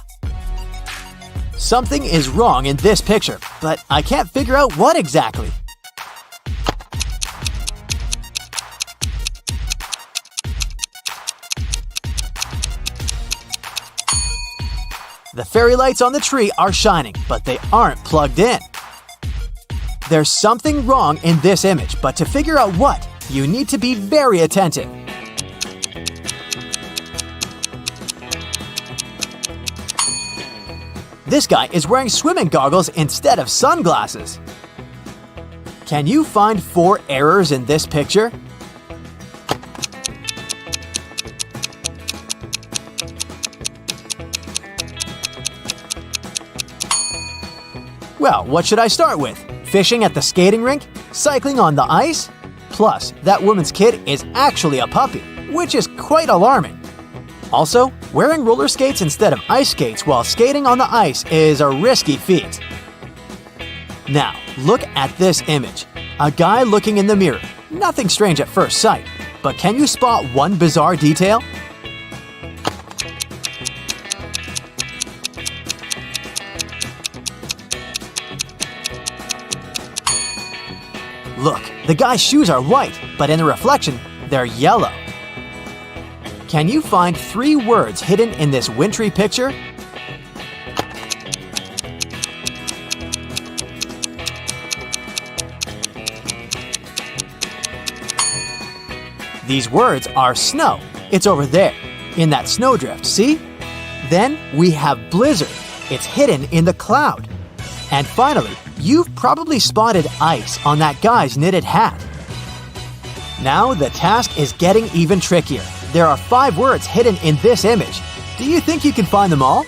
Something is wrong in this picture, but I can't figure out what exactly. The fairy lights on the tree are shining, but they aren't plugged in. There's something wrong in this image, but to figure out what, you need to be very attentive. This guy is wearing swimming goggles instead of sunglasses. Can you find 4 errors in this picture? Well, what should I start with? Fishing at the skating rink? Cycling on the ice? Plus, that woman's kid is actually a puppy, which is quite alarming. Also, wearing roller skates instead of ice skates while skating on the ice is a risky feat. Now, look at this image. A guy looking in the mirror. Nothing strange at first sight, but can you spot one bizarre detail? Look, the guy's shoes are white, but in the reflection, they're yellow. Can you find 3 words hidden in this wintry picture? These words are snow. It's over there, in that snowdrift, see? Then we have blizzard. It's hidden in the cloud. And finally, you've probably spotted ice on that guy's knitted hat. Now the task is getting even trickier. There are 5 words hidden in this image. Do you think you can find them all?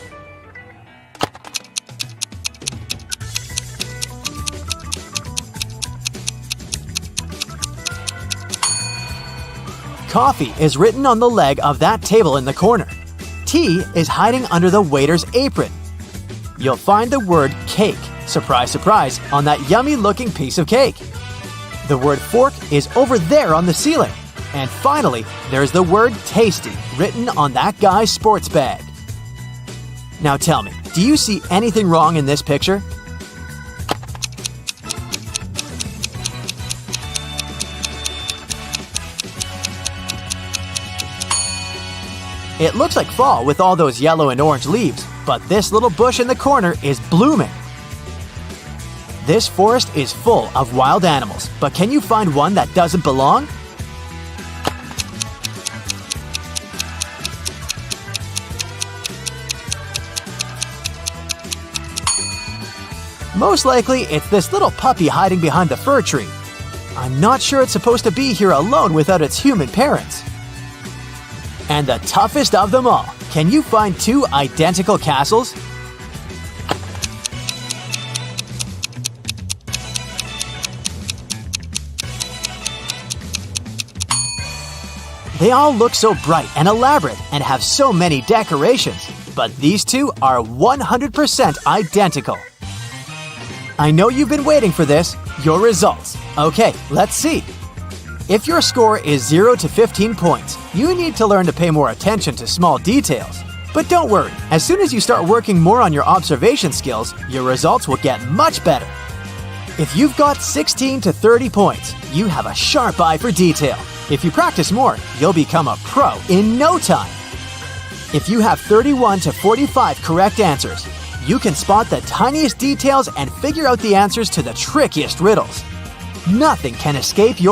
Coffee is written on the leg of that table in the corner. Tea is hiding under the waiter's apron. You'll find the word cake, surprise, surprise, on that yummy-looking piece of cake. The word fork is over there on the ceiling. And finally, there's the word tasty written on that guy's sports bag. Now tell me, do you see anything wrong in this picture? It looks like fall with all those yellow and orange leaves, but this little bush in the corner is blooming. This forest is full of wild animals, but can you find one that doesn't belong? Most likely, it's this little puppy hiding behind the fir tree. I'm not sure it's supposed to be here alone without its human parents. And the toughest of them all, can you find two identical castles? They all look so bright and elaborate and have so many decorations, but these two are 100% identical. I know you've been waiting for this, your results. Okay, let's see. If your score is 0 to 15 points, you need to learn to pay more attention to small details. But don't worry, as soon as you start working more on your observation skills, your results will get much better. If you've got 16 to 30 points, you have a sharp eye for detail. If you practice more, you'll become a pro in no time. If you have 31 to 45 correct answers, you can spot the tiniest details and figure out the answers to the trickiest riddles. Nothing can escape your